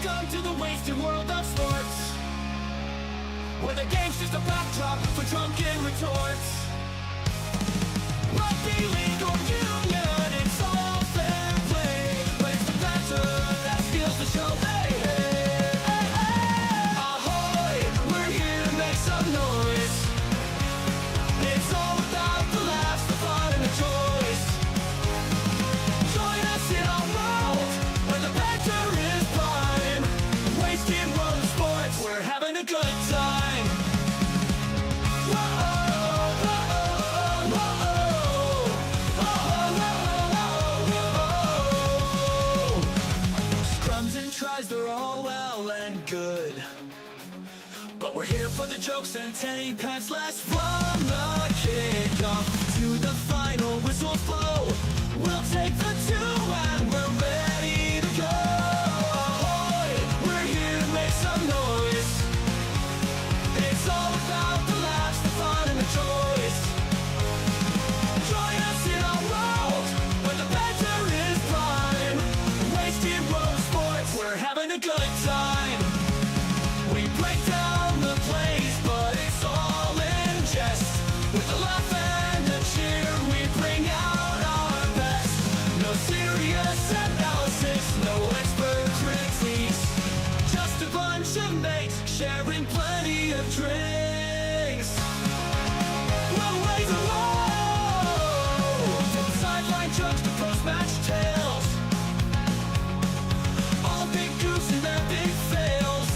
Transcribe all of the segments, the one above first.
Welcome to the wasted world of sports, where the game's just a backdrop for drunken retorts. Rugby league or union, it's all fair play, but it's the banter that steals the show. Hey, hey, hey, hey. Ahoy, we're here to make some noise. It's all about the laughs, the fun, and the choice. Join us in our world where the banter is prime. Wasted world of sports, we're having a good time. Scrums and tries, they're all well and good, but we're here for the jokes and 10 pass last from the kickoff to the final whistle blow. We'll take the 2 and we're ready to go. Ahoy, we're here to make some noise. It's all about the laughs, the fun, and the choice. Join us in our world where the banter is prime. Wasted world of sports, we're having a good time. We break down the plays, but it's all in jest. With a laugh and a cheer, we bring out our best. No serious analysis, no expert critiques, just a bunch of mates sharing plenty of drinks. We'll raise the load, from sideline jokes to post-match tales, all big goofs and their big fails.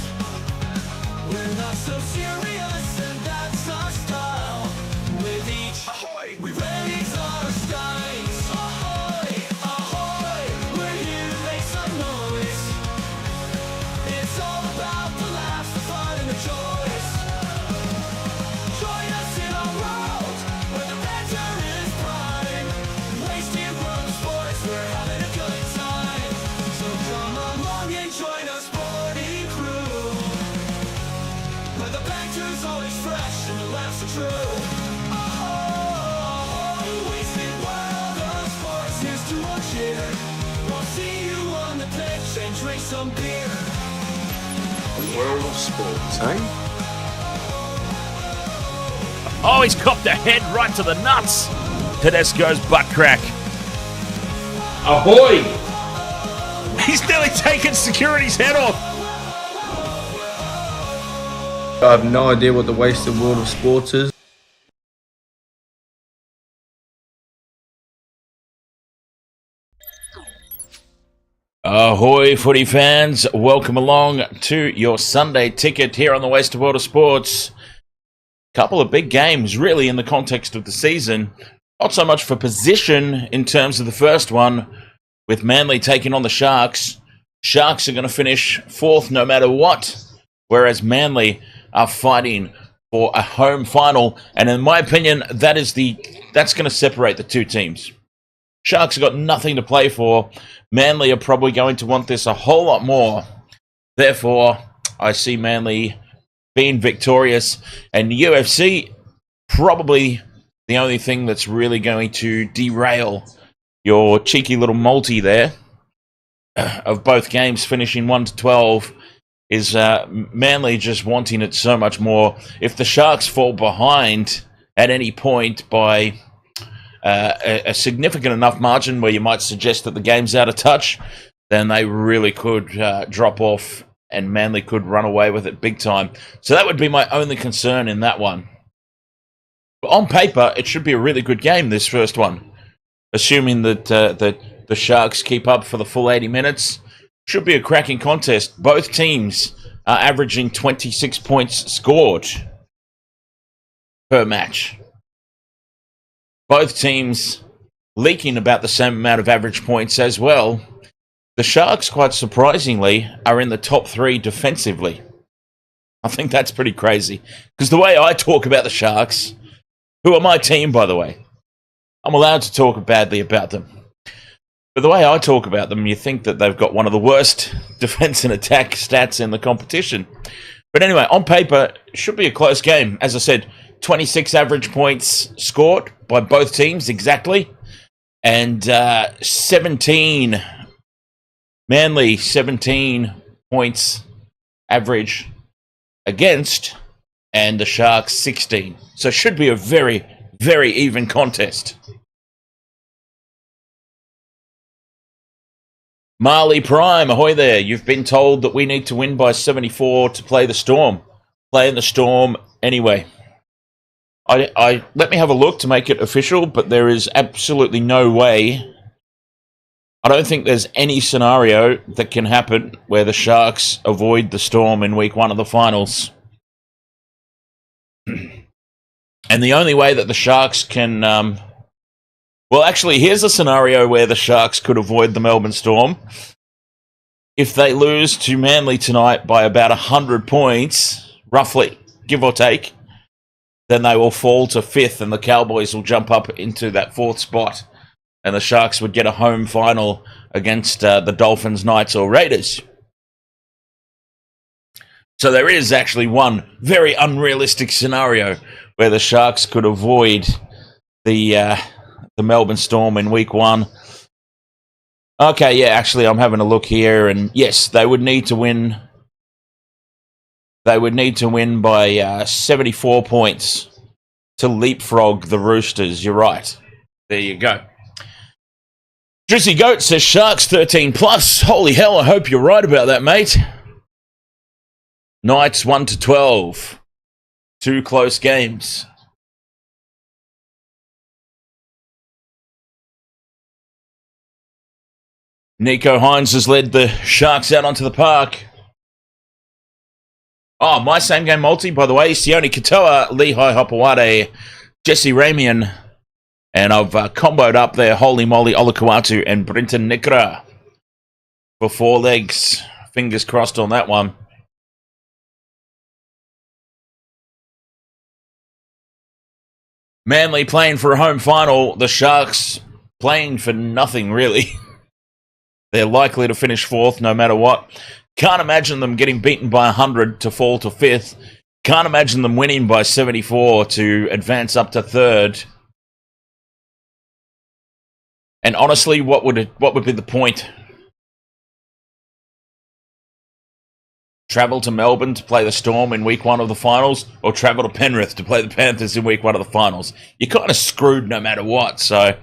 We're not so serious, and that's our style. With each ahoy, we raise our steins. Ahoy, ahoy, we're here to make some noise. It's all about the laughs, the fun, and the choice. Join us in our world where the banter is prime. Wasted world of sports, we're having a good time. So come along and join our sporting crew, where the banter's always fresh and the laughs are true. Oh, wasted world of sports, here's to our cheer. We'll see you on the pitch and drink some beer. World of sports, eh? Oh, he's copped a head right to the nuts. Tedesco's butt crack. Ahoy! He's nearly taken security's head off. I have no idea what the wasted world of sports is. Ahoy, footy fans. Welcome along to your Sunday ticket here on the Wasted World of Sports. Couple of big games, really, in the context of the season. Not so much for position in terms of the first one, with Manley taking on the Sharks. Sharks are going to finish 4th no matter what, whereas Manley are fighting for a home final. And in my opinion, that's going to separate the two teams. Sharks have got nothing to play for. Manley are probably going to want this a whole lot more. Therefore, I see Manley being victorious. And UFC, probably the only thing that's really going to derail your cheeky little multi there of both games finishing 1-12 is Manley just wanting it so much more. If the Sharks fall behind at any point by a significant enough margin where you might suggest that the game's out of touch, then they really could drop off and Manley could run away with it big time. So that would be my only concern in that one. But on paper, it should be a really good game, this first one. Assuming that the Sharks keep up for the full 80 minutes. Should be a cracking contest. Both teams are averaging 26 points scored per match. Both teams leaking about the same amount of average points as well. The Sharks, quite surprisingly, are in the top 3 defensively. I think that's pretty crazy. Because the way I talk about the Sharks, who are my team, by the way, I'm allowed to talk badly about them. But the way I talk about them, you think that they've got one of the worst defense and attack stats in the competition. But anyway, on paper, it should be a close game. As I said, 26 average points scored by both teams exactly. And 17, Manly 17 points average against, and the Sharks 16. So it should be a very, very even contest. Marley Prime, ahoy there. You've been told that we need to win by 74 to play the Storm. Play in the Storm anyway. I let me have a look to make it official, but there is absolutely no way. I don't think there's any scenario that can happen where the Sharks avoid the Storm in week 1 of the finals. And the only way that the Sharks can... well, actually, here's a scenario where the Sharks could avoid the Melbourne Storm. If they lose to Manley tonight by about 100 points, roughly, give or take, then they will fall to 5th and the Cowboys will jump up into that 4th spot. And the Sharks would get a home final against the Dolphins-Knights or Raiders. So there is actually one very unrealistic scenario where the Sharks could avoid the Melbourne Storm in week 1. Okay, yeah, actually, I'm having a look here, and yes, they would need to win. They would need to win by 74 points to leapfrog the Roosters. You're right. There you go. Drizzy Goat says Sharks 13 plus. Holy hell, I hope you're right about that, mate. Knights 1-12. 2 close games. Nico Hines has led the Sharks out onto the park. Oh, my same game multi, by the way. Sione Katoa, Lehigh Hopewade, Jesse Ramien. And I've comboed up there Holy Moly Olakauatu and Brenton Nikra for 4 legs. Fingers crossed on that one. Manly playing for a home final. The Sharks playing for nothing, really. They're likely to finish 4th no matter what. Can't imagine them getting beaten by 100 to fall to 5th. Can't imagine them winning by 74 to advance up to 3rd. And honestly, what would be the point? Travel to Melbourne to play the Storm in week 1 of the finals, or travel to Penrith to play the Panthers in week 1 of the finals? You're kind of screwed no matter what, so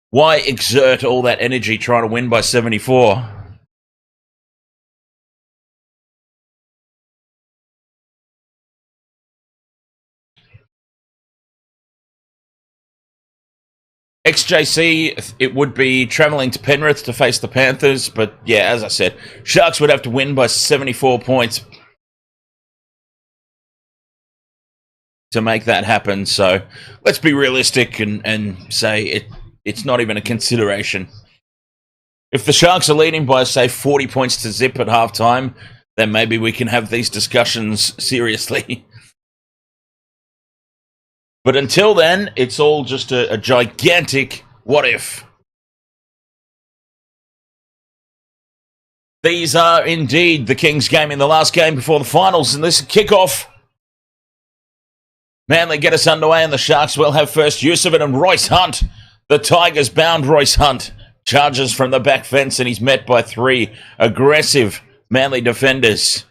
why exert all that energy trying to win by 74? XJC, it would be travelling to Penrith to face the Panthers, but yeah, as I said, Sharks would have to win by 74 points to make that happen. So let's be realistic and say it's not even a consideration. If the Sharks are leading by, say, 40 points to zip at halftime, then maybe we can have these discussions seriously. But until then, it's all just a gigantic what if. These are indeed the Kings game in the last game before the finals, and this is kickoff. Manly get us underway, and the Sharks will have first use of it, and Royce Hunt, the Tigers bound Royce Hunt, charges from the back fence, and he's met by 3 aggressive Manly defenders.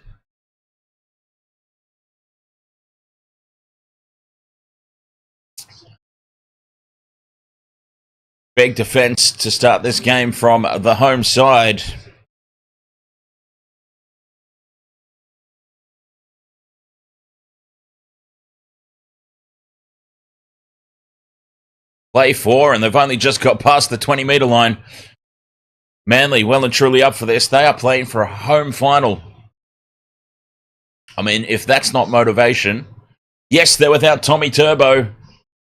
Big defence to start this game from the home side. Play 4, and they've only just got past the 20-metre line. Manly well and truly up for this. They are playing for a home final. I mean, if that's not motivation... Yes, they're without Tommy Turbo,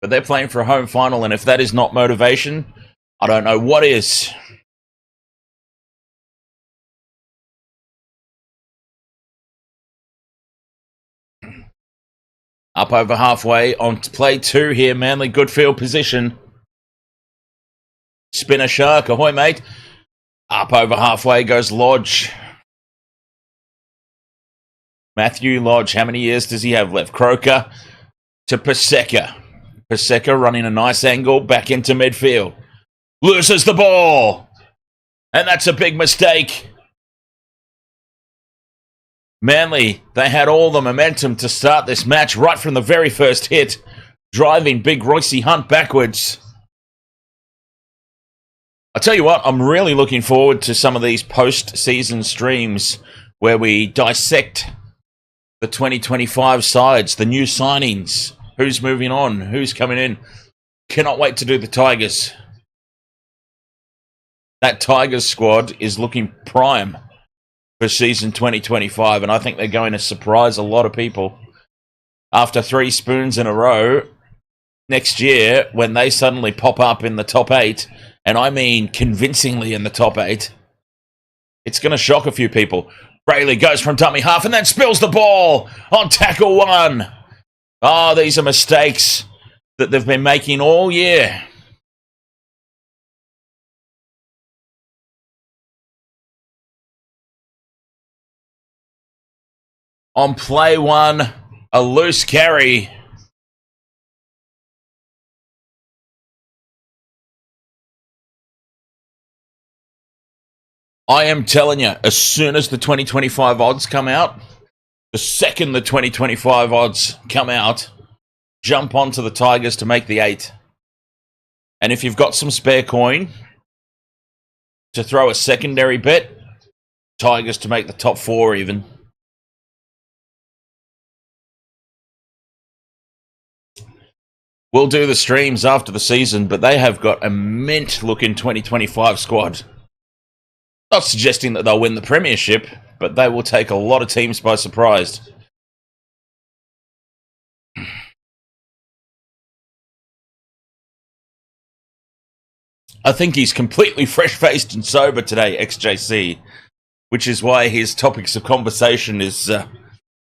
but they're playing for a home final, and if that is not motivation, I don't know what is. Up over halfway on play 2 here. Manly, good field position. Spinner Shark, ahoy mate. Up over halfway goes Lodge. Matthew Lodge, how many years does he have left? Croker to Paseka. Paseka running a nice angle back into midfield. Loses the ball. And that's a big mistake. Manley, they had all the momentum to start this match right from the very first hit, driving big Royce Hunt backwards. I tell you what, I'm really looking forward to some of these post-season streams where we dissect the 2025 sides, the new signings, who's moving on, who's coming in. Cannot wait to do the Tigers. That Tigers squad is looking prime for season 2025, and I think they're going to surprise a lot of people. After 3 spoons in a row, next year, when they suddenly pop up in the top 8, and I mean convincingly in the top 8, it's going to shock a few people. Brayley goes from dummy half and then spills the ball on tackle 1. Oh, these are mistakes that they've been making all year. On play 1, a loose carry. I am telling you, as soon as the 2025 odds come out, the second the 2025 odds come out, jump onto the Tigers to make the 8. And if you've got some spare coin to throw a secondary bet, Tigers to make the top 4 even. We'll do the streams after the season, but they have got a mint-looking 2025 squad. Not suggesting that they'll win the premiership, but they will take a lot of teams by surprise. I think he's completely fresh-faced and sober today, XJC, which is why his topics of conversation is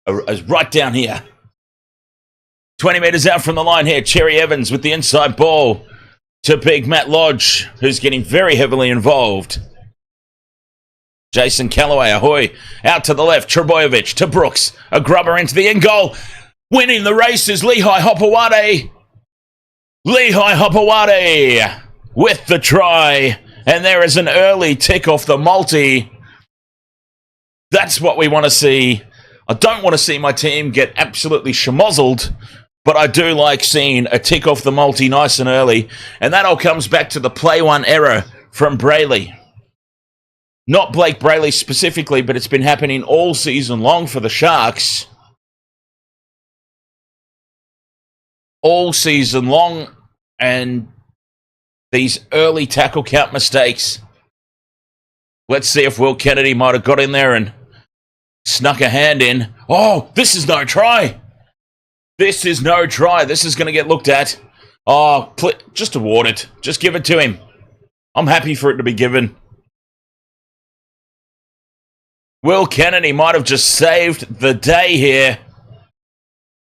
right down here. 20 metres out from the line here, Cherry Evans with the inside ball to big Matt Lodge, who's getting very heavily involved. Jason Callaway, ahoy, out to the left, Trbojevic to Brooks, a grubber into the end goal. Winning the race is Lehigh Hopewade. Lehigh Hopewade with the try, and there is an early tick off the multi. That's what we want to see. I don't want to see my team get absolutely schmozzled, but I do like seeing a tick off the multi nice and early, and that all comes back to the play 1 error from Brayley. Not Blake Brayley specifically, but it's been happening all season long for the Sharks. All season long, and these early tackle count mistakes. Let's see if Will Kennedy might have got in there and snuck a hand in. Oh, this is no try. This is no try. This is going to get looked at. Oh, just award it. Just give it to him. I'm happy for it to be given. Will Kennedy might have just saved the day here.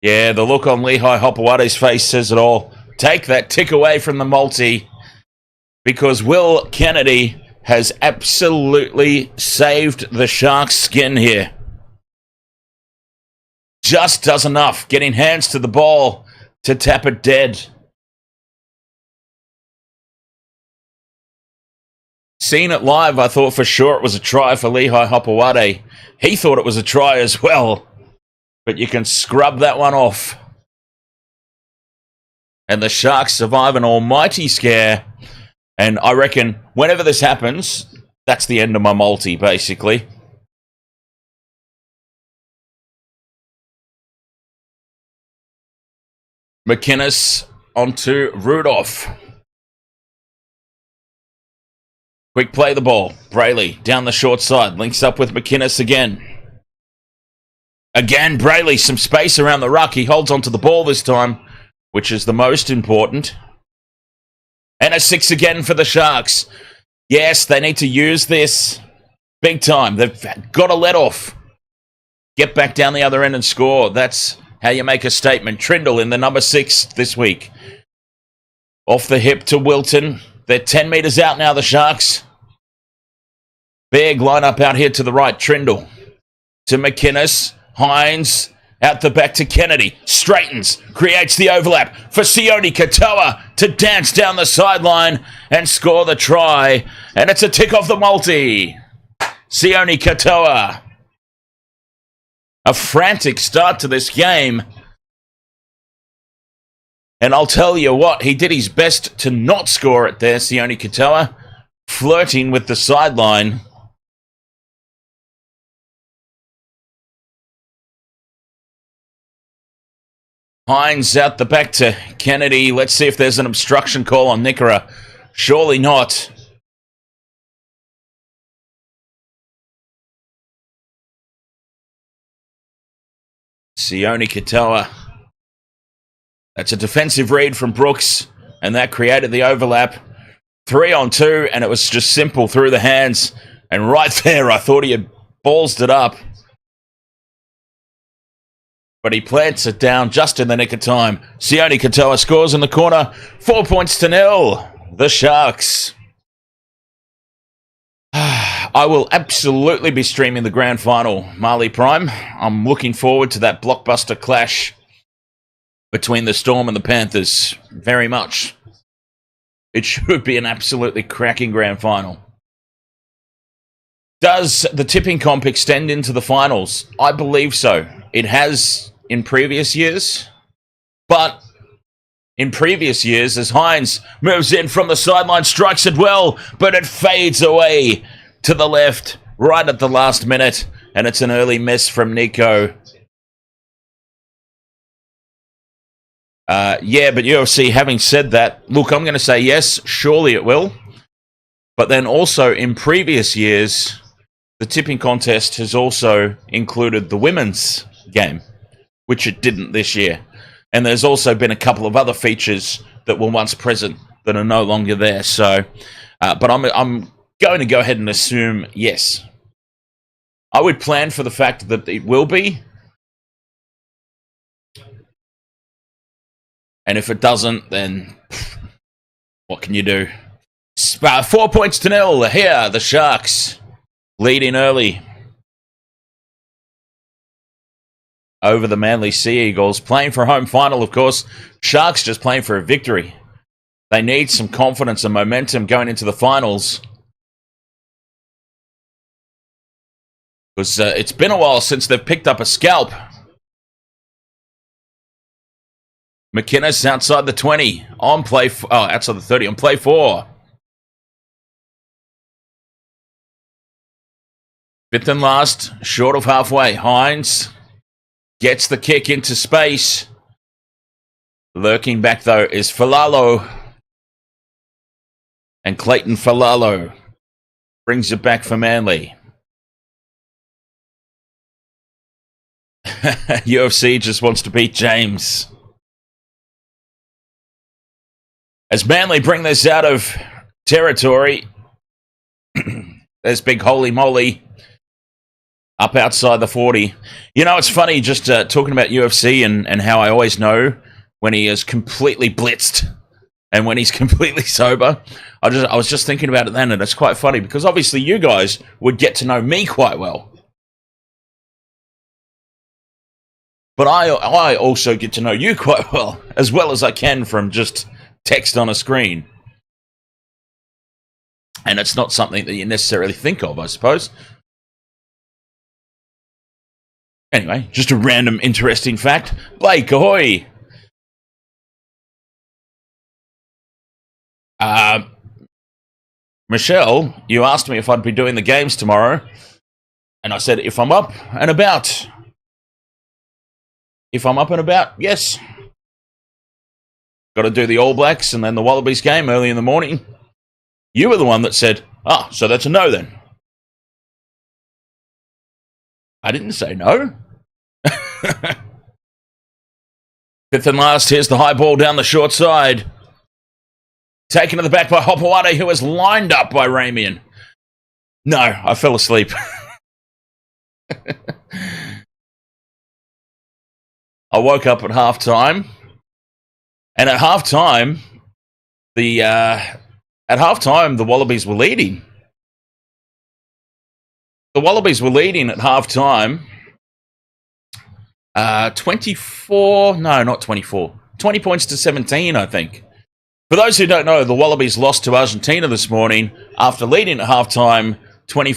Yeah, the look on Lehigh Hopewade's face says it all. Take that tick away from the multi, because Will Kennedy has absolutely saved the Sharks' skin here. Just does enough, getting hands to the ball to tap it dead. Seeing it live, I thought for sure it was a try for Lehigh Hopewade. He thought it was a try as well, but you can scrub that one off. And the Sharks survive an almighty scare, and I reckon whenever this happens, that's the end of my multi, basically. McInnes onto Rudolph. Quick play the ball. Brayley down the short side. Links up with McInnes again. Again, Brayley, some space around the ruck. He holds onto the ball this time, which is the most important. And a 6 again for the Sharks. Yes, they need to use this big time. They've got to let off. Get back down the other end and score. That's how you make a statement. Trindle in the number 6 this week. Off the hip to Wilton. They're 10 metres out now, the Sharks. Big lineup out here to the right. Trindle to McInnes. Hines out the back to Kennedy. Straightens. Creates the overlap for Sione Katoa to dance down the sideline and score the try. And it's a tick off the multi. Sione Katoa. A frantic start to this game. And I'll tell you what, he did his best to not score it there, Sione Katoa, flirting with the sideline. Hines out the back to Kennedy. Let's see if there's an obstruction call on Nickera. Surely not. Sione Katoa. That's a defensive read from Brooks, and that created the overlap. 3-on-2, and it was just simple through the hands. And right there, I thought he had ballsed it up. But he plants it down just in the nick of time. Sione Katoa scores in the corner. 4-0. The Sharks. I will absolutely be streaming the grand final, Marley Prime. I'm looking forward to that blockbuster clash between the Storm and the Panthers. Very much. It should be an absolutely cracking grand final. Does the tipping comp extend into the finals? I believe so. It has in previous years, but in previous years, as Hines moves in from the sideline, strikes it well, but it fades away to the left right at the last minute, and it's an early miss from Nico. Yeah, but UFC, having said that, look, I'm going to say yes, surely it will. But then also in previous years, the tipping contest has also included the women's game, which it didn't this year. And there's also been a couple of other features that were once present that are no longer there. So, but I'm going to go ahead and assume yes. I would plan for the fact that it will be. And if it doesn't, then what can you do? 4-0 here, the Sharks leading early over the Manley Sea Eagles. Playing for a home final, of course. Sharks just playing for a victory. They need some confidence and momentum going into the finals. Because it's been a while since they've picked up a scalp. McInnes outside the 20. On play... outside the 30. On play 4. Fifth and last. Short of halfway. Hines gets the kick into space. Lurking back, though, is Falalo. And Clayton Falalo brings it back for Manley. UFC just wants to beat James. As Manley bring this out of territory, there's big Holy Moly up outside the 40. You know, it's funny just talking about UFC and how I always know when he is completely blitzed and when he's completely sober. I was just thinking about it then, and it's quite funny because obviously you guys would get to know me quite well. But I also get to know you quite well as I can from just text on a screen. And it's not something that you necessarily think of, I suppose. Anyway, just a random interesting fact. Blake, ahoy! Michelle, you asked me if I'd be doing the games tomorrow. And I said, if I'm up and about. If I'm up and about, yes. Got to do the All Blacks and then the Wallabies game early in the morning. You were the one that said, so that's a no then. I didn't say no. Fifth and last, here's the high ball down the short side. Taken to the back by Hopewade, who was lined up by Ramien. No, I fell asleep. I woke up at halftime. And at halftime, the Wallabies were leading. The Wallabies were leading at halftime. 24, no, not 24. 20 points to 17, I think. For those who don't know, the Wallabies lost to Argentina this morning after leading at halftime 20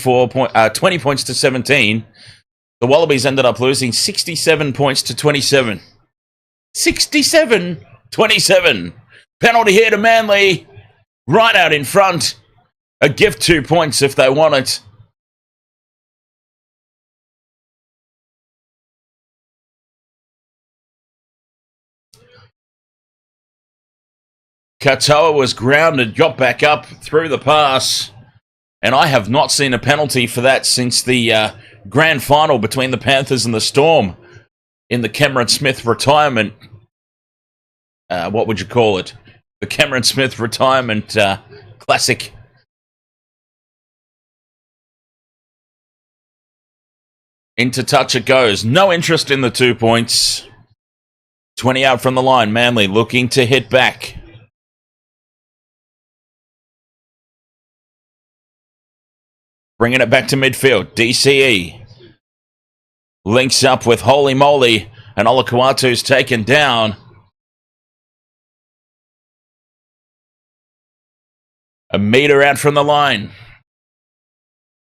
points to 17. The Wallabies ended up losing 67 points to 27. 67-27. Penalty here to Manley. Right out in front. A gift 2 points if they want it. Katoa was grounded, got back up, threw the pass. And I have not seen a penalty for that since the grand final between the Panthers and the Storm in the Cameron Smith retirement. What would you call it? The Cameron Smith retirement classic. Into touch it goes. No interest in the 2 points. 20 out from the line. Manley looking to hit back. Bringing it back to midfield. DCE. Links up with Holy Moly. And Olakuatu's taken down. A metre out from the line.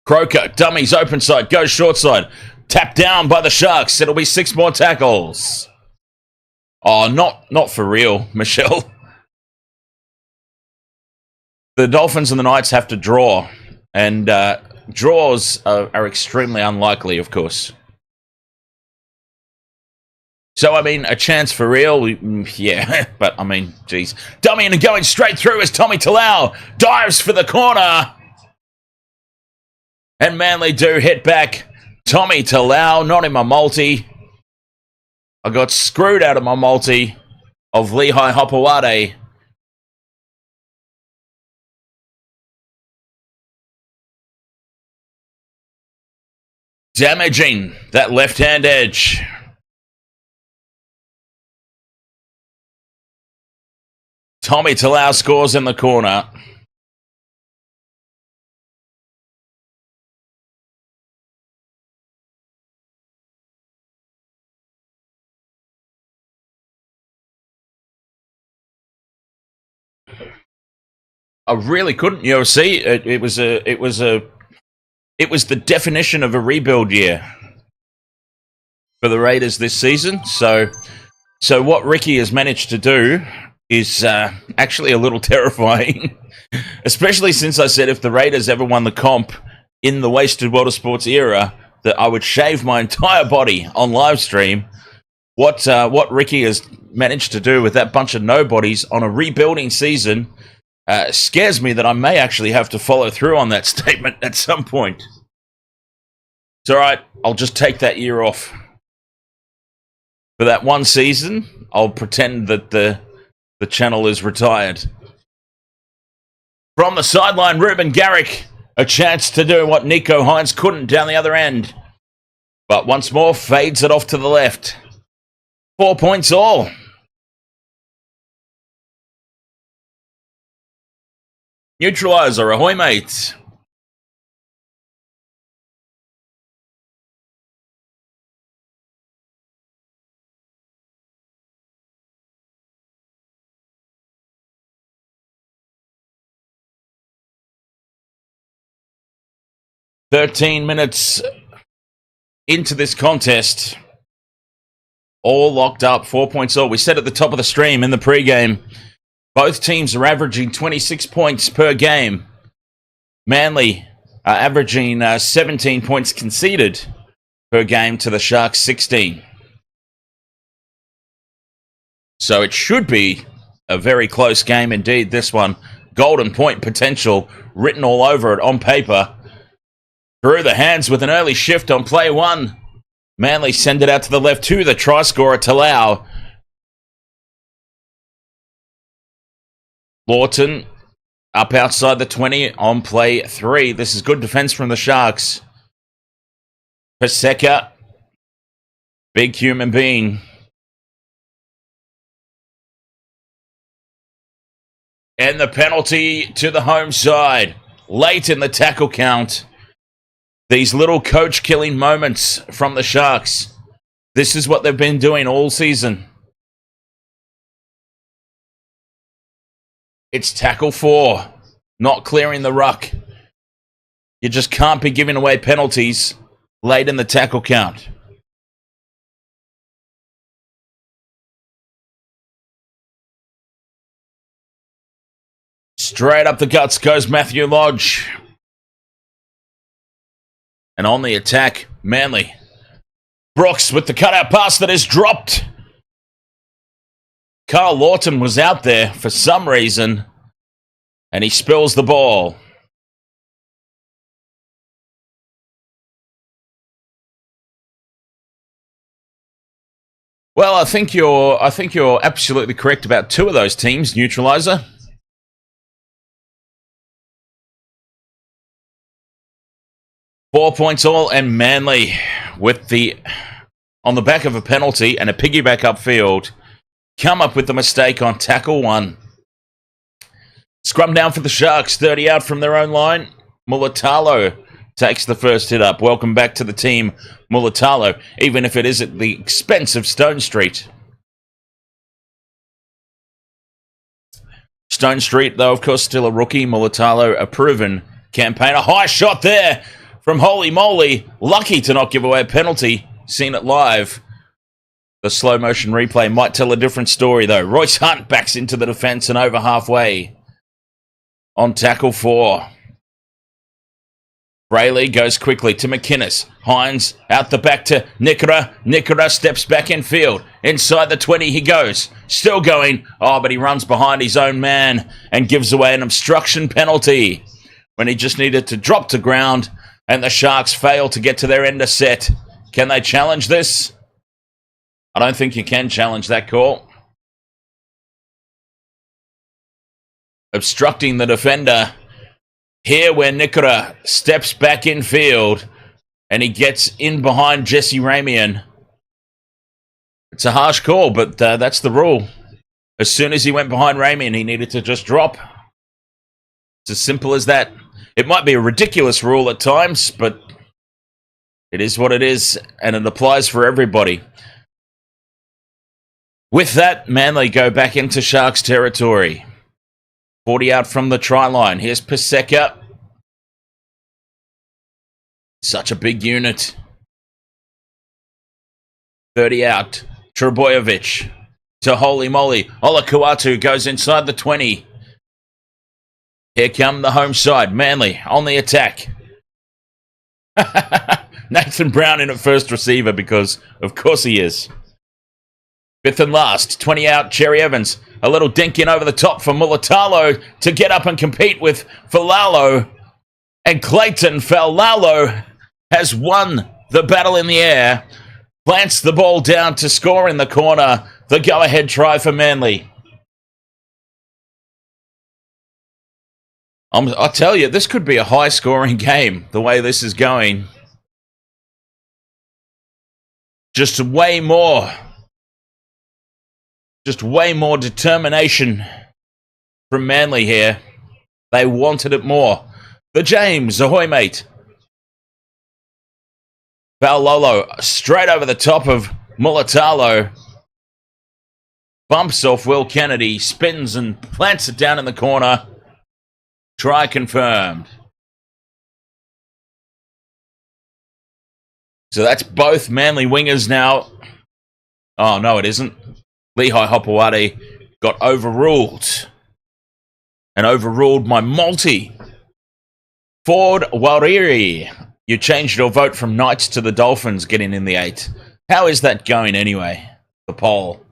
Croker, dummies, open side, goes short side. Tapped down by the Sharks. It'll be 6 more tackles. Oh, not for real, Michelle. The Dolphins and the Knights have to draw. And draws are extremely unlikely, of course. So, I mean, a chance for real, yeah. But, I mean, geez. Dummy and going straight through as Tommy Talau dives for the corner. And Manly do hit back. Tommy Talau, not in my multi. I got screwed out of my multi of Lehigh Hopewade. Damaging that left-hand edge. Tommy Talau scores in the corner. I really couldn't, see. It was the definition of a rebuild year for the Raiders this season. So what Ricky has managed to do is actually a little terrifying, especially since I said if the Raiders ever won the comp in the Wasted World of Sports era, that I would shave my entire body on live stream. What Ricky has managed to do with that bunch of nobodies on a rebuilding season scares me that I may actually have to follow through on that statement at some point. It's all right. I'll just take that year off. For that one season, I'll pretend that the channel is retired. From the sideline, Ruben Garrick, a chance to do what Nico Hines couldn't down the other end. But once more, fades it off to the left. 4 points all. Neutralizer, ahoy mates. "13 minutes into this contest. All locked up, 4 points all. We said at the top of the stream in the pregame, both teams are averaging 26 points per game. Manly are averaging 17 points conceded per game to the Sharks 16. So it should be a very close game indeed, this one. Golden point potential written all over it on paper. Through the hands with an early shift on play one. Manly send it out to the left to the try scorer, Talau. Lawton up outside the 20 on play 3. This is good defense from the Sharks. Paseka, big human being. And the penalty to the home side. Late in the tackle count. These little coach-killing moments from the Sharks. This is what they've been doing all season. It's tackle 4. Not clearing the ruck. You just can't be giving away penalties late in the tackle count. Straight up the guts goes Matthew Lodge. And on the attack, Manley. Brooks with the cutout pass that is dropped. Carl Lawton was out there for some reason, and he spills the ball. Well, I think you're absolutely correct about two of those teams, Neutralizer. $4 points all, and Manley with on the back of a penalty and a piggyback upfield, come up with the mistake on tackle 1. Scrum down for the Sharks, 30 out from their own line. Mulitalo takes the first hit up. Welcome back to the team, Mulitalo, even if it is at the expense of Stone Street. Stone Street, though, of course, still a rookie. Mulitalo, a proven campaigner. High shot there from Holy Moly. Lucky to not give away a penalty. Seen it live. The slow motion replay might tell a different story, though. Royce Hunt backs into the defense and over halfway on tackle 4. Brayley goes quickly to McInnes. Hines out the back to Nikora. Nikora steps back in field. Inside the 20 he goes. Still going. Oh, but he runs behind his own man and gives away an obstruction penalty when he just needed to drop to ground, and the Sharks fail to get to their end of set. Can they challenge this? I don't think you can challenge that call. Obstructing the defender. Here where Nikora steps back in field and he gets in behind Jesse Ramien. It's a harsh call, but that's the rule. As soon as he went behind Ramien, he needed to just drop. It's as simple as that. It might be a ridiculous rule at times, but it is what it is, and it applies for everybody. With that, Manly go back into Sharks territory. 40 out from the try line. Here's Paseka. Such a big unit. 30 out. Trbojevic to Holy Moly. Olakuatu goes inside the 20. Here come the home side. Manly on the attack. Nathan Brown in at first receiver because, of course, he is. 5th and last. 20 out. Cherry Evans. A little dink in over the top for Mulitalo to get up and compete with Falalo. And Clayton Falalo has won the battle in the air. Plants the ball down to score in the corner. The go-ahead try for Manly. I tell you, this could be a high-scoring game, the way this is going. Just way more determination from Manly here. They wanted it more. The James, ahoy mate. Valolo straight over the top of Mulitalo. Bumps off Will Kennedy, spins and plants it down in the corner. Try confirmed. So that's both Manly wingers now. Oh, no, it isn't. Lehigh Hopewadi got overruled. And overruled my multi. Ford Wariri. You changed your vote from Knights to the Dolphins getting in the 8. How is that going anyway? The poll.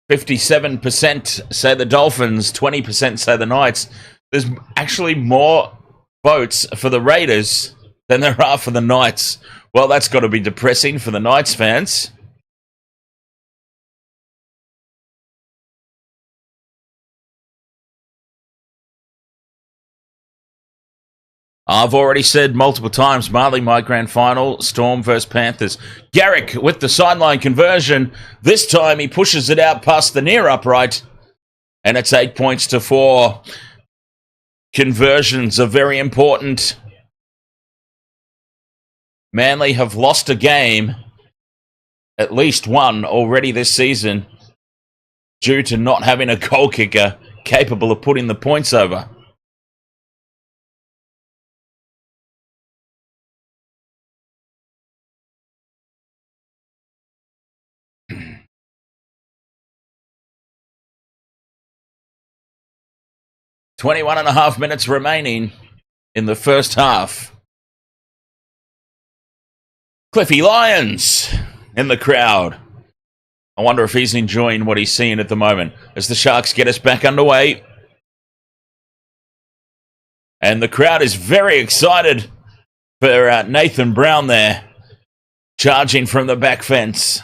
57% say the Dolphins, 20% say the Knights. There's actually more votes for the Raiders than there are for the Knights. Well, that's got to be depressing for the Knights fans. I've already said multiple times, Marley, my grand final, Storm versus Panthers. Garrick with the sideline conversion. This time he pushes it out past the near upright. And it's 8 points to 4. Conversions are very important. Manly have lost a game, at least one already this season, due to not having a goal kicker capable of putting the points over. 21 and a half minutes remaining in the first half. Cliffy Lyons in the crowd. I wonder if he's enjoying what he's seeing at the moment as the Sharks get us back underway. And the crowd is very excited for Nathan Brown there, charging from the back fence.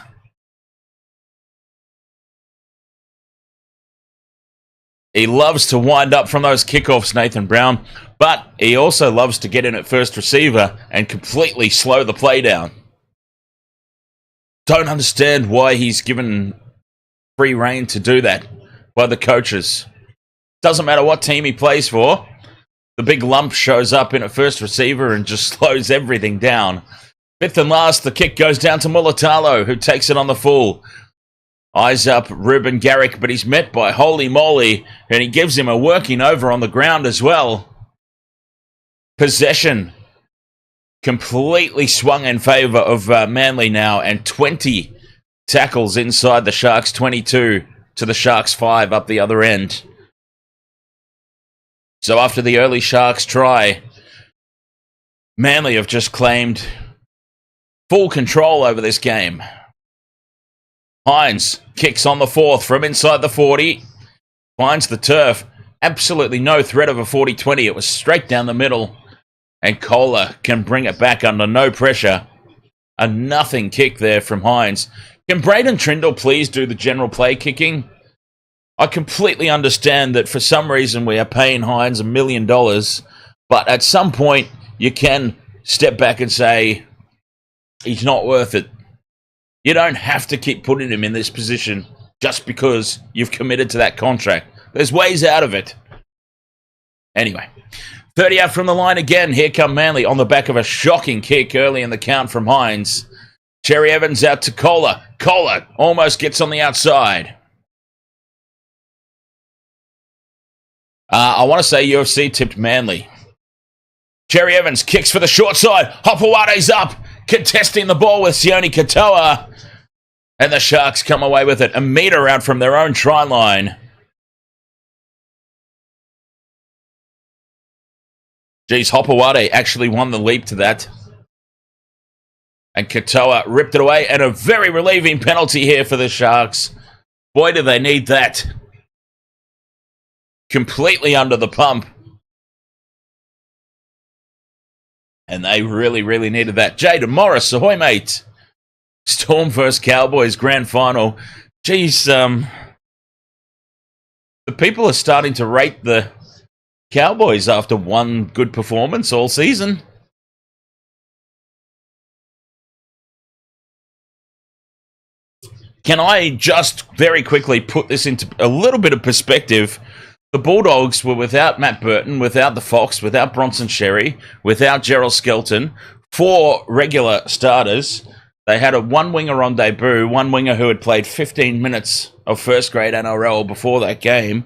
He loves to wind up from those kickoffs, Nathan Brown, but he also loves to get in at first receiver and completely slow the play down. Don't understand why he's given free rein to do that by the coaches. Doesn't matter what team he plays for. The big lump shows up in at first receiver and just slows everything down. Fifth and last, the kick goes down to Mulitalo, who takes it on the full. Eyes up Ruben Garrick, but he's met by Holy Moly, and he gives him a working over on the ground as well. Possession completely swung in favour of Manley now, and 20 tackles inside the Sharks 22 to the Sharks 5 up the other end. So after the early Sharks try, Manley have just claimed full control over this game. Hines kicks on the fourth from inside the 40. Finds the turf. Absolutely no threat of a 40-20. It was straight down the middle. And Kohler can bring it back under no pressure. A nothing kick there from Hines. Can Braden Trindle please do the general play kicking? I completely understand that for some reason we are paying Hines $1 million. But at some point you can step back and say, he's not worth it. You don't have to keep putting him in this position just because you've committed to that contract. There's ways out of it. Anyway, 30 out from the line again. Here come Manley on the back of a shocking kick early in the count from Hines. Cherry Evans out to Kohler. Kohler almost gets on the outside. I want to say UFC tipped Manley. Cherry Evans kicks for the short side. Hopoate's up, contesting the ball with Sione Katoa. And the Sharks come away with it. A metre out from their own try line. Geez, Hopoate actually won the leap to that. And Katoa ripped it away. And a very relieving penalty here for the Sharks. Boy, do they need that. Completely under the pump. And they really, really needed that. Jayden Morris, ahoy, mate. Storm vs Cowboys grand final. Geez, the people are starting to rate the Cowboys after one good performance all season. Can I just very quickly put this into a little bit of perspective? The Bulldogs were without Matt Burton, without the Fox, without Bronson Sherry, without Gerald Skelton, 4 regular starters. They had a one winger on debut, one winger who had played 15 minutes of first grade NRL before that game.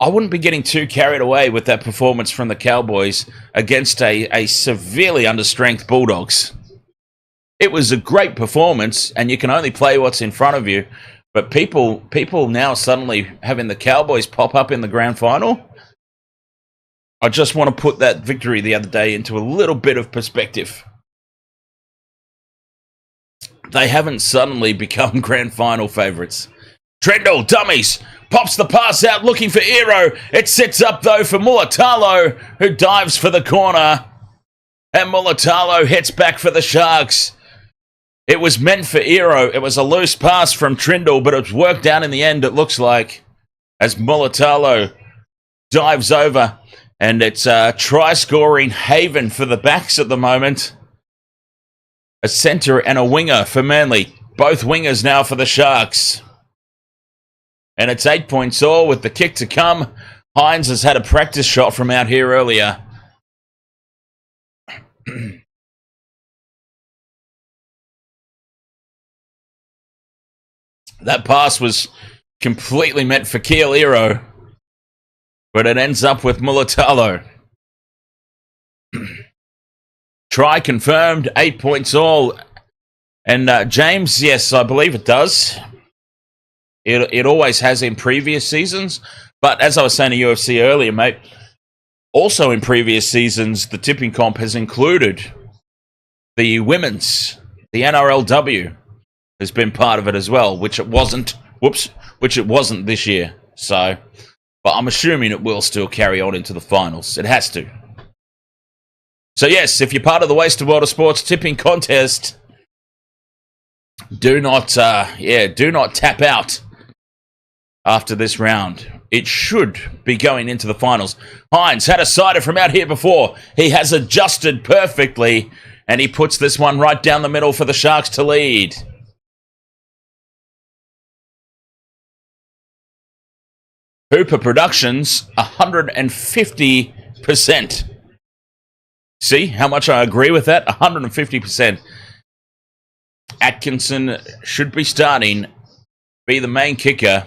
I wouldn't be getting too carried away with that performance from the Cowboys against a severely understrength Bulldogs. It was a great performance, and you can only play what's in front of you. But people now suddenly having the Cowboys pop up in the grand final. I just want to put that victory the other day into a little bit of perspective. They haven't suddenly become grand final favourites. Trindle, dummies, pops the pass out looking for Ero. It sits up though for Mulitalo, who dives for the corner. And Mulitalo hits back for the Sharks. It was meant for Ero. It was a loose pass from Trindle, but it was worked out in the end, it looks like, as Mulitalo dives over. And it's a try-scoring haven for the backs at the moment. A centre and a winger for Manley. Both wingers now for the Sharks. And it's 8 points all with the kick to come. Hines has had a practice shot from out here earlier. That pass was completely meant for Keel Ero. But it ends up with Mulitalo. Try confirmed, 8 points all. And James, yes, I believe it does. It always has in previous seasons. But as I was saying to UFC earlier, mate, Also in previous seasons, the tipping comp has included the women's, the NRLW has been part of it as well, which it wasn't. Which it wasn't this year. So, but I'm assuming it will still carry on into the finals. It has to. So yes, if you're part of the Wasted World of Sports tipping contest, do not tap out after this round. It should be going into the finals. Hines had a sider from out here before. He has adjusted perfectly, and he puts this one right down the middle for the Sharks to lead. Hooper Productions, 150%. See how much I agree with that? 150%. Atkinson should be starting, be the main kicker,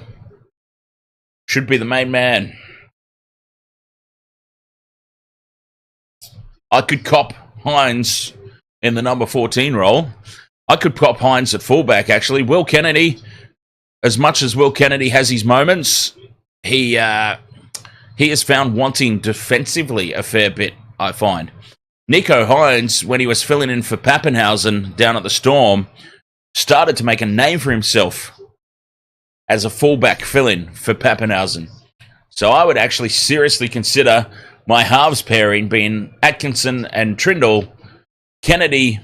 should be the main man. I could cop Hines in the number 14 role. I could cop Hines at fullback, actually. Will Kennedy, as much as Will Kennedy has his moments, he is found wanting defensively a fair bit, I find. Nico Hines, when he was filling in for Pappenhausen down at the Storm, started to make a name for himself as a fullback fill-in for Pappenhausen. So I would actually seriously consider my halves pairing being Atkinson and Trindle. Kennedy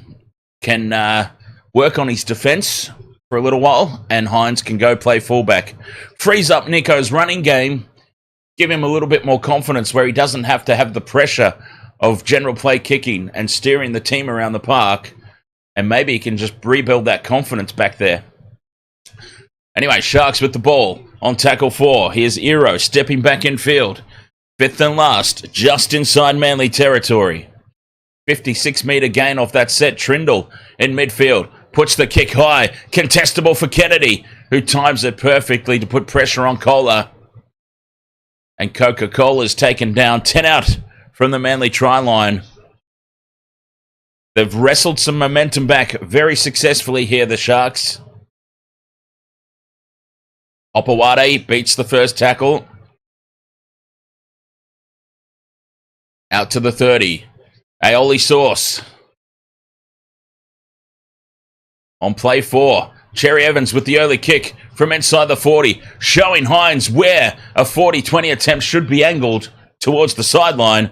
can work on his defence for a little while, and Hines can go play fullback. Frees up Nico's running game, give him a little bit more confidence where he doesn't have to have the pressure of general play kicking and steering the team around the park, and maybe he can just rebuild that confidence back there. Anyway, Sharks with the ball on tackle 4. Here's Eero stepping back in field. Fifth and last, just inside Manley territory. 56-metre gain off that set. Trindle in midfield. Puts the kick high. Contestable for Kennedy, who times it perfectly to put pressure on Kohler. And Coca-Cola's taken down. 10 out from the Manley try line. They've wrestled some momentum back very successfully here, the Sharks. Opawade beats the first tackle. Out to the 30. Aioli Sauce. On play 4. Cherry Evans with the early kick from inside the 40. Showing Hines where a 40-20 attempt should be angled towards the sideline.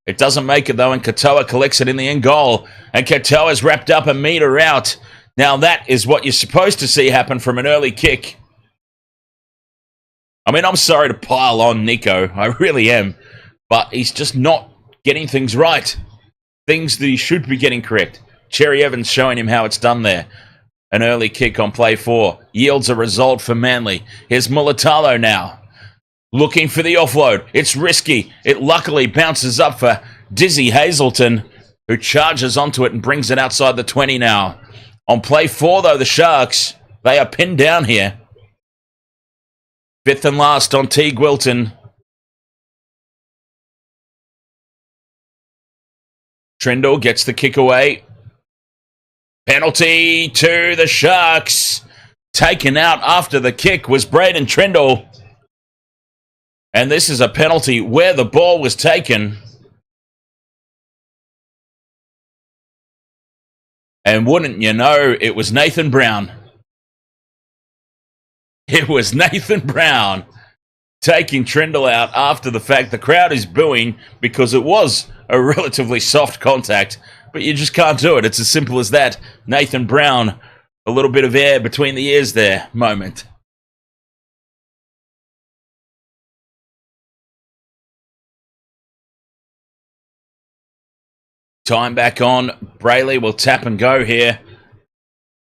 It doesn't make it though, and Katoa collects it in the end goal. And Katoa's wrapped up a metre out. Now that is what you're supposed to see happen from an early kick. I mean, I'm sorry to pile on Nico. I really am. But he's just not getting things right. Things that he should be getting correct. Cherry Evans showing him how it's done there. An early kick on play 4. Yields a result for Manley. Here's Mulitalo now. Looking for the offload. It's risky. It luckily bounces up for Dizzy Hazelton, who charges onto it and brings it outside the 20 now. On play 4, though, the Sharks, they are pinned down here. Fifth and last on Teague Wilton. Trindle gets the kick away. Penalty to the Sharks. Taken out after the kick was Braden Trindle. And this is a penalty where the ball was taken. And wouldn't you know, it was Nathan Brown. It was Nathan Brown taking Trindle out after the fact. The crowd is booing because it was a relatively soft contact, but you just can't do it. It's as simple as that. Nathan Brown, a little bit of air between the ears there moment. Time back on. Brayley will tap and go here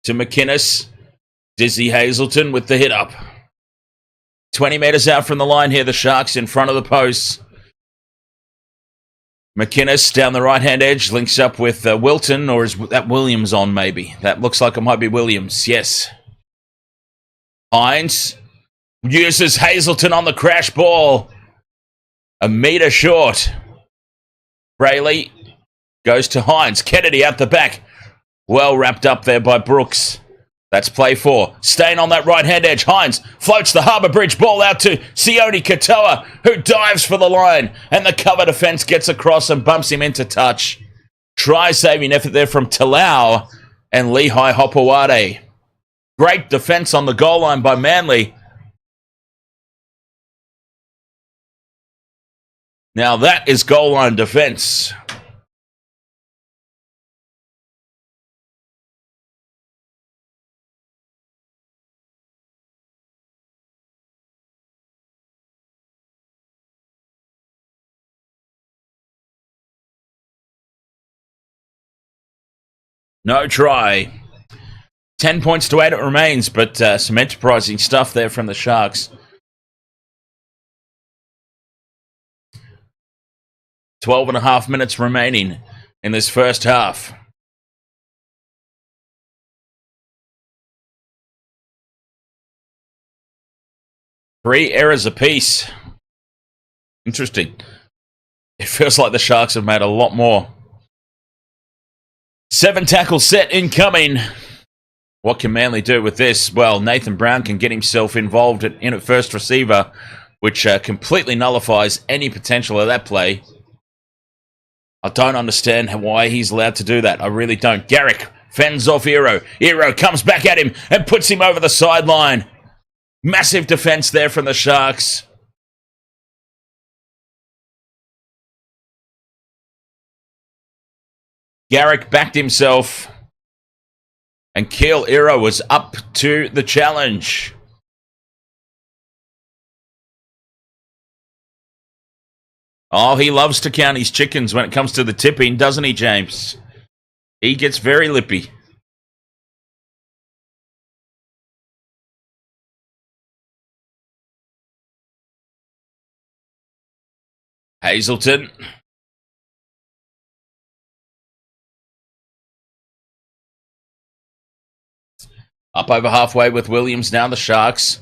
to McInnes. Dizzy Hazelton with the hit up. 20 metres out from the line here, the Sharks in front of the posts. McInnes down the right-hand edge, links up with Wilton, or is that Williams on maybe? That looks like it might be Williams, yes. Hines uses Hazelton on the crash ball. A metre short. Brayley goes to Hines. Kennedy out the back. Well wrapped up there by Brooks. That's play 4. Staying on that right-hand edge. Hines floats the Harbour Bridge ball out to Sione Katoa, who dives for the line. And the cover defence gets across and bumps him into touch. Try-saving effort there from Talau and Lehigh Hopewade. Great defence on the goal line by Manley. Now that is goal line defence. No try. 10 points to 8 it remains, but some enterprising stuff there from the Sharks. 12 and a half minutes remaining in this first half. Three errors apiece. Interesting. It feels like the Sharks have made a lot more. 7 tackle set incoming. What can Manly do with this? Well, Nathan Brown can get himself involved in at first receiver, which completely nullifies any potential of that play. I don't understand why he's allowed to do that. I really don't. Garrick fends off Ero. Ero comes back at him and puts him over the sideline. Massive defense there from the Sharks. Garrick backed himself. And Keel Ero was up to the challenge. Oh, he loves to count his chickens when it comes to the tipping, doesn't he, James? He gets very lippy. Hazelton. Up over halfway with Williams now, the Sharks.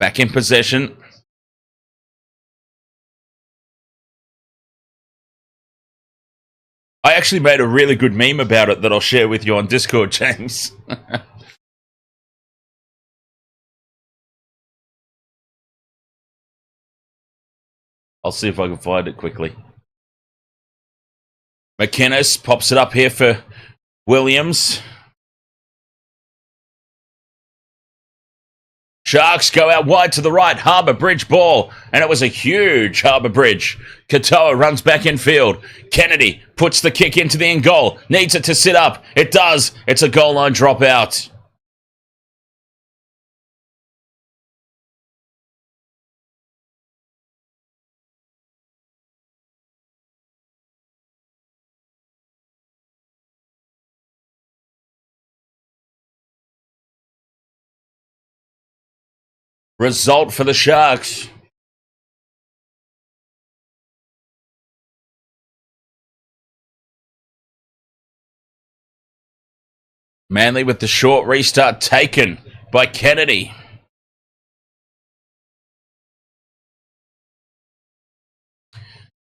Back in possession. I actually made a really good meme about it that I'll share with you on Discord, James. I'll see if I can find it quickly. McInnes pops it up here for Williams. Sharks go out wide to the right. Harbour Bridge ball. And it was a huge Harbour Bridge. Katoa runs back in field. Kennedy puts the kick into the end goal. Needs it to sit up. It does. It's a goal line dropout. Result for the Sharks. Manley with the short restart taken by Kennedy.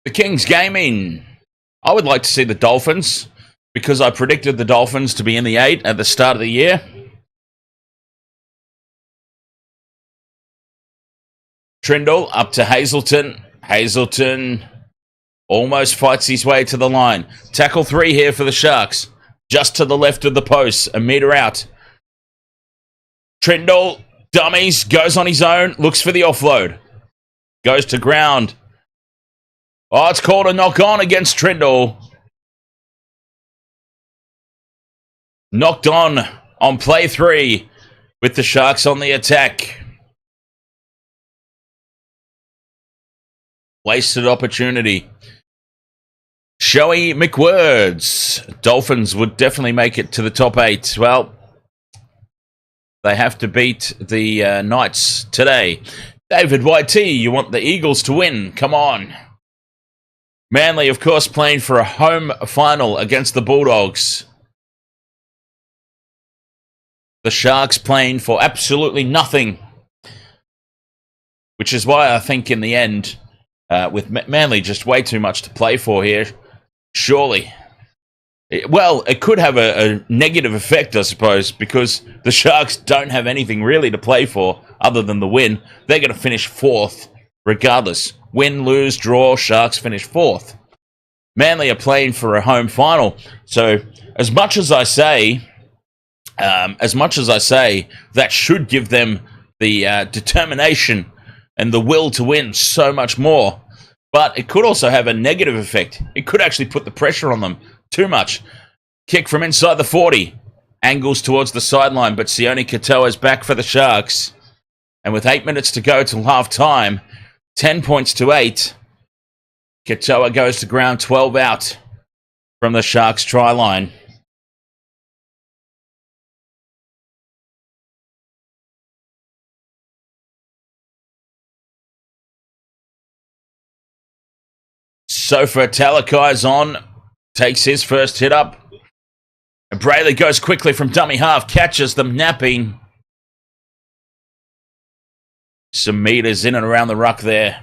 The Kings gaming. I would like to see the Dolphins because I predicted the Dolphins to be in the 8 at the start of the year. Trindle up to Hazelton. Hazelton almost fights his way to the line. Tackle 3 here for the Sharks. Just to the left of the post. A metre out. Trindle dummies. Goes on his own. Looks for the offload. Goes to ground. Oh, it's called a knock on against Trindle. Knocked on play 3 with the Sharks on the attack. Wasted opportunity. Showy McWords. Dolphins would definitely make it to the top 8. Well, they have to beat the Knights today. David YT, you want the Eagles to win. Come on. Manly, of course, playing for a home final against the Bulldogs. The Sharks playing for absolutely nothing. Which is why I think in the end, with Manly just way too much to play for here, surely Well, it could have a negative effect, I suppose, because the Sharks don't have anything really to play for other than the win. They're going to finish fourth regardless. Win, lose, draw, Sharks finish fourth. Manly are playing for a home final. So as much as I say that should give them the determination and the will to win so much more. But it could also have a negative effect. It could actually put the pressure on them too much. Kick from inside the 40. Angles towards the sideline, but Sione Katoa is back for the Sharks. And with 8 minutes to go till half-time, 10 points to 8. Katoa goes to ground, 12 out from the Sharks' try line. Sofa Talakai's on, takes his first hit up. And Brayley goes quickly from dummy half, catches them napping. Some meters in and around the ruck there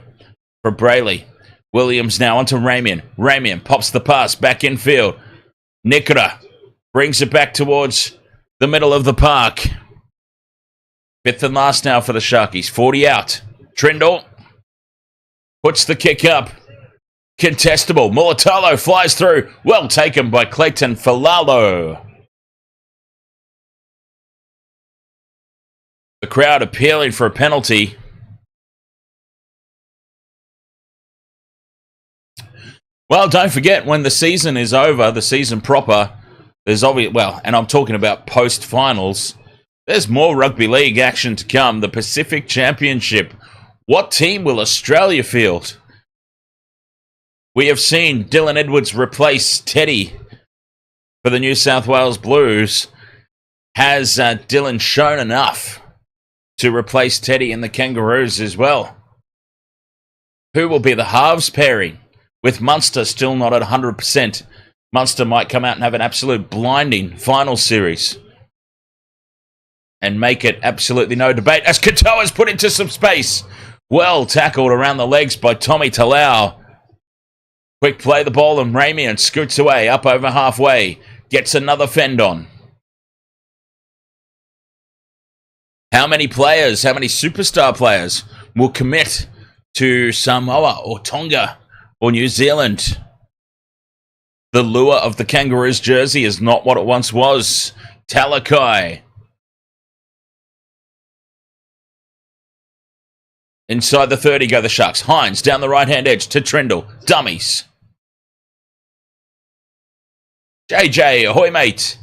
for Brayley. Williams now onto Ramien. Ramien pops the pass back infield. Nikora brings it back towards the middle of the park. Fifth and last now for the Sharkies. 40 out. Trindle puts the kick up. Contestable. Mulitalo flies through. Well taken by Clayton Falalo. The crowd appealing for a penalty. Well, don't forget, when the season is over, the season proper, there's obviously, well, and I'm talking about post-finals, there's more rugby league action to come. The Pacific Championship. What team will Australia field? We have seen Dylan Edwards replace Teddy for the New South Wales Blues. Has Dylan shown enough to replace Teddy in the Kangaroos as well? Who will be the halves pairing? With Munster still not at 100%. Munster might come out and have an absolute blinding final series. And make it absolutely no debate. As Katoa's put into some space. Well tackled around the legs by Tommy Talau. Quick play the ball and Ramien scoots away up over halfway. Gets another fend on. How many players, how many superstar players will commit to Samoa or Tonga or New Zealand? The lure of the Kangaroos jersey is not what it once was. Talakai. Inside the 30 go the Sharks. Hines down the right-hand edge to Trindle. Dummies. JJ, ahoy mate.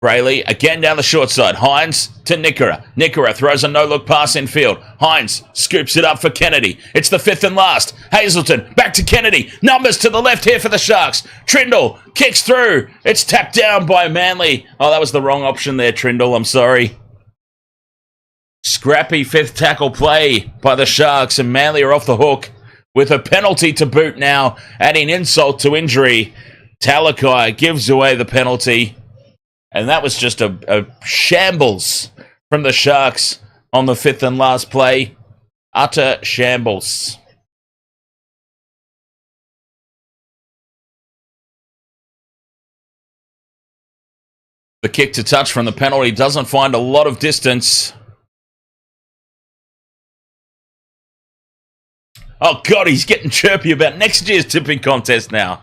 Brayley again down the short side. Hines to Nikora. Nikora throws a no-look pass in field. Hines scoops it up for Kennedy. It's the fifth and last. Hazelton back to Kennedy. Numbers to the left here for the Sharks. Trindle kicks through. It's tapped down by Manley. Oh, that was the wrong option there, Trindle. I'm sorry. Scrappy fifth tackle play by the Sharks, and Manley are off the hook with a penalty to boot now, adding insult to injury. Talakai gives away the penalty, and that was just a shambles from the Sharks on the fifth and last play. Utter shambles. The kick to touch from the penalty doesn't find a lot of distance. Oh, God, he's getting chirpy about next year's tipping contest now.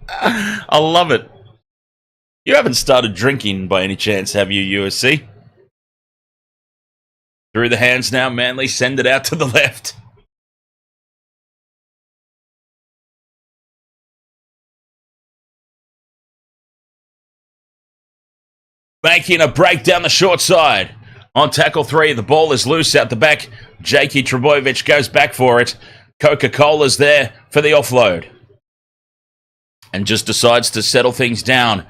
I love it. You haven't started drinking by any chance, have you, USC? Through the hands now, Manley send it out to the left. Making a break down the short side. On tackle 3, the ball is loose out the back. Jakey Trbojevic goes back for it. Coca-Cola's there for the offload. And just decides to settle things down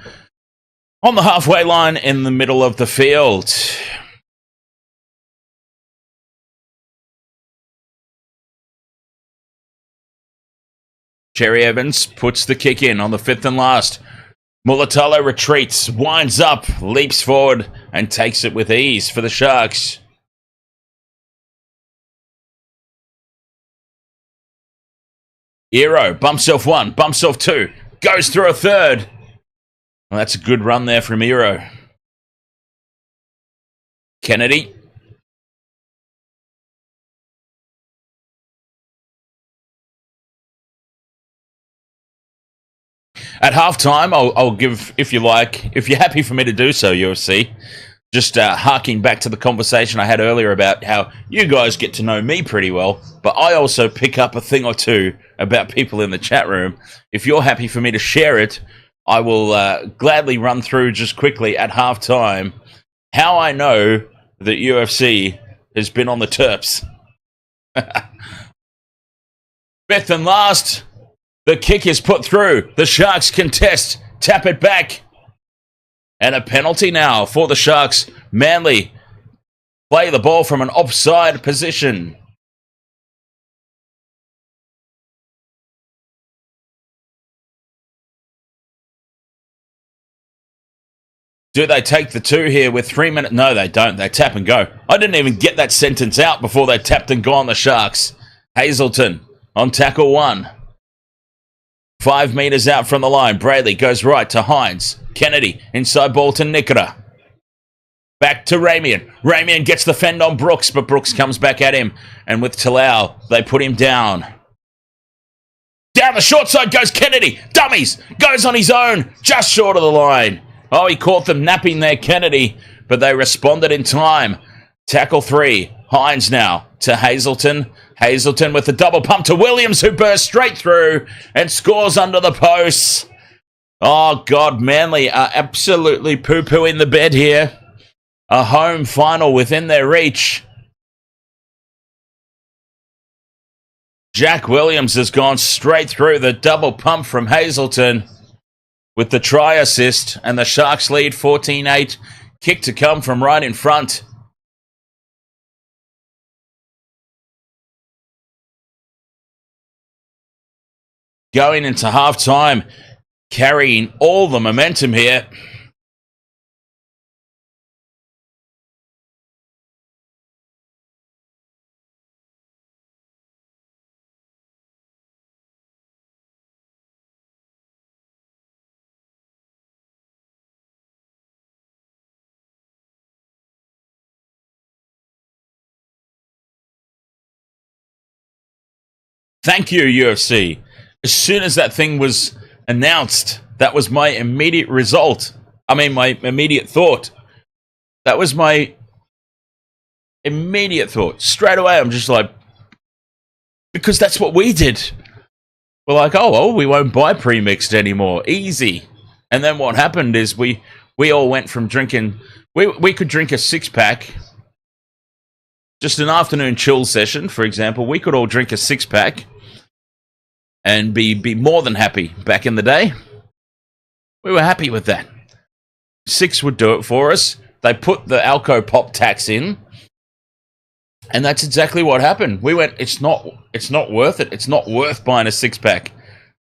on the halfway line in the middle of the field. Cherry Evans puts the kick in on the fifth and last. Mulitalo retreats, winds up, leaps forward, and takes it with ease for the Sharks. Hero bumps off 1, bumps off 2, goes through a third. Well, that's a good run there from Hero. Kennedy. At halftime, I'll give, if you like, if you're happy for me to do so, UFC, just harking back to the conversation I had earlier about how you guys get to know me pretty well, but I also pick up a thing or two about people in the chat room. If you're happy for me to share it, I will gladly run through just quickly at halftime how I know that UFC has been on the Terps. Fifth and last. The kick is put through. The Sharks contest. Tap it back. And a penalty now for the Sharks. Manley play the ball from an offside position. Do they take the 2 here with 3 minutes? No, they don't. They tap and go. I didn't even get that sentence out before they tapped and gone, the Sharks. Hazelton on tackle 1. 5 meters out from the line. Bradley goes right to Hines. Kennedy inside ball to Nikita. Back to Ramien. Ramien gets the fend on Brooks, but Brooks comes back at him. And with Talau, they put him down. Down the short side goes Kennedy. Dummies. Goes on his own. Just short of the line. Oh, he caught them napping there, Kennedy. But they responded in time. Tackle 3. Hines now to Hazelton. Hazelton with the double pump to Williams, who bursts straight through and scores under the posts. Oh, God, Manly are absolutely poo-pooing the bed here. A home final within their reach. Jack Williams has gone straight through the double pump from Hazelton with the try assist, and the Sharks lead 14-8. Kick to come from right in front. Going into halftime, carrying all the momentum here. Thank you, UFC. As soon as that thing was announced, that was my immediate result. My immediate thought. That was my immediate thought. Straight away, I'm just like, because that's what we did. We're like, oh, well, we won't buy pre-mixed anymore. Easy. And then what happened is we all went from drinking, we could drink a 6-pack, just an afternoon chill session, for example. We could all drink a 6-pack and be more than happy. Back in the day, we were happy with that. 6 would do it for us. They put the Alco Pop tax in, and that's exactly what happened. We went, it's not worth it. It's not worth buying a 6-pack.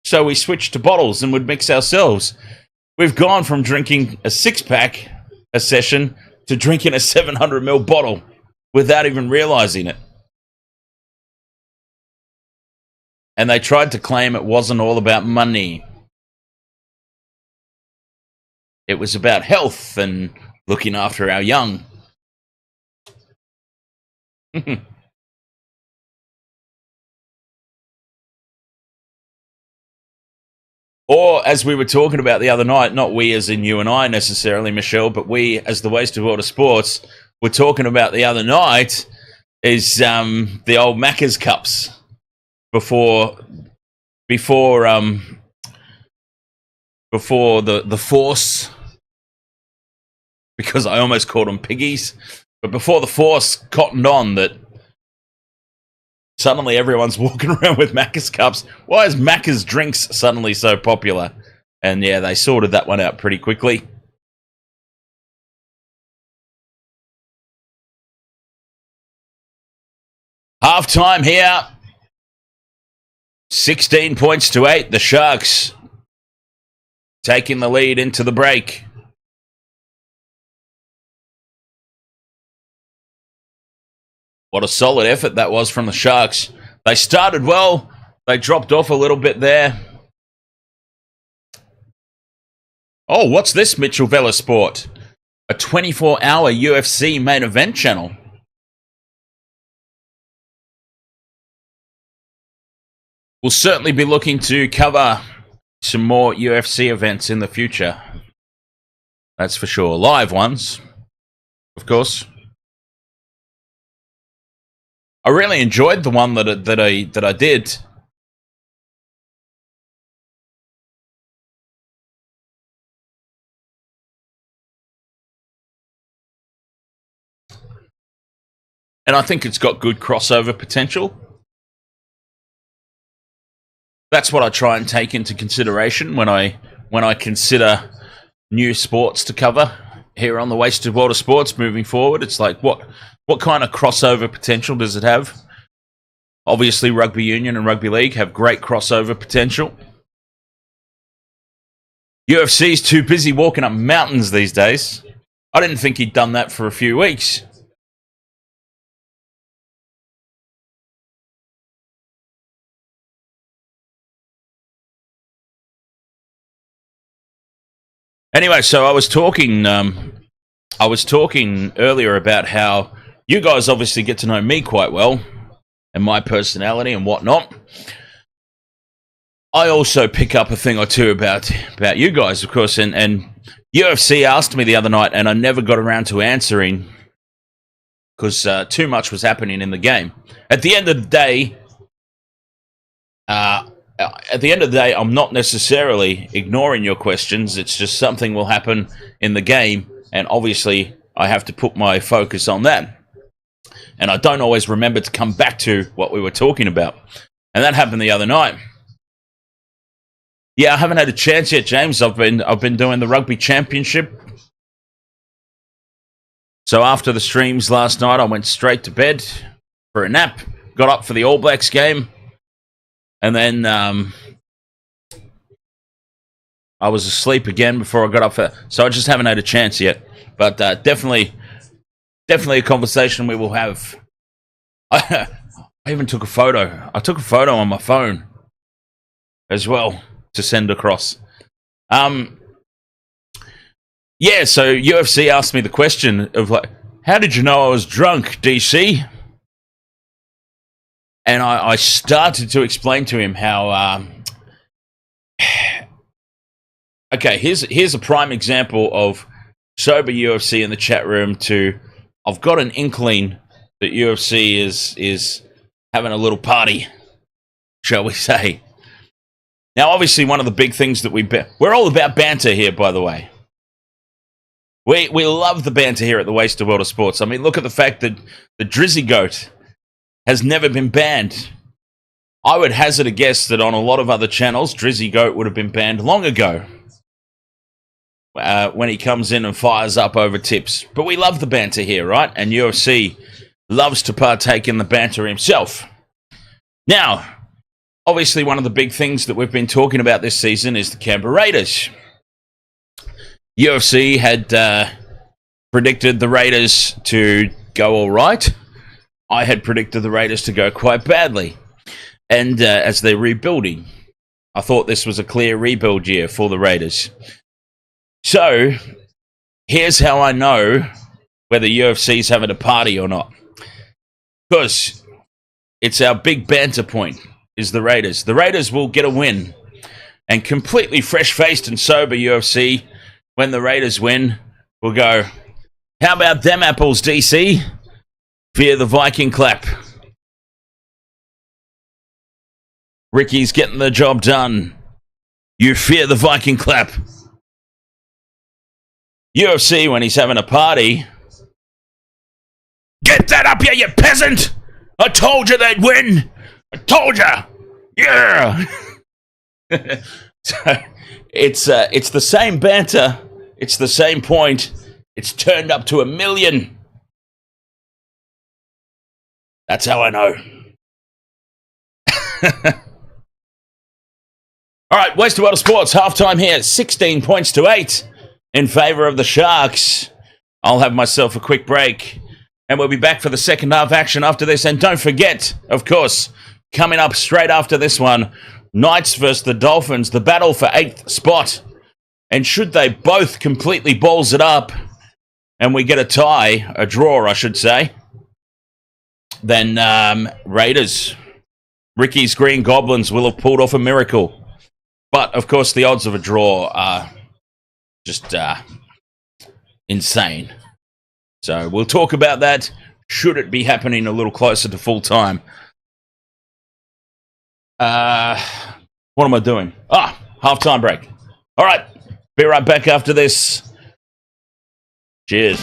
So we switched to bottles and would mix ourselves. We've gone from drinking a 6-pack a session to drinking a 700ml bottle without even realizing it. And they tried to claim it wasn't all about money. It was about health and looking after our young. Or, as we were talking about the other night, not we as in you and I necessarily, Michelle, but we as the Wasted World of Sports were talking about the other night, is the old Macca's Cups. Before the Force, because I almost called them piggies, but before the Force cottoned on that suddenly everyone's walking around with Macca's Cups. Why is Macca's drinks suddenly so popular? And yeah, they sorted that one out pretty quickly. Halftime here. 16 points to 8. The Sharks taking the lead into the break. What a solid effort that was from the Sharks. They started well. They dropped off a little bit there. Oh, what's this, Mitchell Vela Sport? A 24-hour UFC main event channel. We'll certainly be looking to cover some more UFC events in the future. That's for sure. Live ones, of course. I really enjoyed the one that I did. And I think it's got good crossover potential. That's what I try and take into consideration when I consider new sports to cover here on the Wasted Water Sports moving forward. It's like, what kind of crossover potential does it have? Obviously, Rugby Union and Rugby League have great crossover potential. UFC's too busy walking up mountains these days. I didn't think he'd done that for a few weeks. Anyway, so I was talking earlier about how you guys obviously get to know me quite well and my personality and whatnot. I also pick up a thing or two about you guys, of course, and UFC asked me the other night, and I never got around to answering because too much was happening in the game. At the end of the day, I'm not necessarily ignoring your questions. It's just something will happen in the game, and obviously I have to put my focus on that. And I don't always remember to come back to what we were talking about. And that happened the other night. Yeah, I haven't had a chance yet, James. I've been doing the Rugby Championship. So after the streams last night, I went straight to bed for a nap. Got up for the All Blacks game. And then I was asleep again before I got up for... So I just haven't had a chance yet. But definitely a conversation we will have. I even took a photo. I took a photo on my phone as well to send across. Yeah, so UFC asked me the question of like, how did you know I was drunk, DC? And I started to explain to him how... okay, here's a prime example of sober UFC in the chat room to... I've got an inkling that UFC is having a little party, shall we say. Now, obviously, one of the big things that we're all about banter here, by the way. We love the banter here at the Wasted World of Sports. I mean, look at the fact that the Drizzy Goat has never been banned. I would hazard a guess that on a lot of other channels, Drizzy Goat would have been banned long ago. When he comes in and fires up over tips. But we love the banter here, right? And UFC loves to partake in the banter himself. Now, obviously one of the big things that we've been talking about this season is the Canberra Raiders. UFC had predicted the Raiders to go all right. I had predicted the Raiders to go quite badly. And as they're rebuilding, I thought this was a clear rebuild year for the Raiders. So, here's how I know whether UFC's having a party or not. Because it's our big banter point, is the Raiders. The Raiders will get a win. And completely fresh-faced and sober UFC, when the Raiders win, will go, how about them apples, DC? Fear the Viking clap. Ricky's getting the job done. You fear the Viking clap. UFC, when he's having a party, get that up here, you peasant! I told you they'd win! I told you! Yeah! So, it's the same banter, it's the same point, it's turned up to 1,000,000. That's how I know. Alright, Wasted World of Sports, halftime here, 16 points to 8. In favour of the Sharks. I'll have myself a quick break. And we'll be back for the second half action after this. And don't forget, of course, coming up straight after this one, Knights versus the Dolphins. The battle for 8th spot. And should they both completely balls it up and we get a draw, I should say, then Raiders, Ricky's Green Goblins will have pulled off a miracle. But, of course, the odds of a draw are just insane. So we'll talk about that, should it be happening a little closer to full time. What am I doing? Half-time break. All right, be right back after this. Cheers.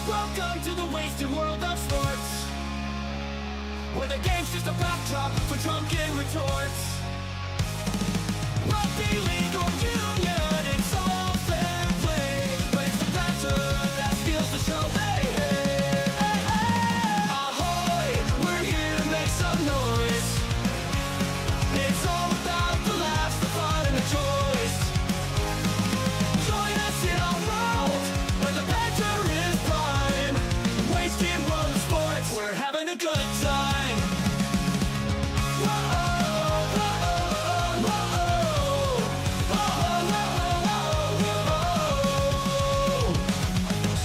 Welcome to the wasted world of sports, where the game's just a backdrop for drunken retorts. Rugby league or union, it's all fair play, but it's the banter that steals the show. Hey, hey, hey, hey. Ahoy, we're here to make some noise. It's all about the laughs, the fun, and the choice. Join us in our world where the banter is prime. Wasted world of sports, we're having a good time.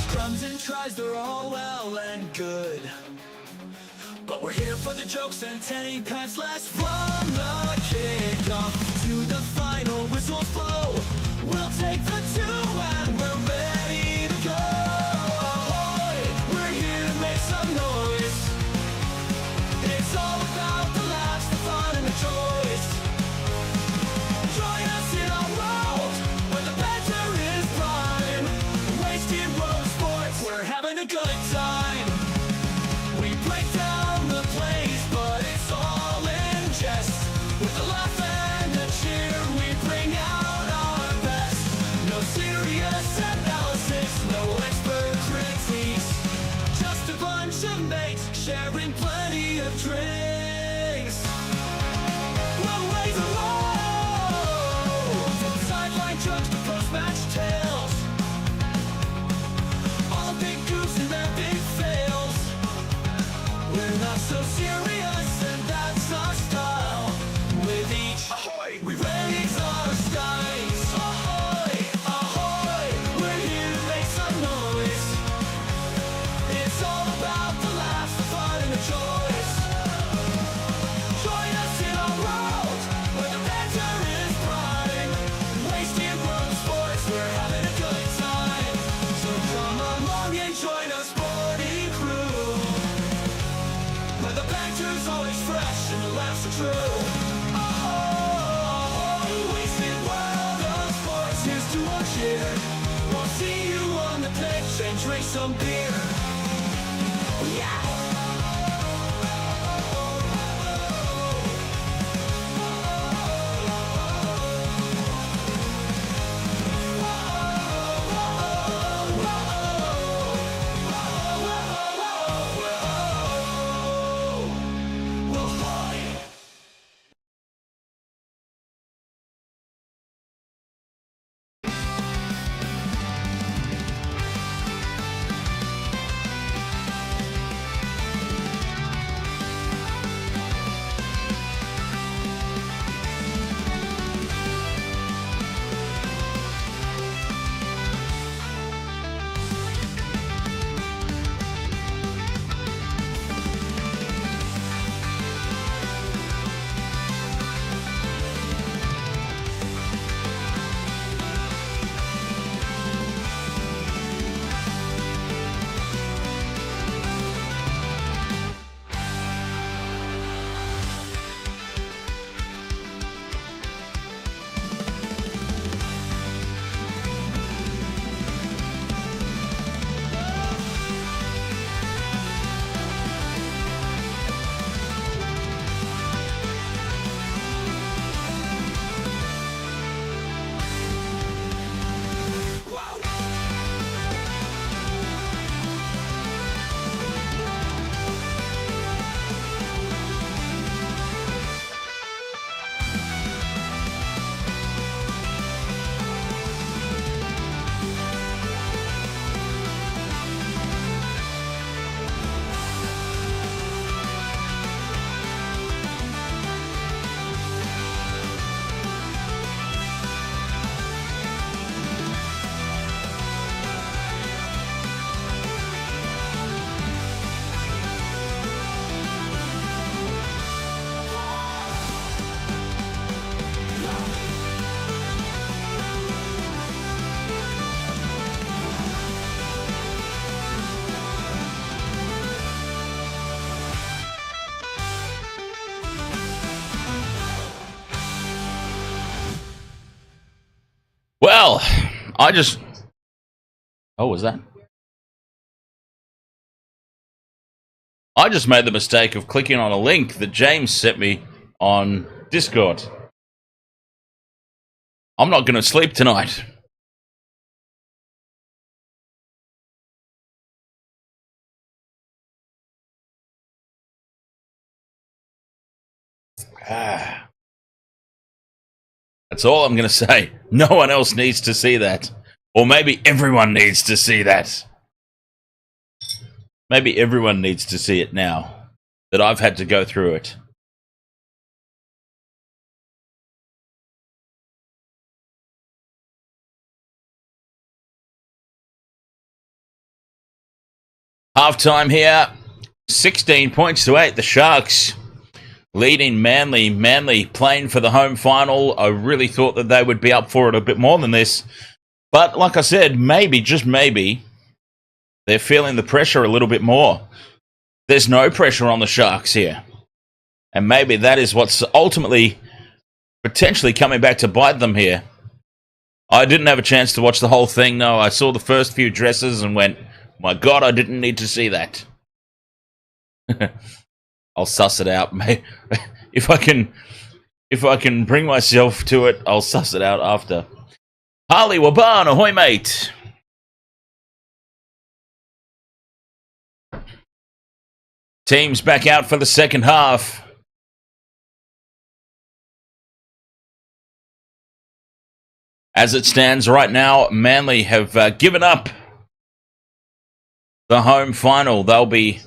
Scrums and tries, they're all well and good, but we're here for the jokes and tank pass last from the kickoff to the final whistle blow. We'll take the two and we're ready to go. Ahoy, we're here to make some noise. It's all about the laughs, the fun, and the choice. Join us in our world where the banter is prime. Wasted world of sports, we're having a good time. We break down the plays, but it's all in jest. some beer. Yeah. Well, oh, was that? I just made the mistake of clicking on a link that James sent me on Discord. I'm not going to sleep tonight. That's all I'm going to say. No one else needs to see that. Or maybe everyone needs to see that. Maybe everyone needs to see it now that I've had to go through it. Halftime here. 16 points to 8. The Sharks leading Manley. Manley playing for the home final. I really thought that they would be up for it a bit more than this. But like I said, maybe, just maybe, they're feeling the pressure a little bit more. There's no pressure on the Sharks here. And maybe that is what's ultimately potentially coming back to bite them here. I didn't have a chance to watch the whole thing, no. I saw the first few dresses and went, my God, I didn't need to see that. I'll suss it out. If I can bring myself to it, I'll suss it out after. Harley Waban, ahoy, mate. Teams back out for the second half. As it stands right now, Manly have given up the home final. They'll be,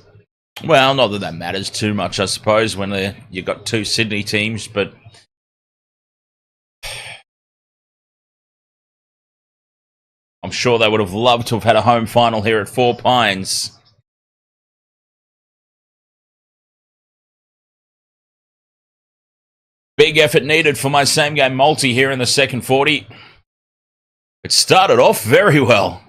well, not that that matters too much, I suppose, when you've got two Sydney teams, but I'm sure they would have loved to have had a home final here at Four Pines. Big effort needed for my same game multi here in the second 40. It started off very well,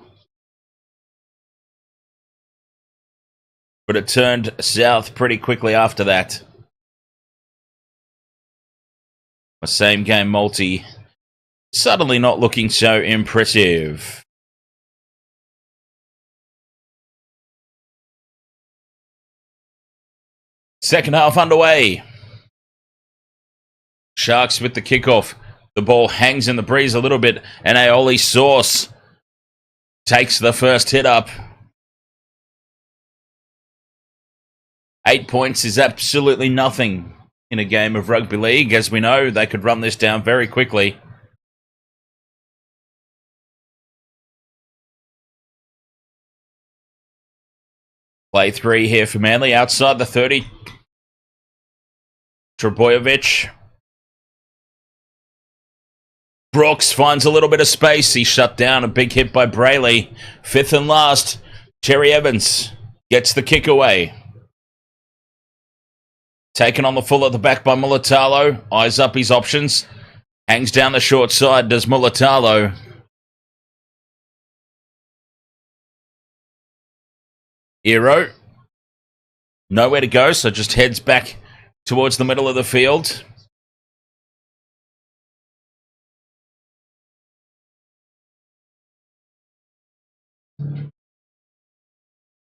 but it turned south pretty quickly after that. My same game multi suddenly not looking so impressive. Second half underway. Sharks with the kickoff. The ball hangs in the breeze a little bit, and Aioli Sauce takes the first hit up. 8 points is absolutely nothing in a game of rugby league. As we know, they could run this down very quickly. Play 3 here for Manley. Outside the 30. Trbojevic. Brooks finds a little bit of space. He's shut down. A big hit by Brayley. Fifth and last. Cherry Evans gets the kick away. Taken on the full at the back by Mulitalo. Eyes up his options. Hangs down the short side. Does Mulitalo. Hero. Nowhere to go, so just heads back towards the middle of the field.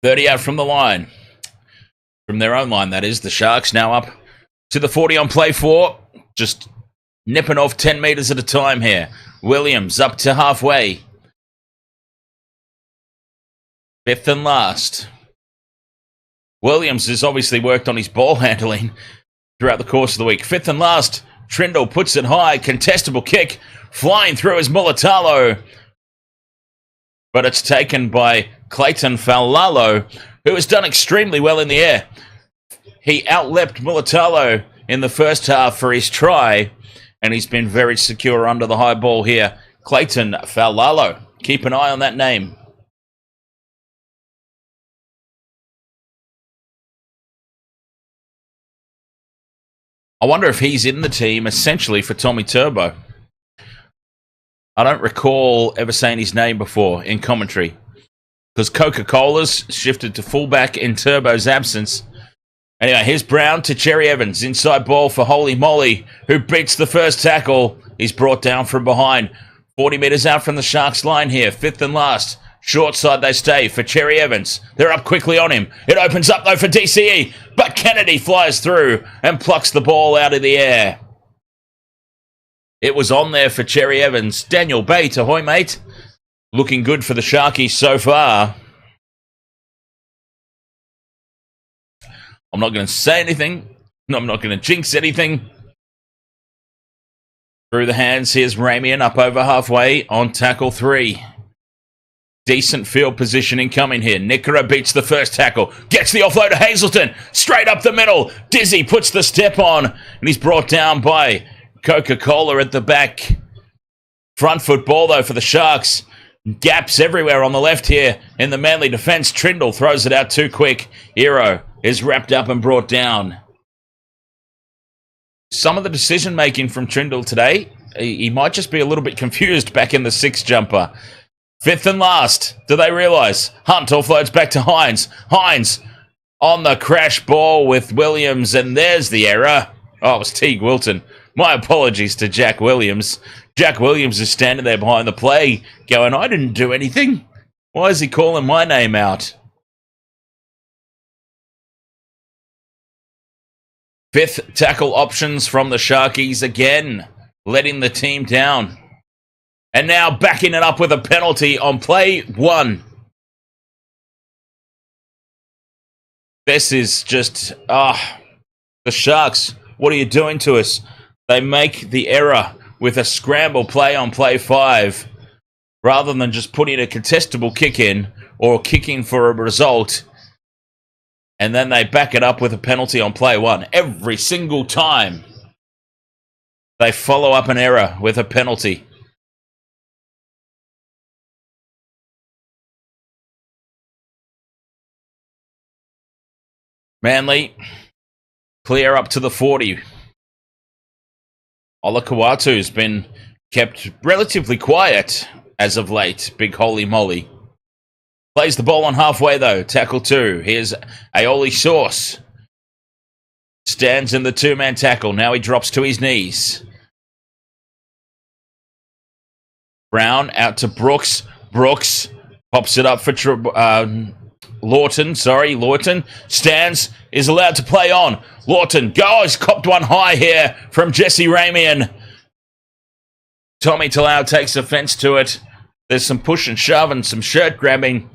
"30 out from the line." From their own line, that is. The Sharks now up to the 40 on play 4. Just nipping off 10 metres at a time here. Williams up to halfway. Fifth and last. Williams has obviously worked on his ball handling throughout the course of the week. Fifth and last. Trindle puts it high. Contestable kick. Flying through is Mulitalo. But it's taken by Clayton Faulalo, who has done extremely well in the air. He outleapt Mulitalo in the first half for his try, and he's been very secure under the high ball here. Clayton Faulalo. Keep an eye on that name. I wonder if he's in the team essentially for Tommy Turbo. I don't recall ever saying his name before in commentary, because Coca-Cola's shifted to fullback in Turbo's absence. Anyway, here's Brown to Cherry Evans. Inside ball for Holy Moly, who beats the first tackle. He's brought down from behind. 40 metres out from the Sharks line here. Fifth and last. Short side they stay for Cherry Evans. They're up quickly on him. It opens up though for DCE, but Kennedy flies through and plucks the ball out of the air. It was on there for Cherry Evans. Daniel Bate, ahoy mate. Looking good for the Sharkies so far. I'm not going to say anything. I'm not going to jinx anything. Through the hands, here's Ramien up over halfway on tackle 3. Decent field positioning coming here. Nickera beats the first tackle. Gets the offload to Hazelton. Straight up the middle. Dizzy puts the step on. And he's brought down by Coca-Cola at the back. Front foot ball though for the Sharks. Gaps everywhere on the left here in the Manly defence. Trindle throws it out too quick. Hero is wrapped up and brought down. Some of the decision making from Trindle today, he might just be a little bit confused back in the 6 jumper. Fifth and last. Do they realise? Hunt offloads back to Hines. Hines on the crash ball with Williams, and there's the error. Oh, it was Teague Wilton. My apologies to Jack Williams. Jack Williams is standing there behind the play going, I didn't do anything. Why is he calling my name out? Fifth tackle options from the Sharkies again, letting the team down. And now backing it up with a penalty on play 1. This is just, the Sharks, what are you doing to us? They make the error with a scramble play on play 5, rather than just putting a contestable kick in or kicking for a result. And then they back it up with a penalty on play 1. Every single time they follow up an error with a penalty. Manley, clear up to the 40. Olakawatu's been kept relatively quiet as of late. Big holy moly. Plays the ball on halfway though. Tackle 2. Here's Aioli Sauce. Stands in the 2-man tackle. Now he drops to his knees. Brown out to Brooks. Brooks pops it up for Lawton, stands, is allowed to play on. Lawton goes, copped one high here from Jesse Ramien. Tommy Talau takes offense to it. There's some push and shove and some shirt grabbing.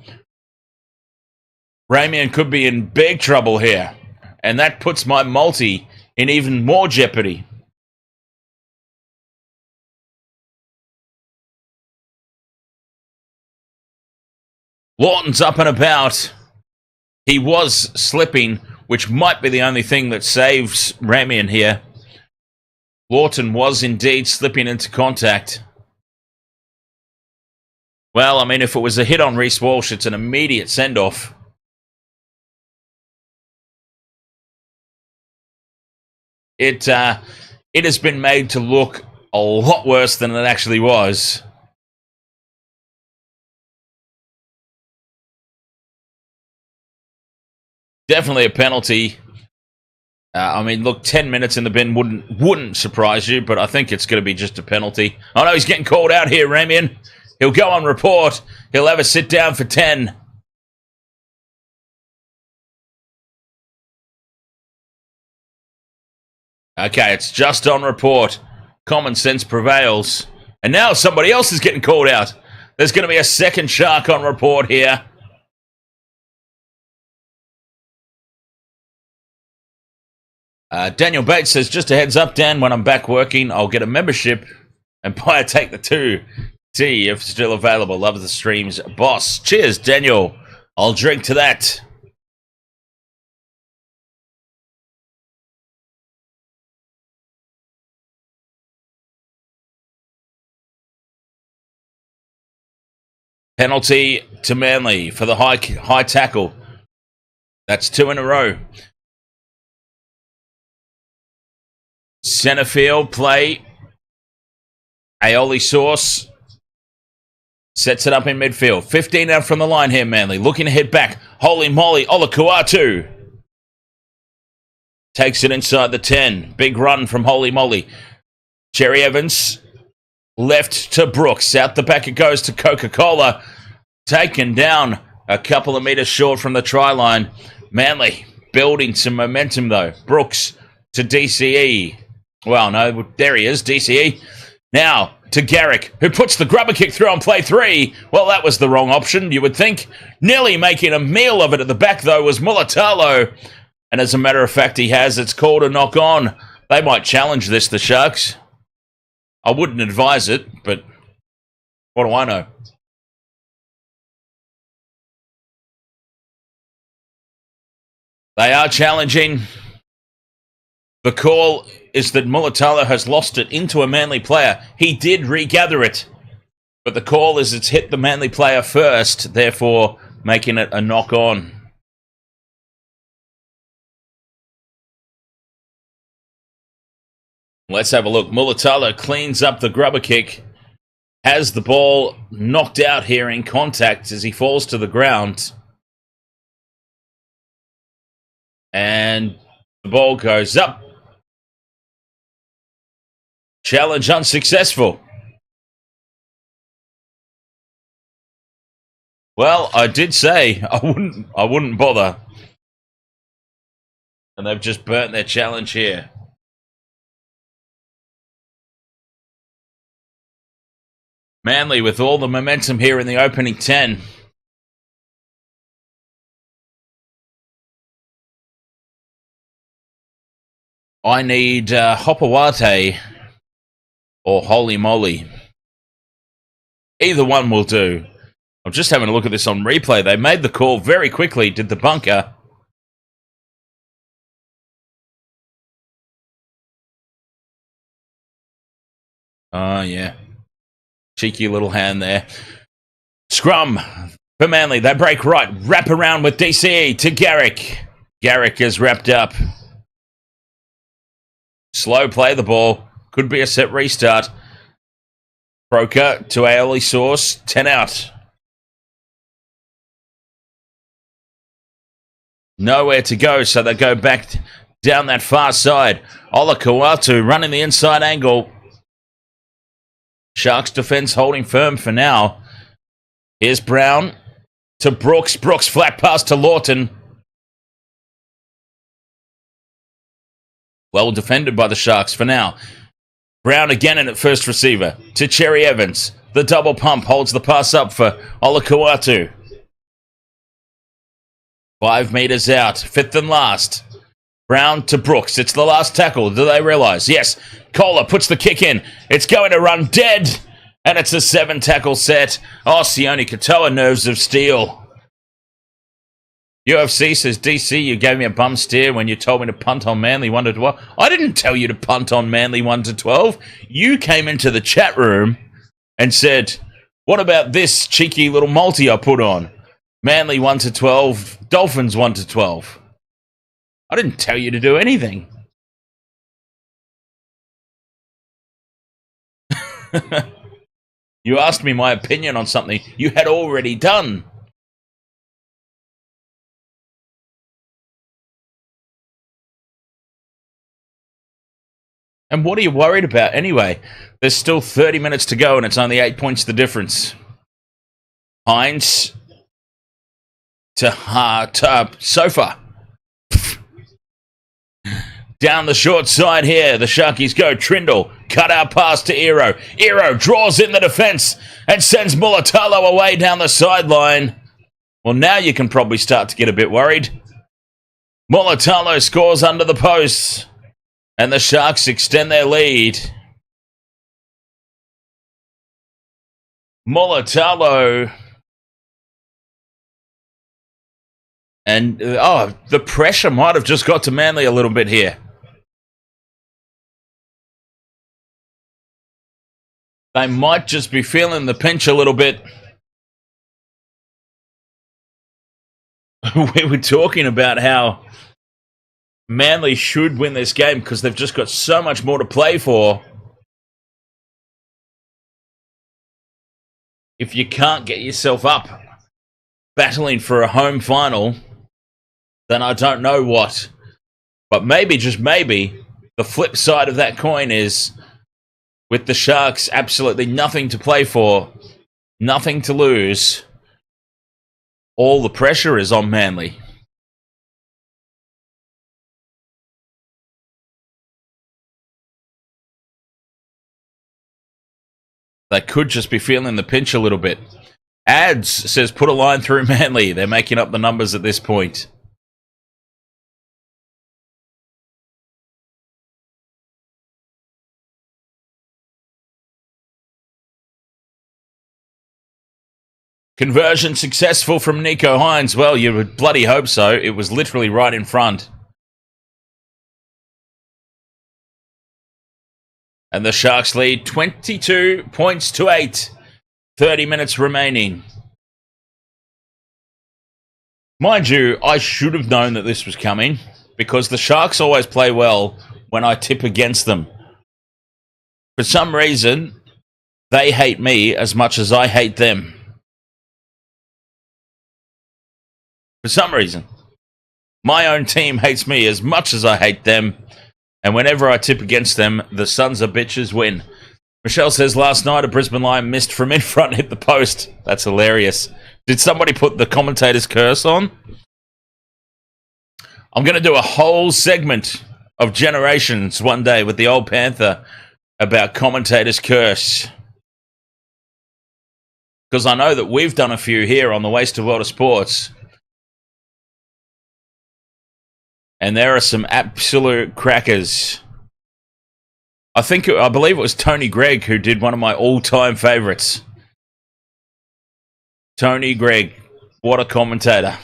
Ramien could be in big trouble here. And that puts my multi in even more jeopardy. Lawton's up and about. He was slipping, which might be the only thing that saves Ramien here. Lawton was indeed slipping into contact. Well, I mean, if it was a hit on Reece Walsh, it's an immediate send-off. It has been made to look a lot worse than it actually was. Definitely a penalty. I mean, look, 10 minutes in the bin wouldn't surprise you, but I think it's going to be just a penalty. Oh no, he's getting called out here, Ramien. He'll go on report. He'll have a sit down for 10. Okay, it's just on report. Common sense prevails. And now somebody else is getting called out. There's going to be a second Shark on report here. Daniel Bates says, just a heads up, Dan, when I'm back working, I'll get a membership and buy a Take the 2 tea if still available. Love the streams, boss. Cheers, Daniel. I'll drink to that. Penalty to Manley for the high tackle. That's 2 in a row. Centre field play. Aioli Sauce sets it up in midfield. 15 out from the line here, Manley. Looking to hit back. Holy moly, Olakuatu takes it inside the 10. Big run from Holy moly. Cherry Evans left to Brooks. Out the back it goes to Coca-Cola. Taken down a couple of meters short from the try line. Manley building some momentum though. Brooks to DCE. Well, no, there he is, DCE. Now to Garrick, who puts the grubber kick through on play 3. Well, that was the wrong option, you would think. Nearly making a meal of it at the back, though, was Mulitalo. And as a matter of fact, he has. It's called a knock-on. They might challenge this, the Sharks. I wouldn't advise it, but what do I know? They are challenging. The call is that Mulitalo has lost it into a Manly player. He did regather it. But the call is it's hit the Manly player first, therefore making it a knock-on. Let's have a look. Mulitalo cleans up the grubber kick. Has the ball knocked out here in contact as he falls to the ground. And the ball goes up. Challenge unsuccessful. Well, I did say I wouldn't bother. And they've just burnt their challenge here. Manly with all the momentum here in the opening 10. I need Hopawate or Holy Moly. Either one will do. I'm just having a look at this on replay. They made the call very quickly, did the bunker. Oh, yeah. Cheeky little hand there. Scrum for Manly. They break right. Wrap around with DCE to Garrick. Garrick is wrapped up. Slow play the ball. Could be a set restart. Croker to Aioli Sauce. 10 out. Nowhere to go, so they go back down that far side. Olakuatu running the inside angle. Sharks defense holding firm for now. Here's Brown. to Brooks. Brooks flat pass to Lawton. Well defended by the Sharks for now. Brown again in at first receiver to Cherry Evans. The double pump holds the pass up for Olakuatu. 5 meters out, fifth and last. Brown to Brooks. It's the last tackle. Do they realise? Yes. Kohler puts the kick in. It's going to run dead. And it's a 7-tackle set. Oh, Sione Katoa, nerves of steel. UFC says, DC, you gave me a bum steer when you told me to punt on Manly 1 to 12. I didn't tell you to punt on Manly 1 to 12. You came into the chat room and said, what about this cheeky little multi I put on? Manly 1 to 12, Dolphins 1 to 12. I didn't tell you to do anything. You asked me my opinion on something you had already done. And what are you worried about anyway? There's still 30 minutes to go and it's only 8 points the difference. Hines to Sofa. Down the short side here, the Sharkies go. Trindle, cut out pass to Ero. Ero draws in the defence and sends Mulitalo away down the sideline. Well, now you can probably start to get a bit worried. Mulitalo scores under the post, and the Sharks extend their lead. Mulitalo. And, the pressure might have just got to Manly a little bit here. They might just be feeling the pinch a little bit. We were talking about how Manly should win this game because they've just got so much more to play for. If you can't get yourself up battling for a home final, then I don't know what. But maybe, just maybe, the flip side of that coin is with the Sharks absolutely nothing to play for, nothing to lose, all the pressure is on Manly. They could just be feeling the pinch a little bit. Ads says put a line through Manly. They're making up the numbers at this point. Conversion successful from Nico Hines. Well, you would bloody hope so. It was literally right in front. And the Sharks lead 22 points to 8. 30 minutes remaining. Mind you, I should have known that this was coming because the Sharks always play well when I tip against them. For some reason, they hate me as much as I hate them. For some reason, my own team hates me as much as I hate them. And whenever I tip against them, the sons of bitches win. Michelle says, last night a Brisbane Lion missed from in front, hit the post. That's hilarious. Did somebody put the commentator's curse on? I'm going to do a whole segment of Generations one day with the old Panther about commentator's curse. Because I know that we've done a few here on the Wasted World of Sports. And there are some absolute crackers. I believe it was Tony Gregg who did one of my all-time favourites. Tony Gregg, what a commentator.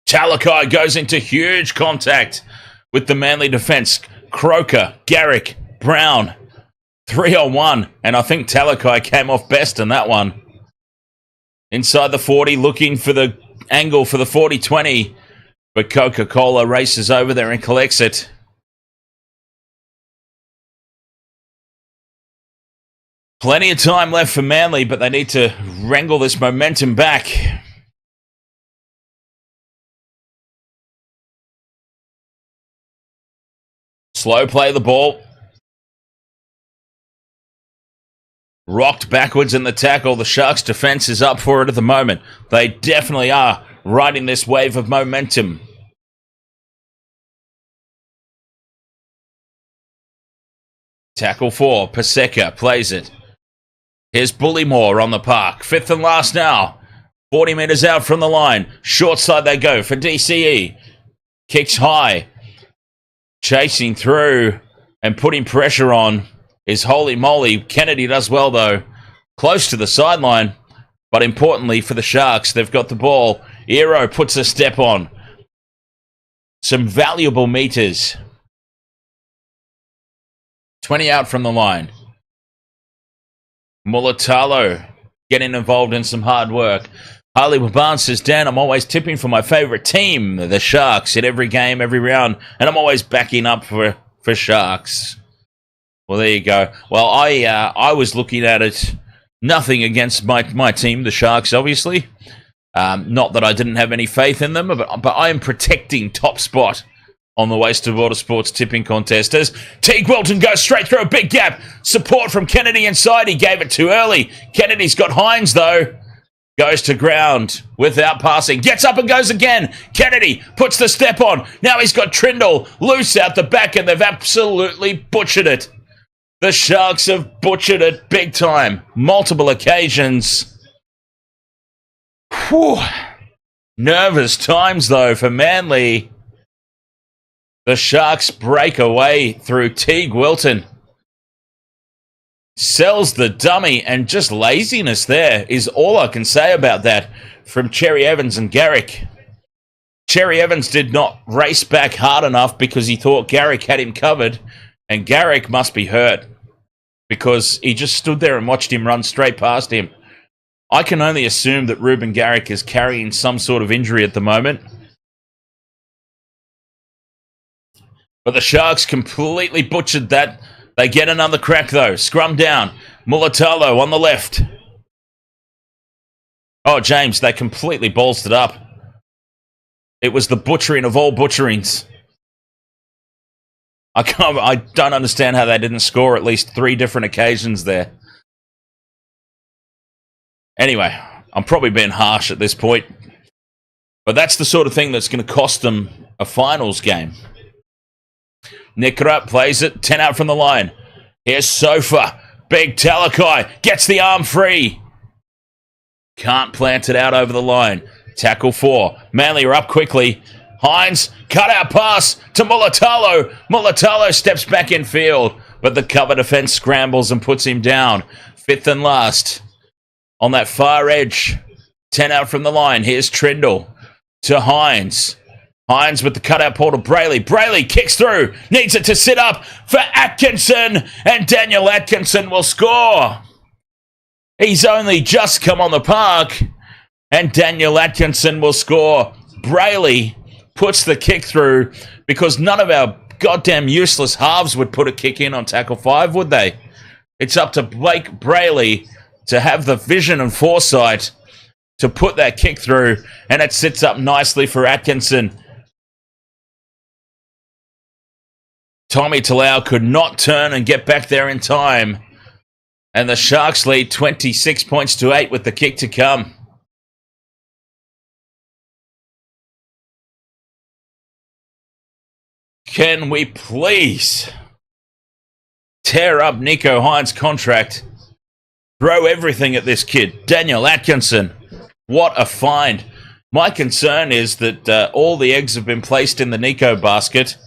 Talakai goes into huge contact with the Manly defence. Croker, Garrick, Brown, 3-on-1. And I think Talakai came off best in that one. Inside the 40, looking for the angle for the 40-20. But Coca-Cola races over there and collects it. Plenty of time left for Manly, but they need to wrangle this momentum back. Slow play the ball. rocked backwards in the tackle. The Sharks' defense is up for it at the moment. They definitely are riding this wave of momentum. Tackle 4, Paseka plays it. Here's Bullymore on the park. 5th and last now. 40 metres out from the line. Short side they go for DCE. Kicks high. Chasing through and putting pressure on is Holy Moly. Kennedy does well though. Close to the sideline. But importantly for the Sharks, they've got the ball. Ero puts a step on. Some valuable meters. 20 out from the line. Mulitalo getting involved in some hard work. Harley Waban says, Dan, I'm always tipping for my favourite team, the Sharks, in every game, every round, and I'm always backing up for Sharks. Well, there you go. Well, I was looking at it, nothing against my team, the Sharks, obviously. Not that I didn't have any faith in them, but I am protecting top spot on the Wasted Water Sports tipping contest as Teague Wilton goes straight through a big gap. Support from Kennedy inside. He gave it too early. Kennedy's got Hines, though. Goes to ground without passing. Gets up and goes again. Kennedy puts the step on. Now he's got Trindle loose out the back, and they've absolutely butchered it. The Sharks have butchered it big time. Multiple occasions. Whew. Nervous times, though, for Manley. The Sharks break away through Teague Wilton. Sells the dummy, and just laziness there is all I can say about that from Cherry Evans and Garrick. Cherry Evans did not race back hard enough because he thought Garrick had him covered, and Garrick must be hurt because he just stood there and watched him run straight past him. I can only assume that Ruben Garrick is carrying some sort of injury at the moment. But the Sharks completely butchered that. They get another crack, though. Scrum down. Mulitalo on the left. Oh, James, they completely ballsed it up. It was the butchering of all butcherings. I don't understand how they didn't score at least 3 different occasions there. Anyway, I'm probably being harsh at this point. But that's the sort of thing that's going to cost them a finals game. Nikra plays it, 10 out from the line. Here's Sofa. Big Talakai gets the arm free. Can't plant it out over the line. Tackle 4. Manley are up quickly. Hines, cut out pass to Mulitalo. Mulitalo steps back in field, but the cover defense scrambles and puts him down. 5th and last. On that far edge. 10 out from the line. Here's Trindle to Hines. Hines with the cutout ball to Brayley. Brayley kicks through. Needs it to sit up for Atkinson. And Daniel Atkinson will score. He's only just come on the park. And Daniel Atkinson will score. Brayley puts the kick through because none of our goddamn useless halves would put a kick in on tackle 5, would they? It's up to Blake Brayley to have the vision and foresight to put that kick through. And it sits up nicely for Atkinson. Tommy Talau could not turn and get back there in time. And the Sharks lead 26 points to 8 with the kick to come. Can we please tear up Nico Hines' contract? Throw everything at this kid. Daniel Atkinson. What a find. My concern is that all the eggs have been placed in the Nico basket.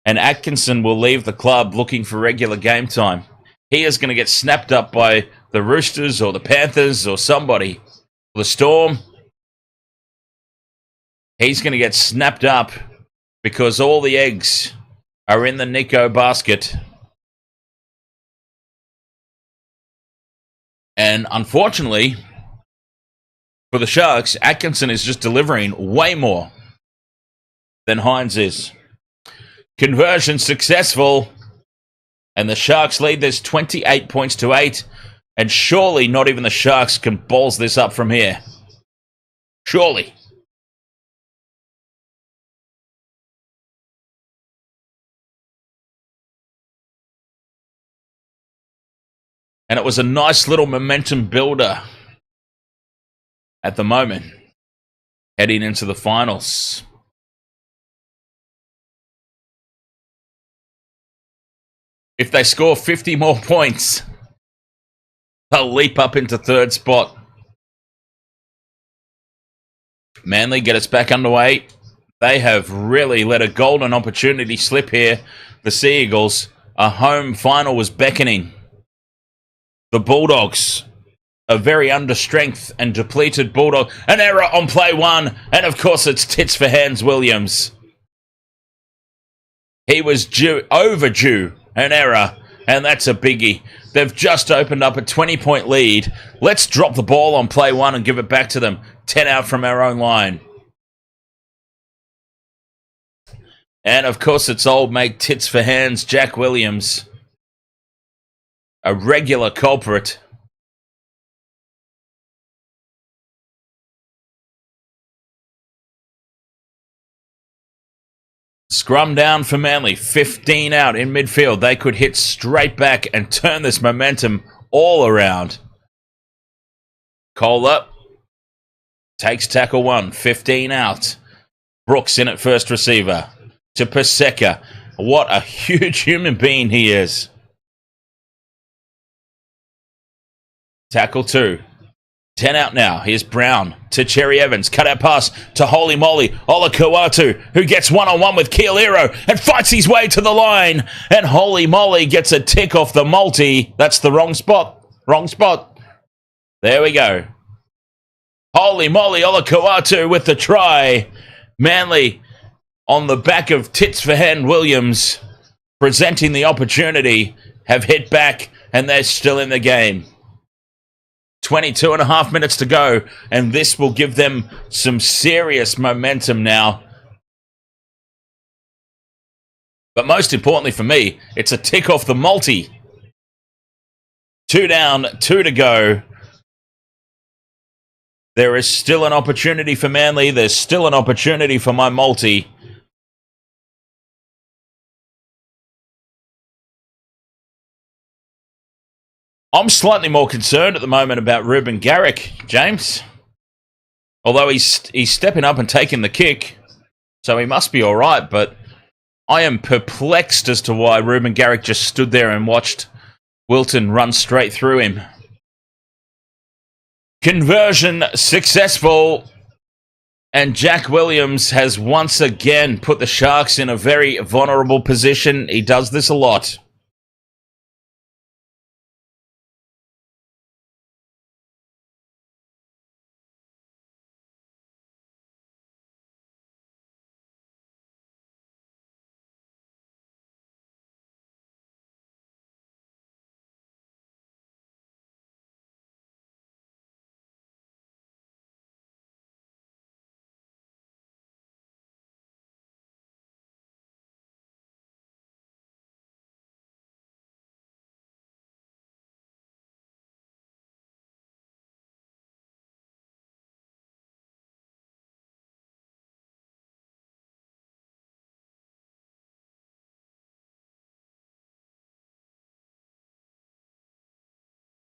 And Atkinson will leave the club looking for regular game time. He is going to get snapped up by the Roosters or the Panthers or somebody. The Storm. He's going to get snapped up because all the eggs are in the Nico basket. And unfortunately, for the Sharks, Atkinson is just delivering way more than Hines is. Conversion successful. And the Sharks lead this 28 points to 8. And surely not even the Sharks can balls this up from here. Surely. And it was a nice little momentum builder at the moment, heading into the finals. If they score 50 more points, they'll leap up into third spot. Manly get us back underway. They have really let a golden opportunity slip here. The Sea Eagles, a home final was beckoning. The Bulldogs, a very under-strength and depleted Bulldog. An error on play one, and of course it's tits for hands Williams. He was overdue an error, and that's a biggie. They've just opened up a 20-point lead. Let's drop the ball on play one and give it back to them. 10 out from our own line. And of course it's old mate tits for hands Jack Williams. A regular culprit. Scrum down for Manly. 15 out in midfield. They could hit straight back and turn this momentum all around. Kohler takes tackle one. 15 out. Brooks in at first receiver. To Paseka. What a huge human being he is. Tackle two. 10 out now. Here's Brown to Cherry Evans. Cut out pass to Holy Moly. Ola Kawatu, who gets one-on-one with Keelero and fights his way to the line. And Holy Moly gets a tick off the multi. That's the wrong spot. Wrong spot. There we go. Holy Moly, Ola Kawatu with the try. Manly on the back of tits for hand Williams, presenting the opportunity, have hit back and they're still in the game. 22 and a half minutes to go, and this will give them some serious momentum now. But most importantly for me, it's a tick off the multi. 2 down, 2 to go. There is still an opportunity for Manly. There's still an opportunity for my multi. I'm slightly more concerned at the moment about Ruben Garrick, James. Although he's stepping up and taking the kick, so he must be all right. But I am perplexed as to why Ruben Garrick just stood there and watched Wilton run straight through him. Conversion successful. And Jack Williams has once again put the Sharks in a very vulnerable position. He does this a lot.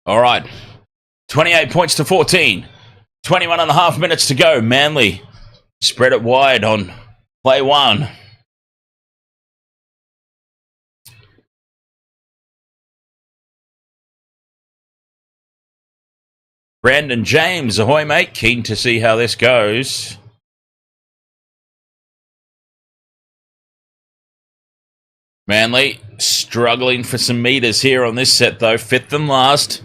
All right, 28 points to 14. 21 and a half minutes to go. Manly spread it wide on play one. Brandon James, ahoy mate, keen to see how this goes. Manly struggling for some meters here on this set though, 5th and last.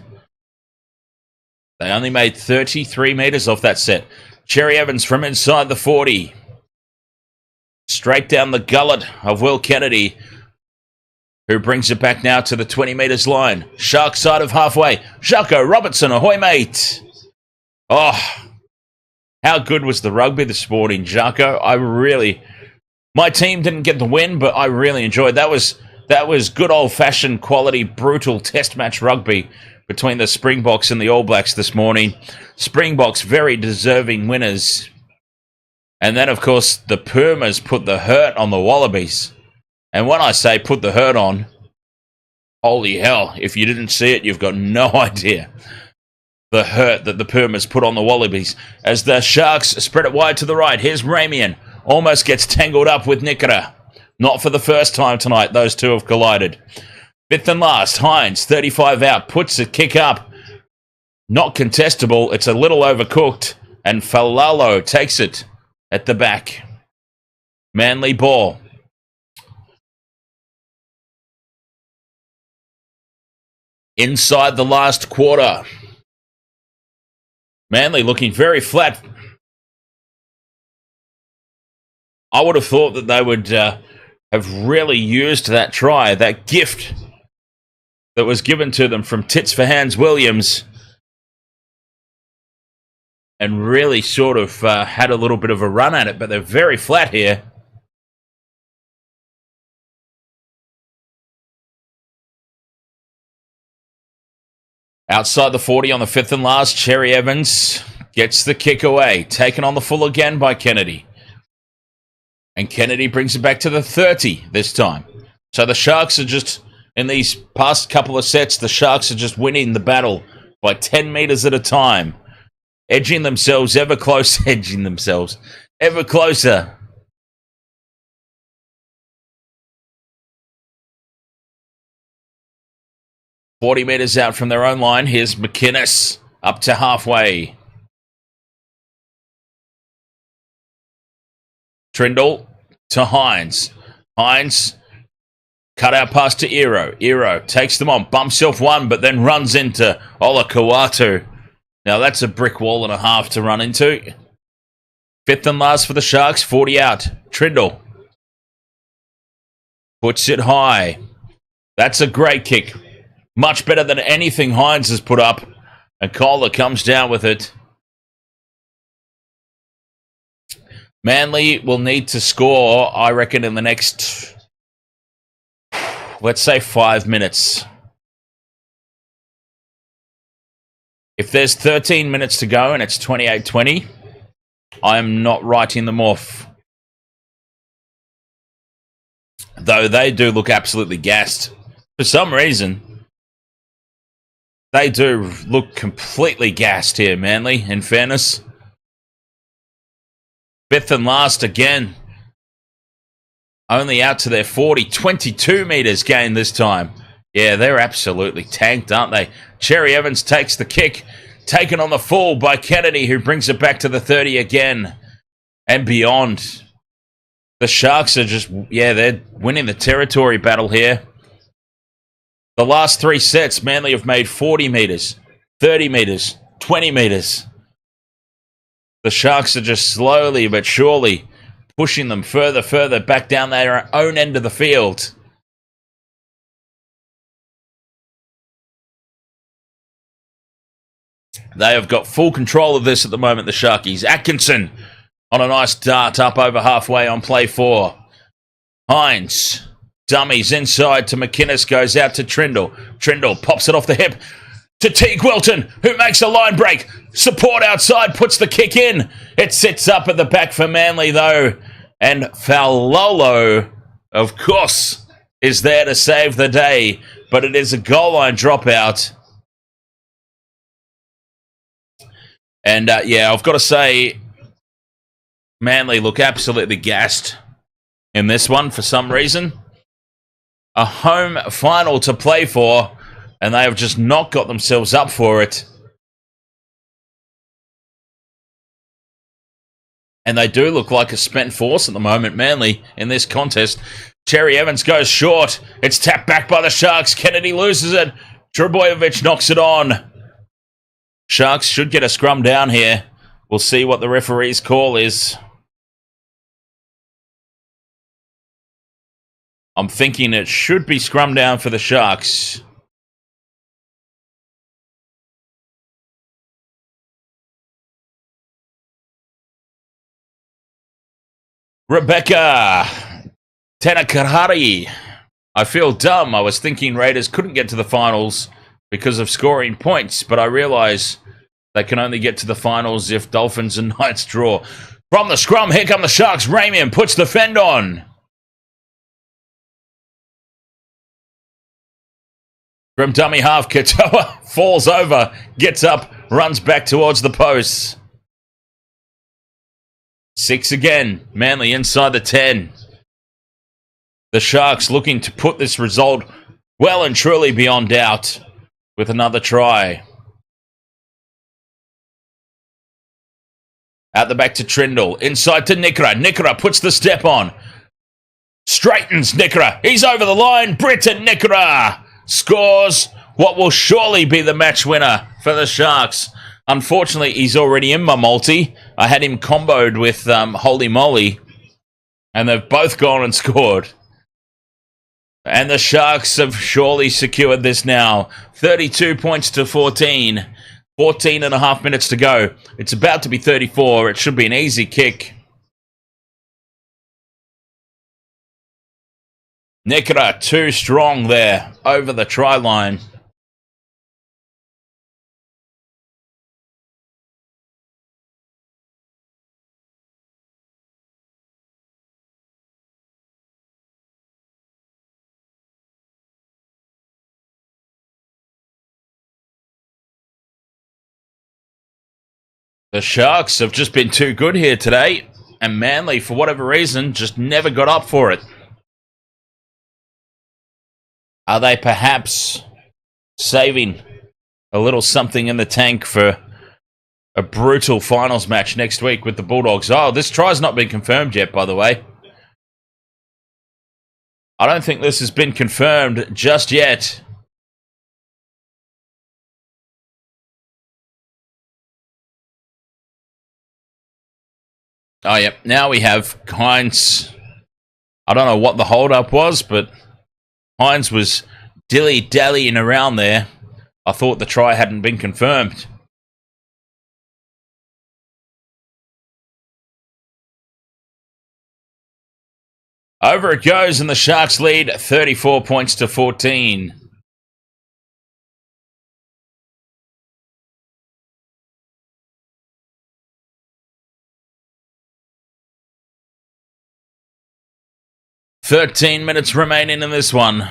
They only made 33 meters off that set. Cherry Evans from inside the 40. Straight down the gullet of Will Kennedy, who brings it back now to the 20 meters line. Shark side of halfway. Jaco Robertson, ahoy mate. Oh, how good was the rugby this morning, Jaco? My team didn't get the win, but I really enjoyed. That was good old-fashioned quality, brutal test match rugby between the Springboks and the All Blacks this morning. Springboks very deserving winners. And then, of course, the Pumas put the hurt on the Wallabies. And when I say put the hurt on, Holy hell, if you didn't see it, you've got no idea the hurt that the Pumas put on the Wallabies. As the Sharks spread it wide to the right, here's Ramien. Almost gets tangled up with Nikita. Not for the first time tonight, those two have collided. Fifth and last, Hines, 35 out, puts a kick up. Not contestable, it's a little overcooked. And Falalo takes it at the back. Manley ball. Inside the last quarter. Manley looking very flat. I would have thought that they would have really used that try, that gift that was given to them from Tits for Hands Williams, and really sort of had a little bit of a run at it, but they're very flat here. Outside the 40 on the fifth and last, Cherry Evans gets the kick away. Taken on the full again by Kennedy. And Kennedy brings it back to the 30 this time. So the Sharks are just, in these past couple of sets, the Sharks are just winning the battle by 10 meters at a time. Edging themselves ever closer, ever closer. "40 meters out from their own line. Here's McInnes up to halfway. Trindle to Hines. Hines cut out pass to Ero. Ero takes them on, bumps off one, but then runs into Olakau'atu. Now that's a brick wall and a half to run into. Fifth and last for the Sharks, 40 out. Trindle puts it high. That's a great kick. Much better than anything Hines has put up. And Kohler comes down with it. Manley will need to score, I reckon, in the next, let's say, 5 minutes. If there's 13 minutes to go and it's 28-20, I am not writing them off. Though they do look absolutely gassed. For some reason, they do look completely gassed here, Manly, in fairness. Fifth and last again. Only out to their 40. 22 meters gained this time. Yeah, they're absolutely tanked, aren't they? Cherry Evans takes the kick. Taken on the full by Kennedy, who brings it back to the 30 again. And beyond. The Sharks are just, yeah, they're winning the territory battle here. The last 3 sets, Manly have made 40 meters, 30 meters, 20 meters. The Sharks are just slowly but surely pushing them further back down their own end of the field. They have got full control of this at the moment, the Sharkies. Atkinson on a nice dart up over halfway on play 4. Hines. Dummies inside to McInnes, goes out to Trindle. Trindle pops it off the hip to Teague Wilton, who makes a line break. Support outside, puts the kick in. It sits up at the back for Manly, though. And Falolo, of course, is there to save the day. But it is a goal line dropout. And, yeah, I've got to say, Manly look absolutely gassed in this one for some reason. A home final to play for, and they have just not got themselves up for it. And they do look like a spent force at the moment, Manly, in this contest. Cherry Evans goes short. It's tapped back by the Sharks. Kennedy loses it. Trbojevic knocks it on. Sharks should get a scrum down here. We'll see what the referee's call is. I'm thinking it should be scrum down for the Sharks. Rebecca Tanakahari. I feel dumb. I was thinking Raiders couldn't get to the finals because of scoring points, but I realise they can only get to the finals if Dolphins and Knights draw. From the scrum, here come the Sharks. Ramien puts the fend on. From dummy half, Katoa falls over, gets up, runs back towards the posts. 6 again. Manley inside the 10. The Sharks looking to put this result well and truly beyond doubt with another try. Out the back to Trindle. Inside to Nikora. Nikora puts the step on. Straightens Nikora. He's over the line. Britton Nikora scores what will surely be the match winner for the Sharks. Unfortunately, he's already in my multi. I had him comboed with Holy Moly, and they've both gone and scored. And the Sharks have surely secured this now. 32 points to 14. 14 and a half minutes to go. It's about to be 34. It should be an easy kick. Nikora too strong there over the try line. The Sharks have just been too good here today, and Manley, for whatever reason, just never got up for it. Are they perhaps saving a little something in the tank for a brutal finals match next week with the Bulldogs? Oh, this try's not been confirmed yet, by the way. I don't think this has been confirmed just yet. Oh, yep. Now we have Hines. I don't know what the hold-up was, but Hines was dilly-dallying around there. I thought the try hadn't been confirmed. Over it goes, and the Sharks lead 34 points to 14. "13 minutes remaining in this one.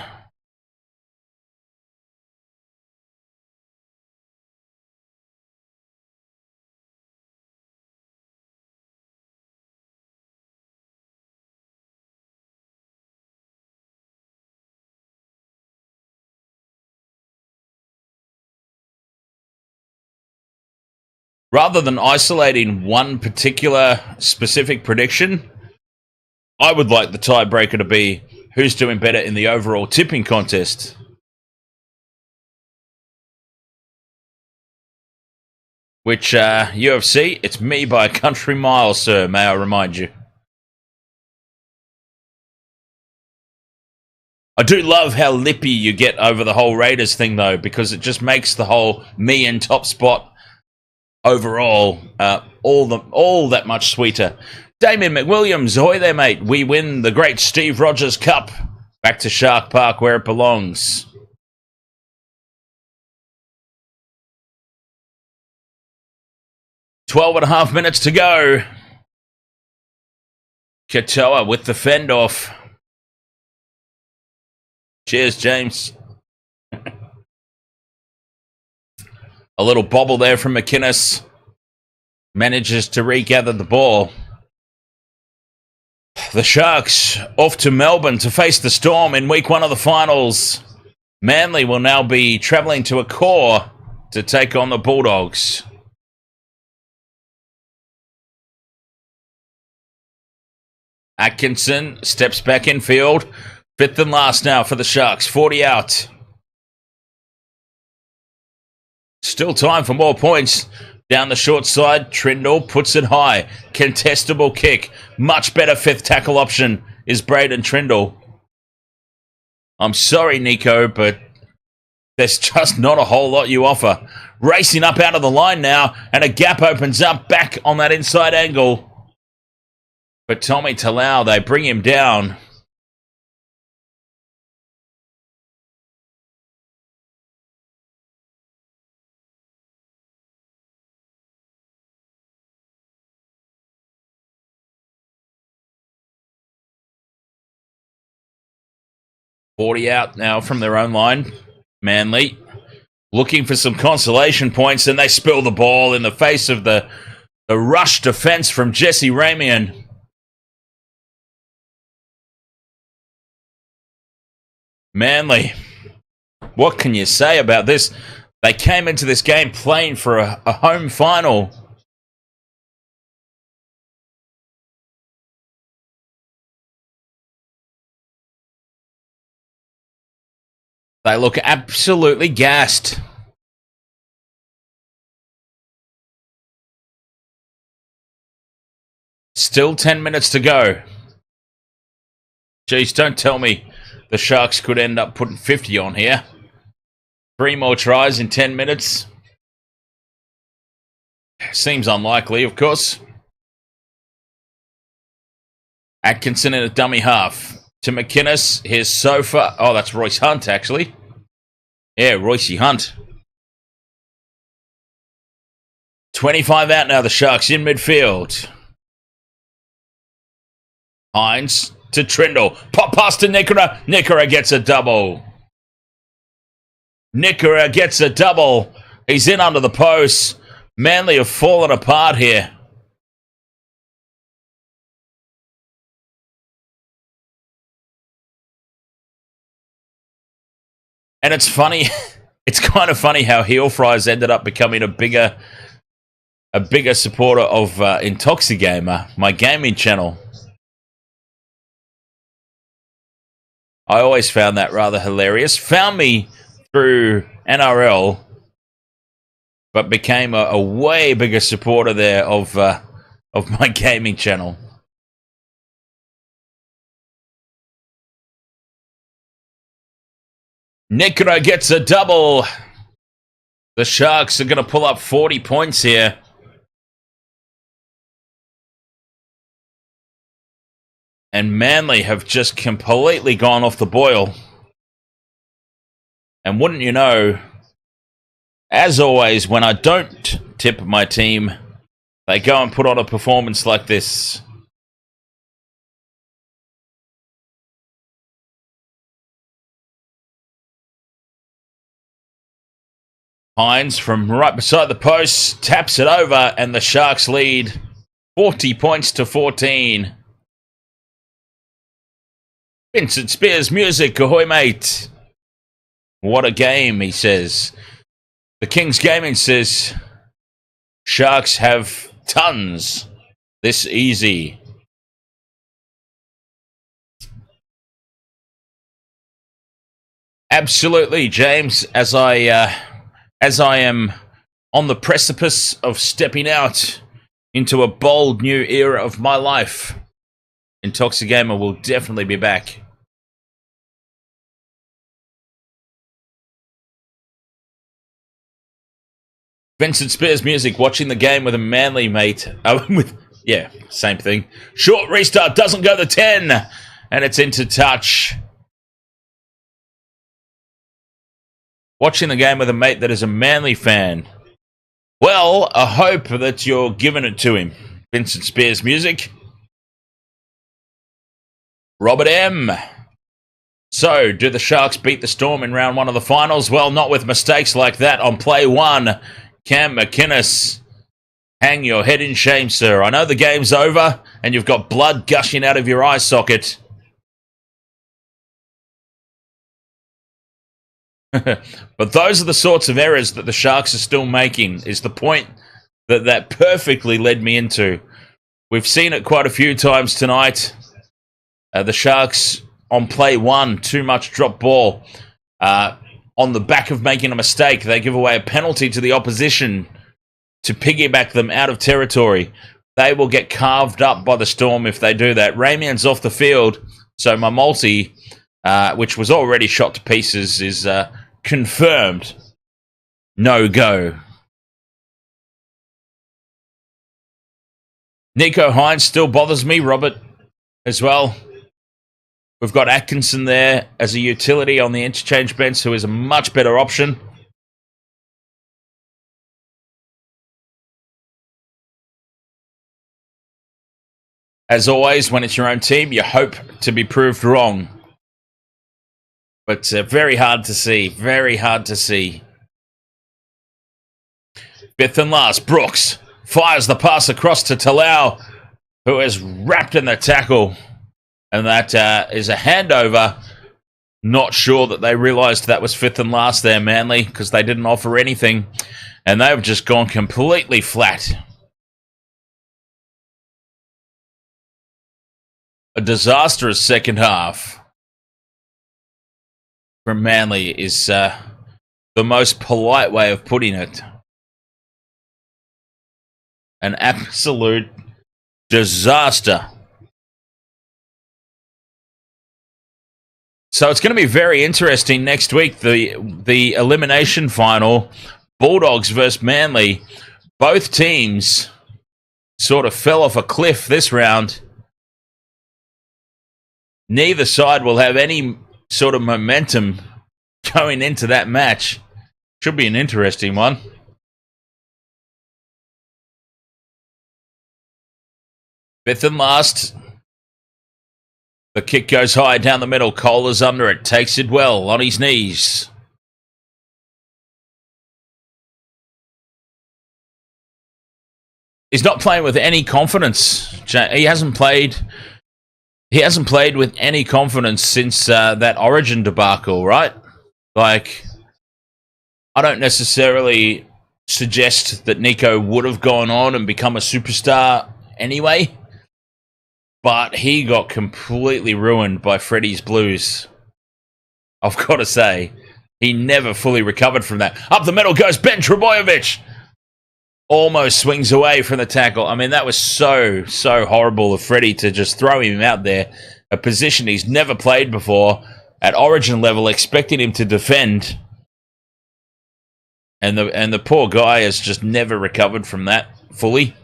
Rather than isolating one particular specific prediction, I would like the tiebreaker to be who's doing better in the overall tipping contest. Which, UFC, it's me by a country mile, sir, may I remind you. I do love how lippy you get over the whole Raiders thing, though, because it just makes the whole me in top spot overall all that much sweeter. Damien McWilliams, ahoy there, mate. We win the great Steve Rogers Cup. Back to Shark Park where it belongs. "12 and a half minutes to go. Katoa with the fend off. Cheers, James. A little bobble there from McInnes. Manages to regather the ball. The Sharks off to Melbourne to face the Storm in week 1 of the finals. Manley will now be travelling to a core to take on the Bulldogs. Atkinson steps back in field. 5th and last now for the Sharks. 40 out. Still time for more points. Down the short side, Trindle puts it high. Contestable kick. Much better 5th tackle option is Braden Trindle. I'm sorry, Nico, but there's just not a whole lot you offer. Racing up out of the line now, and a gap opens up back on that inside angle. But Tommy Talau, they bring him down. "40 out now from their own line. Manley looking for some consolation points, and they spill the ball in the face of the rush defense from Jesse Ramien. Manley, what can you say about this? They came into this game playing for a home final. They look absolutely gassed. Still 10 minutes to go. Jeez, don't tell me the Sharks could end up putting 50 on here. 3 more tries in 10 minutes. Seems unlikely, of course. Atkinson in a dummy half. To McInnes. Here's Sofa. Oh, that's Royce Hunt, actually. Yeah, Royce Hunt. 25 out now, the Sharks in midfield. Hines to Trindle. Pop pass to Nikora. Nikora gets a double. Nikora gets a double. He's in under the post. Manly have fallen apart here. And it's funny, it's kind of funny how Heel Fries ended up becoming a bigger supporter of Intoxigamer, my gaming channel. I always found that rather hilarious. Found me through NRL, but became a way bigger supporter there of my gaming channel. Nikora gets a double. The Sharks are going to pull up 40 points here. And Manly have just completely gone off the boil. And wouldn't you know, as always, when I don't tip my team, they go and put on a performance like this. Hines from right beside the post taps it over, and the Sharks lead 40 points to 14. Vincent Spears music, ahoy mate. What a game, he says. The King's Gaming says Sharks have tons this easy. Absolutely, James, as I am on the precipice of stepping out into a bold new era of my life, Intoxigamer will definitely be back. Vincent Spears music, watching the game with a Manly mate. Yeah, same thing. Short restart, doesn't go the 10, and it's into touch. Watching the game with a mate that is a Manly fan. Well, I hope that you're giving it to him. Vincent Spears music. Robert M. So, do the Sharks beat the Storm in round 1 of the finals? Well, not with mistakes like that on play 1. Cam McInnes, hang your head in shame, sir. I know the game's over and you've got blood gushing out of your eye socket. But those are the sorts of errors that the Sharks are still making, is the point that perfectly led me into. We've seen it quite a few times tonight. The Sharks on play 1, too much drop ball. On the back of making a mistake, they give away a penalty to the opposition to piggyback them out of territory. They will get carved up by the Storm if they do that. Ramien's off the field, so my multi, which was already shot to pieces, is confirmed. No go. Nico Hines still bothers me, Robert, as well. We've got Atkinson there as a utility on the interchange bench, who is a much better option. As always, when it's your own team, you hope to be proved wrong. But very hard to see. Very hard to see. Fifth and last, Brooks fires the pass across to Talau, who is wrapped in the tackle. And that is a handover. Not sure that they realised that was fifth and last there, Manly, because they didn't offer anything. And they've just gone completely flat. A disastrous second half from Manly is the most polite way of putting it. An absolute disaster. So it's going to be very interesting next week. The elimination final, Bulldogs versus Manly. Both teams sort of fell off a cliff this round. Neither side will have any sort of momentum going into that match. Should be an interesting one. Fifth and last. The kick goes high down the middle. Kohler's under it. Takes it well on his knees. He's not playing with any confidence. He hasn't played with any confidence since that Origin debacle, right? Like, I don't necessarily suggest that Nico would have gone on and become a superstar anyway. But he got completely ruined by Freddie's Blues. I've got to say, he never fully recovered from that. Up the middle goes Ben Trbojevic. Almost swings away from the tackle. I mean, that was so horrible of Freddie to just throw him out there. A position he's never played before. At Origin level, expecting him to defend. And the poor guy has just never recovered from that fully.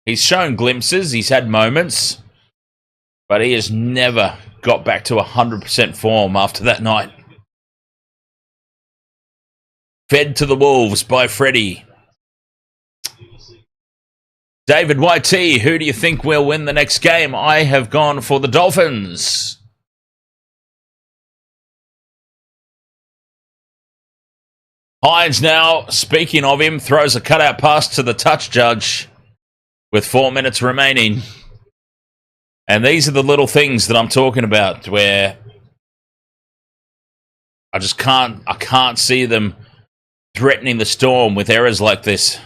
He's shown glimpses, he's had moments, but he has never got back to 100% form after that night. Fed to the Wolves by Freddie. David YT, who do you think will win the next game? I have gone for the Dolphins. Hines now, speaking of him, throws a cutout pass to the touch judge. With 4 minutes remaining. And these are the little things that I'm talking about where I can't see them threatening the Storm with errors like this.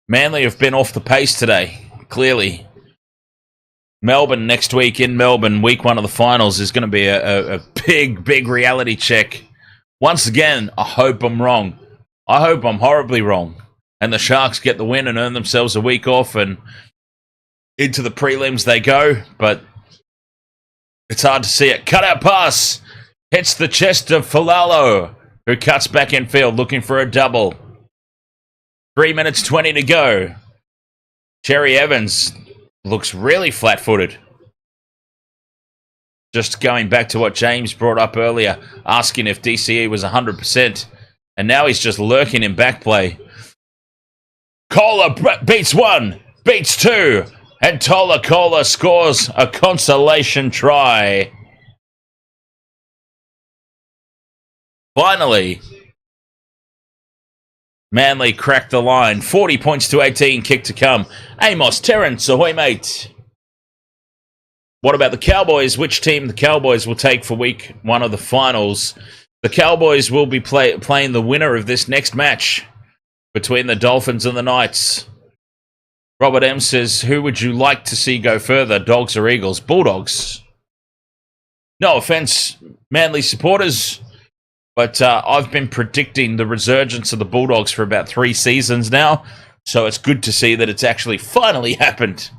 Manly have been off the pace today, clearly. Melbourne next week in Melbourne, week 1 of the finals, is going to be a big reality check. Once again, I hope I'm wrong. I hope I'm horribly wrong. And the Sharks get the win and earn themselves a week off and into the prelims they go. But it's hard to see it. Cutout pass. Hits the chest of Falalo, who cuts back in field looking for a double. 3 minutes 20 to go. Cherry Evans looks really flat-footed. Just going back to what James brought up earlier, asking if DCE was 100%. And now he's just lurking in back play. Kohler beats 1, beats 2, and Kohler scores a consolation try. Finally, Manly cracked the line. 40 points to 18, kick to come. Amos, Terrence, ahoy mate. What about the Cowboys? Which team the Cowboys will take for week 1 of the finals? The Cowboys will be playing the winner of this next match between the Dolphins and the Knights. Robert M says, who would you like to see go further, Dogs or Eagles? Bulldogs. No offense, Manly supporters, but I've been predicting the resurgence of the Bulldogs for about 3 seasons now, so it's good to see that it's actually finally happened.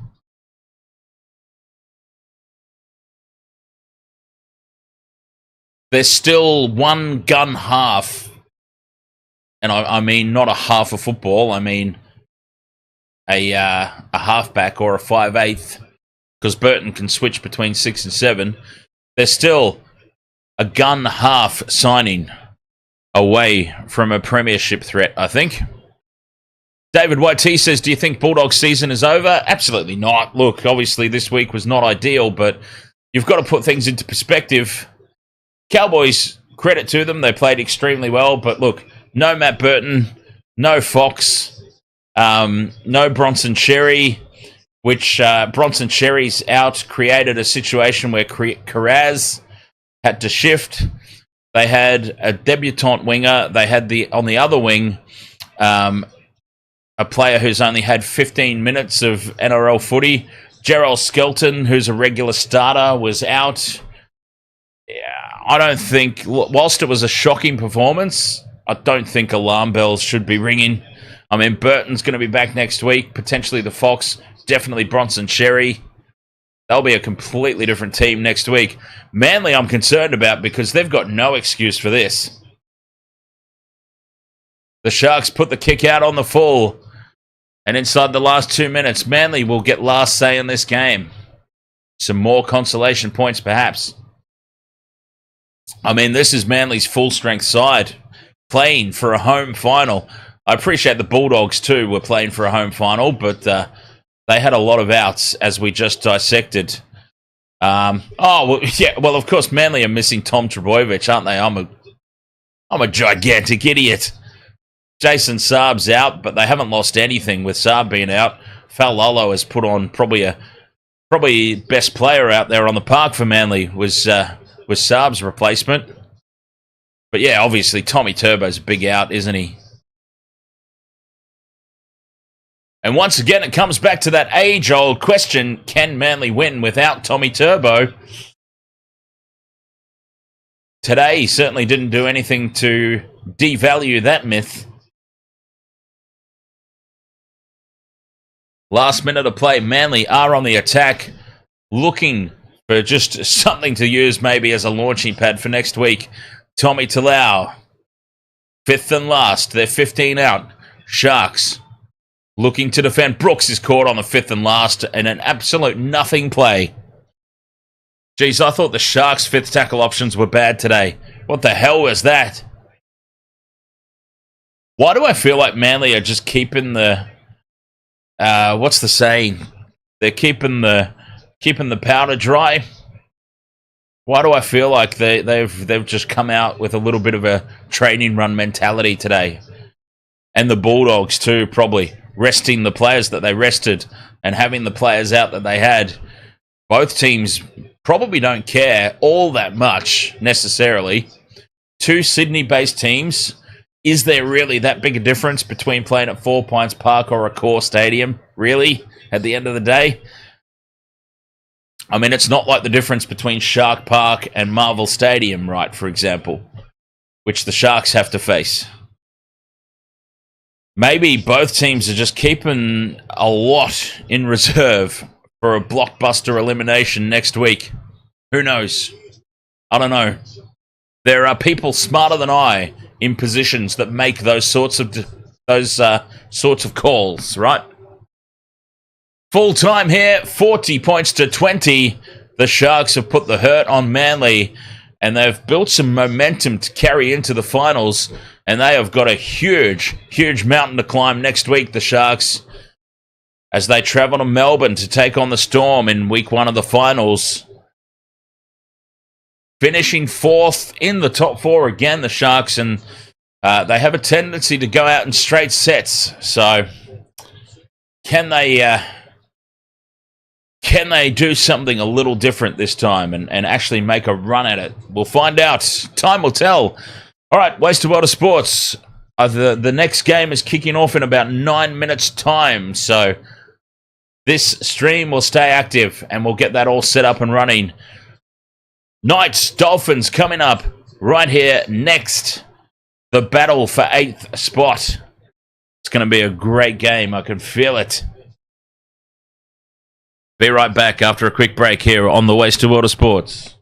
There's still one gun half. And I mean not a half of football. I mean a halfback or a 5/8, because Burton can switch between 6 and 7. There's still a gun half signing away from a premiership threat, I think. David YT says, do you think Bulldogs season is over? Absolutely not. Look, obviously this week was not ideal, but you've got to put things into perspective. Cowboys, credit to them, they played extremely well. But look, no Matt Burton, no Fox, no Bronson Xerri, which Bronson Xerri's out created a situation where Carraz had to shift. They had a debutant winger. They had on the other wing a player who's only had 15 minutes of NRL footy. Gerald Skelton, who's a regular starter, was out. Yeah, I don't think, whilst it was a shocking performance, I don't think alarm bells should be ringing. I mean, Burton's going to be back next week, potentially the Fox, definitely Bronson Xerri. They'll be a completely different team next week. Manly I'm concerned about because they've got no excuse for this. The Sharks put the kick out on the full, and inside the last 2 minutes, Manly will get last say in this game. Some more consolation points, perhaps. I mean, this is Manly's full-strength side, playing for a home final. I appreciate the Bulldogs, too, were playing for a home final, but they had a lot of outs, as we just dissected. Well, of course, Manly are missing Tom Trbojevic, aren't they? I'm a gigantic idiot. Jason Saab's out, but they haven't lost anything with Saab being out. Faulalo has put on probably best player out there on the park for Manly was Saab's replacement. But yeah, obviously Tommy Turbo's a big out, isn't he? And once again, it comes back to that age-old question, can Manly win without Tommy Turbo? Today, he certainly didn't do anything to devalue that myth. Last minute of play, Manly are on the attack, looking for just something to use maybe as a launching pad for next week. Tommy Talau, fifth and last. They're 15 out. Sharks looking to defend. Brooks is caught on the fifth and last in an absolute nothing play. Geez, I thought the Sharks' fifth tackle options were bad today. What the hell was that? Why do I feel like Manly are just keeping the... what's the saying? They're keeping the powder dry. Why do I feel like they've just come out with a little bit of a training run mentality today? And the Bulldogs too, probably resting the players that they rested and having the players out that they had. Both teams probably don't care all that much necessarily. Two Sydney-based teams. Is there really that big a difference between playing at Four Pines Park or a core stadium? Really? At the end of the day? I mean, it's not like the difference between Shark Park and Marvel Stadium, right, for example, which the Sharks have to face. Maybe both teams are just keeping a lot in reserve for a blockbuster elimination next week. Who knows? I don't know. There are people smarter than I in positions that make those sorts of calls, right? Full time here, 40 points to 20. The Sharks have put the hurt on Manly, and they've built some momentum to carry into the finals, and they have got a huge, huge mountain to climb next week, the Sharks, as they travel to Melbourne to take on the Storm in week one of the finals. Finishing fourth in the top four again, the Sharks, and they have a tendency to go out in straight sets. So, can they do something a little different this time and actually make a run at it? We'll find out. Time will tell. All right, Wasted World of Sports. The next game is kicking off in about 9 minutes' time. So, this stream will stay active and we'll get that all set up and running. Knights, Dolphins coming up right here next. The battle for 8th spot. It's going to be a great game. I can feel it. Be right back after a quick break here on the Wasted World of Sports.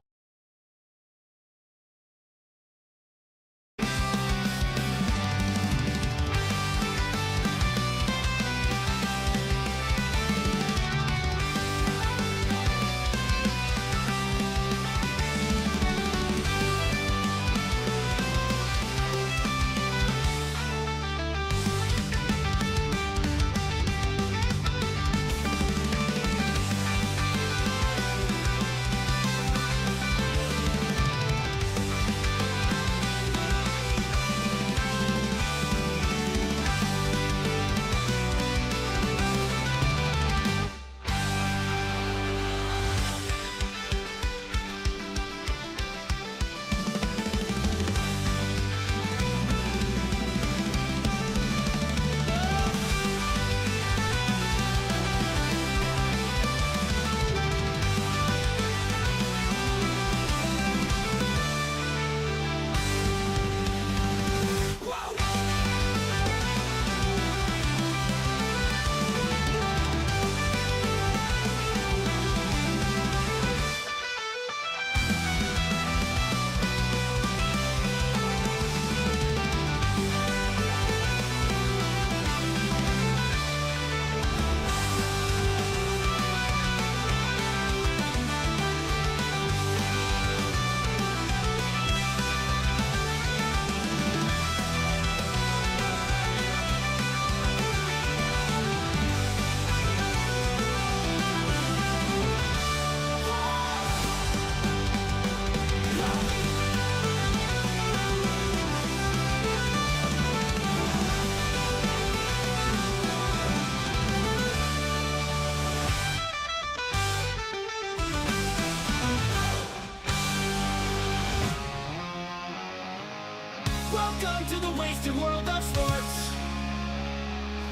Welcome to the wasted world of sports,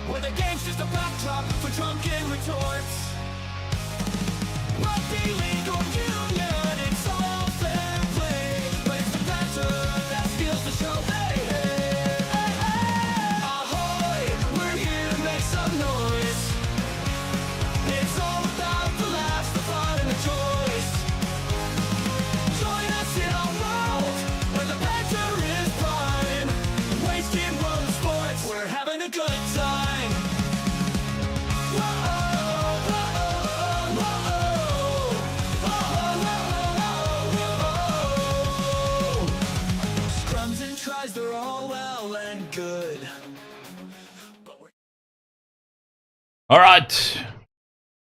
where the game's just a backdrop for drunken retorts. Rugby league or union, it's all fair play, but it's the banter that steals the show. Hey, hey, hey, hey. Ahoy, we're here to make some noise. It's all about the laughs, the fun, and the joys. Join us in our world where the banter is prime. Wasted world of sports, we're having a good time. Scrums and tries, they're all well and good. All right.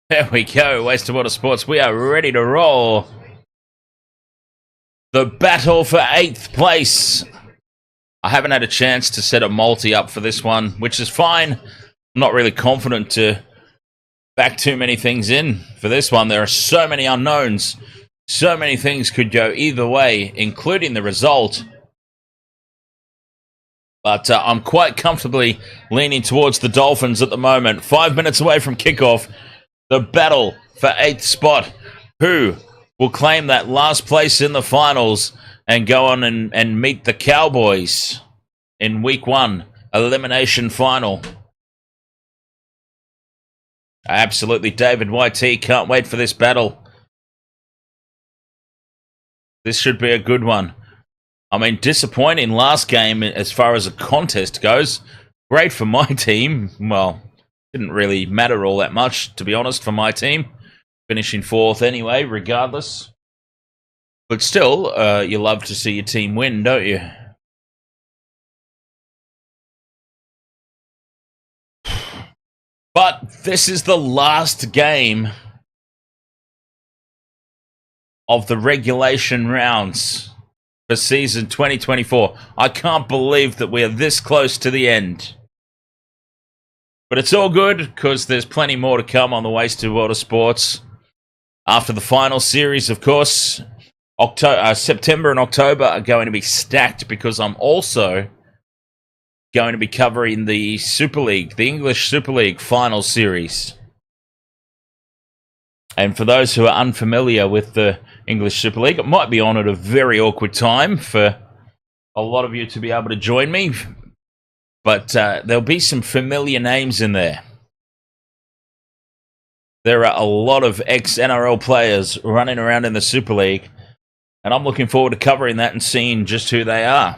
There we go. Wasted Water Sports. We are ready to roll. The battle for 8th place. I haven't had a chance to set a multi up for this one, which is fine. I'm not really confident to back too many things in for this one. There are so many unknowns. So many things could go either way, including the result. But I'm quite comfortably leaning towards the Dolphins at the moment. 5 minutes away from kickoff. The battle for 8th spot. Who will claim that last place in the finals and go on and meet the Cowboys in week 1, elimination final? Absolutely, David YT. Can't wait for this battle. This should be a good one. I mean, disappointing last game as far as a contest goes. Great for my team. Well, didn't really matter all that much, to be honest, for my team. Finishing 4th anyway, regardless. But still, you love to see your team win, don't you? But this is the last game of the regulation rounds for season 2024. I can't believe that we are this close to the end. But it's all good, because there's plenty more to come on the Wasted Water Sports. After the final series, of course, September and October are going to be stacked, because I'm also going to be covering the Super League, the English Super League final series. And for those who are unfamiliar with the English Super League, it might be on at a very awkward time for a lot of you to be able to join me. But there'll be some familiar names in there. There are a lot of ex-NRL players running around in the Super League, and I'm looking forward to covering that and seeing just who they are.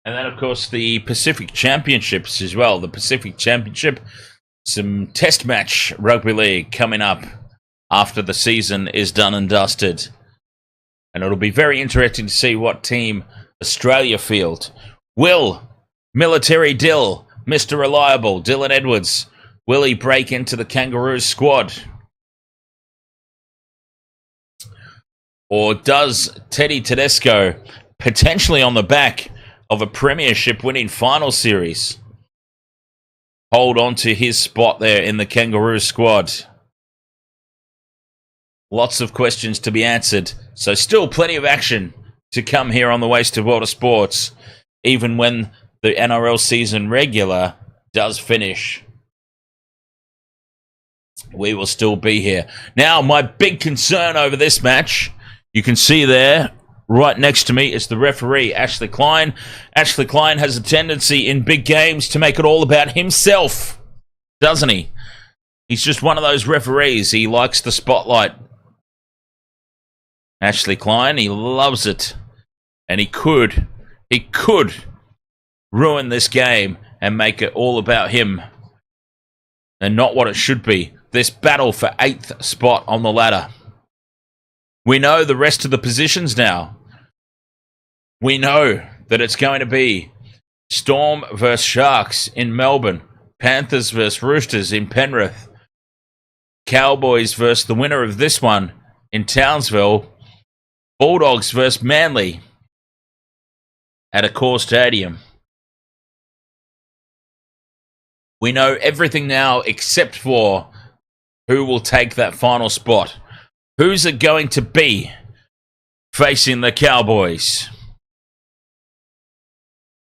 And then, of course, the Pacific Championships as well. The Pacific Championship, some test match rugby league coming up after the season is done and dusted. And it'll be very interesting to see what team Australia field. Will Military Dill, Mr. Reliable, Dylan Edwards, will he break into the Kangaroos squad? Or does Teddy Tedesco, potentially on the back of a premiership winning final series, hold on to his spot there in the Kangaroo squad? Lots of questions to be answered, so still plenty of action to come here on the Wasted Water Sports, even when the NRL season regular does finish. We will still be here. Now, my big concern over this match, you can see there, right next to me is the referee, Ashley Klein. Ashley Klein has a tendency in big games to make it all about himself, doesn't he? He's just one of those referees. He likes the spotlight. Ashley Klein, he loves it. And he could ruin this game and make it all about him and not what it should be. This battle for 8th spot on the ladder. We know the rest of the positions now. We know that it's going to be Storm versus Sharks in Melbourne, Panthers versus Roosters in Penrith, Cowboys versus the winner of this one in Townsville, Bulldogs versus Manley at Accor Stadium. We know everything now except for who will take that final spot. Who's it going to be facing the Cowboys?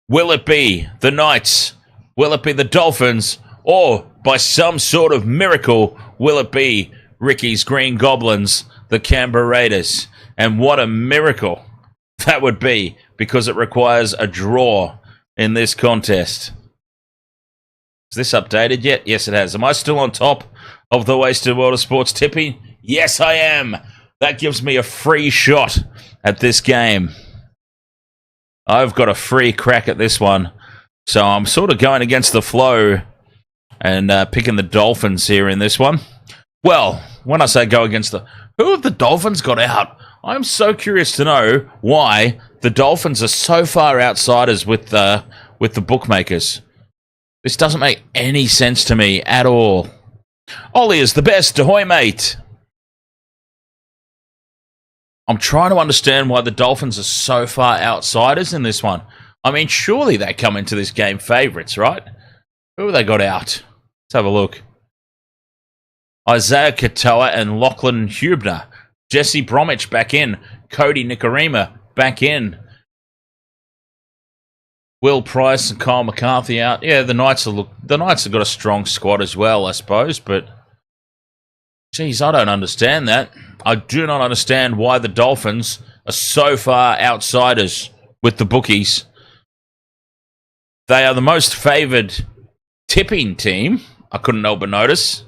Will it be the Knights? Will it be the Dolphins? Or, by some sort of miracle, will it be Ricky's Green Goblins, the Canberra Raiders? And what a miracle that would be, because it requires a draw in this contest. Is this updated yet? Yes, it has. Am I still on top of the Wasted World of Sports tipping? Yes, I am. That gives me a free shot at this game. I've got a free crack at this one. So I'm sort of going against the flow and picking the Dolphins here in this one. Well, when I say go against the... Who have the Dolphins got out? I'm so curious to know why the Dolphins are so far outsiders with the bookmakers. This doesn't make any sense to me at all. Ollie is the best. Ahoy, mate. I'm trying to understand why the Dolphins are so far outsiders in this one. I mean, surely they come into this game favourites, right? Who have they got out? Let's have a look. Isaiah Katoa and Lachlan Hubner. Jesse Bromwich back in. Cody Nikorima back in. Will Price and Kyle McCarthy out. Yeah, the Knights have got a strong squad as well, I suppose, but geez, I don't understand that. I do not understand why the Dolphins are so far outsiders with the bookies. They are the most favoured tipping team. I couldn't help but notice.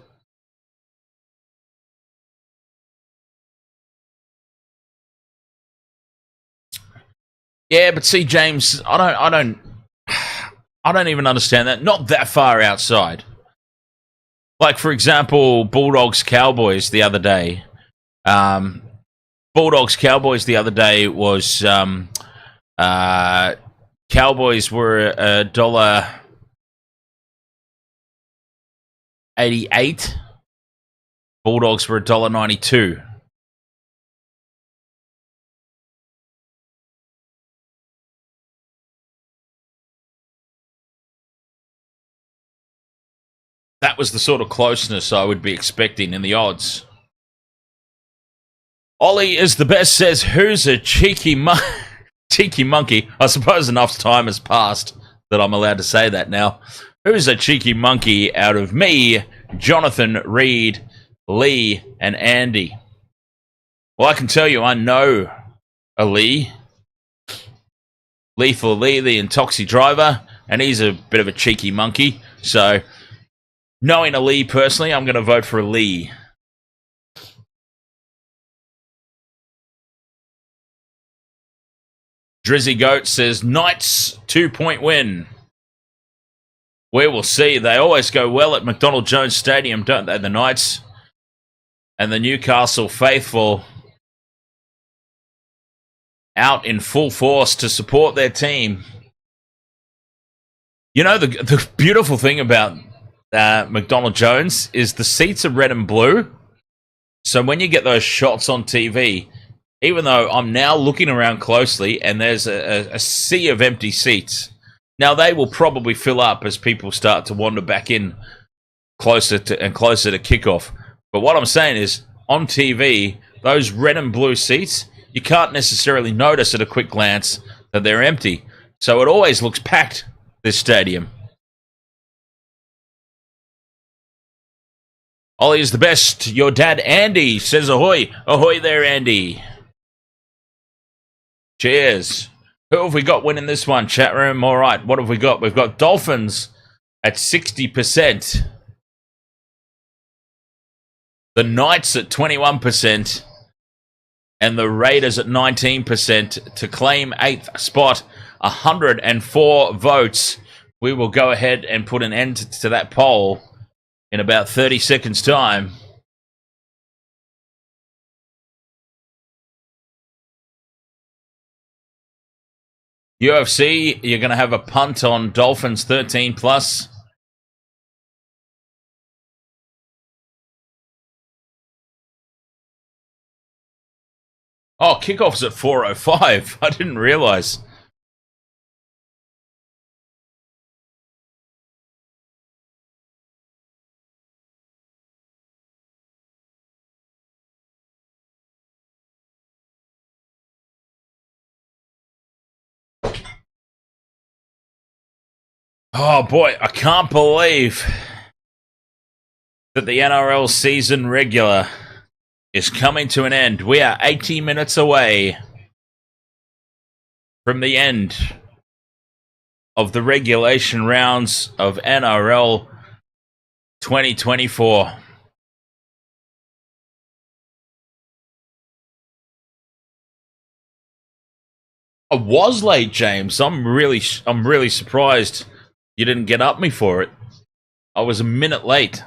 Yeah, but see, James, I don't even understand that. Not that far outside. Like, for example, Bulldogs-Cowboys the other day. Bulldogs-Cowboys the other day was... Cowboys were $1.88. Bulldogs were $1.92. That was the sort of closeness I would be expecting in the odds. Ollie is the best, says, who's a cheeky monkey? I suppose enough time has passed that I'm allowed to say that now. Who's a cheeky monkey out of me, Jonathan, Reed, Lee, and Andy? Well, I can tell you I know a Lee. Lethal Lee, the Intoxi driver, and he's a bit of a cheeky monkey. So, knowing a Lee personally, I'm going to vote for a Lee. Drizzy Goat says, Knights 2-point win. We will see. They always go well at McDonald Jones Stadium, don't they, the Knights? And the Newcastle faithful out in full force to support their team. You know, the beautiful thing about McDonald Jones is the seats are red and blue. So when you get those shots on TV... Even though I'm now looking around closely and there's a sea of empty seats. Now, they will probably fill up as people start to wander back in closer to kickoff. But what I'm saying is, on TV, those red and blue seats, you can't necessarily notice at a quick glance that they're empty. So it always looks packed, this stadium. Ollie is the best. Your dad, Andy, says ahoy. Ahoy there, Andy. Cheers. Who have we got winning this one, chat room? All right, what have we got? We've got Dolphins at 60%. The Knights at 21%. And the Raiders at 19% to claim 8th spot. 104 votes. We will go ahead and put an end to that poll in about 30 seconds' time. UFC, you're going to have a punt on Dolphins 13+. Oh, kickoff's at 4:05. I didn't realize. Oh boy, I can't believe that the NRL season regular is coming to an end. We are 80 minutes away from the end of the regulation rounds of NRL 2024. I was late, James. I'm really surprised you didn't get up me for it. I was a minute late,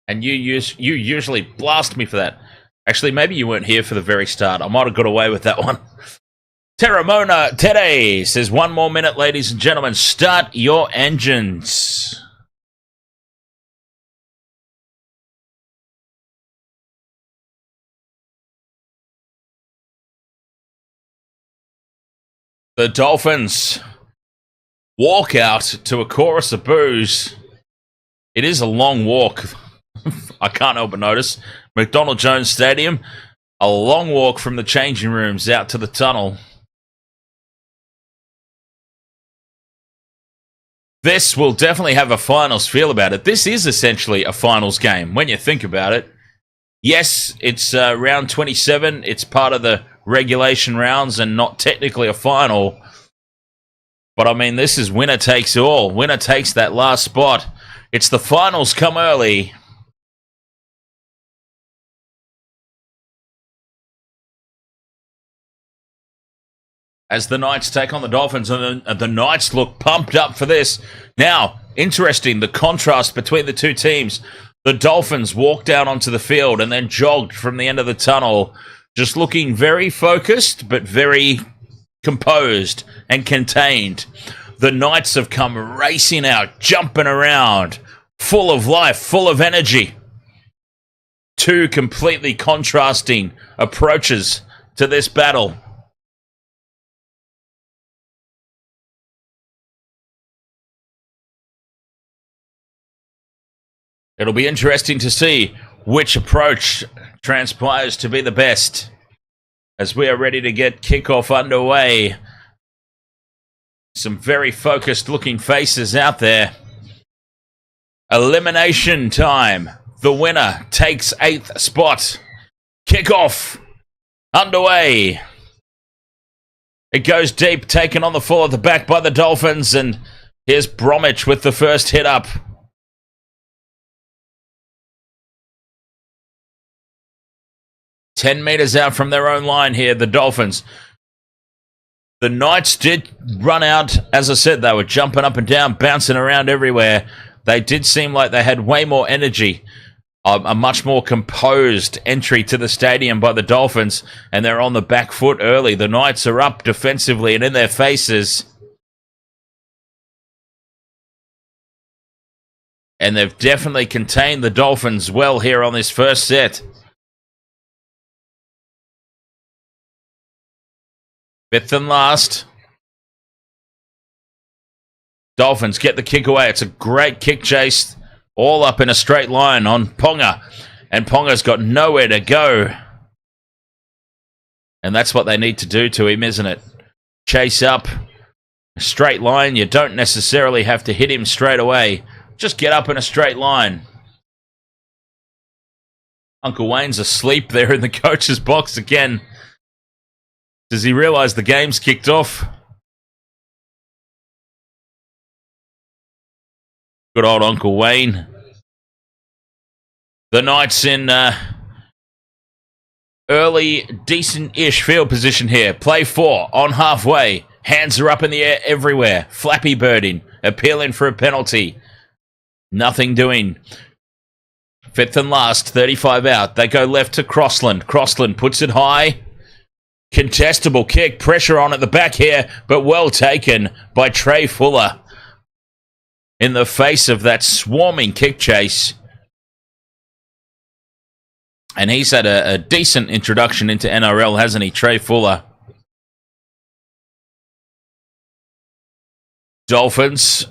and you usually blast me for that. Actually, maybe you weren't here for the very start. I might have got away with that one. Terramona Tere says, 1 more minute, ladies and gentlemen. Start your engines. The Dolphins walk out to a chorus of boos. It is a long walk. I can't help but notice. McDonald Jones Stadium, a long walk from the changing rooms out to the tunnel. This will definitely have a finals feel about it. This is essentially a finals game when you think about it. Yes, it's round 27. It's part of the regulation rounds and not technically a final. But I mean, this is winner takes all. Winner takes that last spot. It's the finals come early. As the Knights take on the Dolphins, and the Knights look pumped up for this. Now, interesting, the contrast between the two teams. The Dolphins walked down onto the field and then jogged from the end of the tunnel, just looking very focused, but very composed and contained. The Knights have come racing out, jumping around, full of life, full of energy. Two completely contrasting approaches to this battle. It'll be interesting to see which approach transpires to be the best as we are ready to get kickoff underway. Some very focused looking faces out there. Elimination time. The winner takes 8th spot. Kickoff underway. It goes deep, taken on the full at the back by the Dolphins, and here's Bromwich with the first hit up. 10 metres out from their own line here, the Dolphins. The Knights did run out. As I said, they were jumping up and down, bouncing around everywhere. They did seem like they had way more energy. A much more composed entry to the stadium by the Dolphins, and they're on the back foot early. The Knights are up defensively and in their faces. And they've definitely contained the Dolphins well here on this first set. Fifth and last. Dolphins get the kick away. It's a great kick chase. All up in a straight line on Ponga. And Ponga's got nowhere to go. And that's what they need to do to him, isn't it? Chase up. A straight line. You don't necessarily have to hit him straight away. Just get up in a straight line. Uncle Wayne's asleep there in the coach's box again. Does he realise the game's kicked off? Good old Uncle Wayne. The Knights in early, decent-ish field position here. Play 4 on halfway. Hands are up in the air everywhere. Flappy birding. Appealing for a penalty. Nothing doing. Fifth and last. 35 out. They go left to Crossland. Crossland puts it high. Contestable kick, pressure on at the back here, but well taken by Trey Fuller. In the face of that swarming kick chase. And he's had a decent introduction into NRL, hasn't he, Trey Fuller? Dolphins.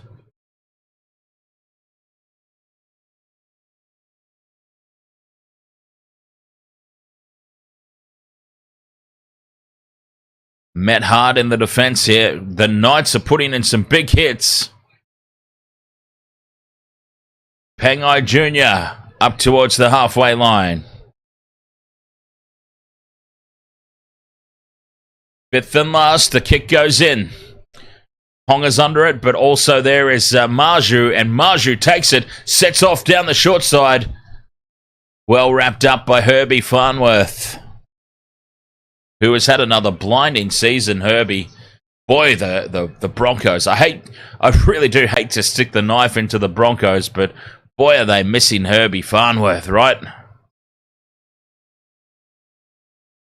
Met hard in the defense here. The Knights are putting in some big hits. Pangai Jr. up towards the halfway line. Fifth and last, the kick goes in. Ponga's under it, but also there is Marju, and Marju takes it, sets off down the short side. Well wrapped up by Herbie Farnworth, who has had another blinding season, Herbie. Boy, the Broncos. I really do hate to stick the knife into the Broncos, but boy, are they missing Herbie Farnworth, right?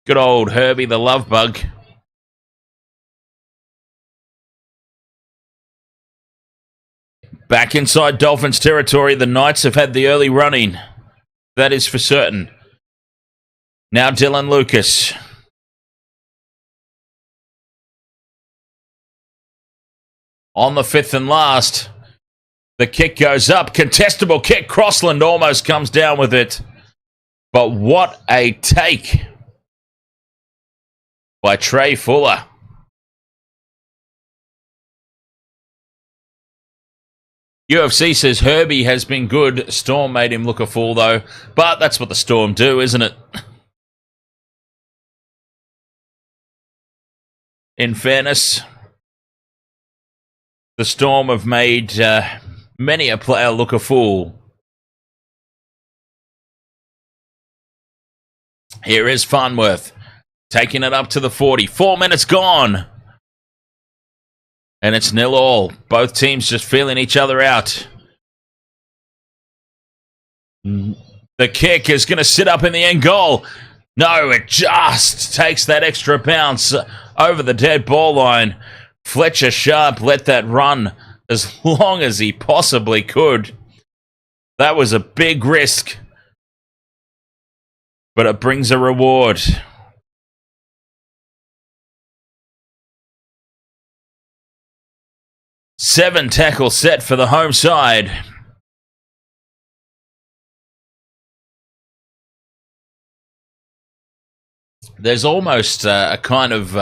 Good old Herbie the love bug. Back inside Dolphins territory, the Knights have had the early running. That is for certain. Now Dylan Lucas. On the fifth and last, the kick goes up. Contestable kick. Crossland almost comes down with it. But what a take by Trey Fuller. UFC says Herbie has been good. Storm made him look a fool, though. But that's what the Storm do, isn't it? In fairness, the Storm have made many a player look a fool. Here is Farnworth taking it up to the 40. 4 minutes gone. And it's 0-0. Both teams just feeling each other out. The kick is going to sit up in the end goal. No, it just takes that extra bounce over the dead ball line. Fletcher Sharp let that run as long as he possibly could. That was a big risk, but it brings a reward. Seven tackle set for the home side. There's almost a kind of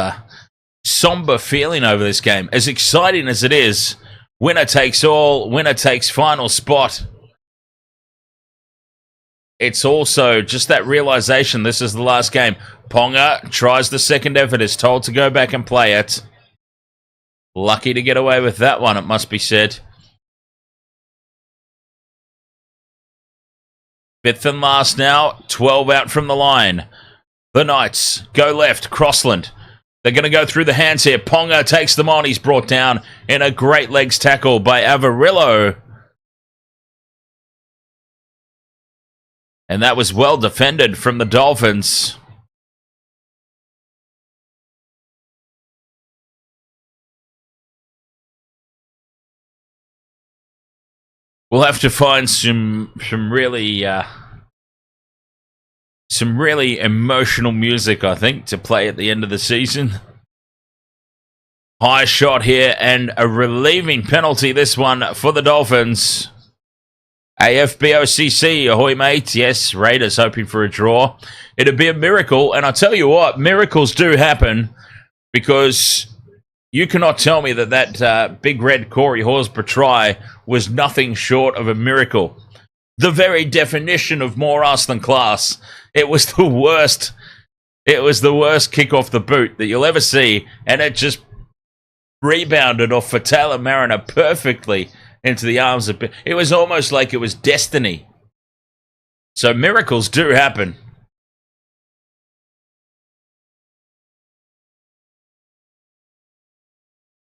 somber feeling over this game. As exciting as it is, winner takes all, winner takes final spot. It's also just that realization this is the last game. Ponga tries the second effort, is told to go back and play it. Lucky to get away with that one, it must be said. Fifth and last now, 12 out from the line. The Knights go left, Crossland. They're going to go through the hands here. Ponga takes them on. He's brought down in a great legs tackle by Avarillo. And that was well defended from the Dolphins. We'll have to find some really emotional music, I think, to play at the end of the season. High shot here and a relieving penalty, this one, for the Dolphins. AFBOCC, ahoy mate. Yes, Raiders hoping for a draw. It'd be a miracle, and I tell you what, miracles do happen, because you cannot tell me that big red Corey Horsburgh try was nothing short of a miracle. The very definition of more arse than class. It was the worst. It was the worst kick off the boot that you'll ever see, and it just rebounded off for Taylor Mariner perfectly into the arms of... It was almost like it was destiny. So miracles do happen.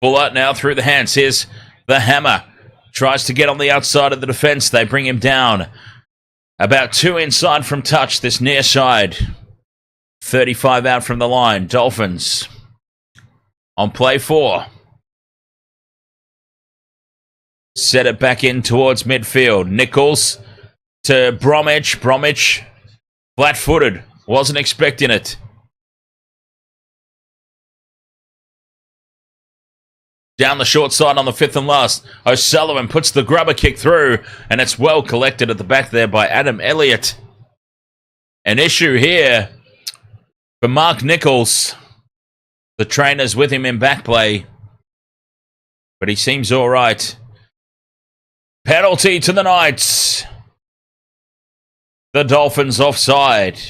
Fuller now through the hands. Here's the hammer. Tries to get on the outside of the defense. They bring him down. About 2 inside from touch, this near side. 35 out from the line. Dolphins on play 4. Set it back in towards midfield. Nichols to Bromwich. Bromwich flat-footed. Wasn't expecting it. Down the short side on the fifth and last. O'Sullivan puts the grubber kick through, and it's well collected at the back there by Adam Elliott. An issue here for Mark Nichols. The trainer's with him in back play, but he seems all right. Penalty to the Knights. The Dolphins offside.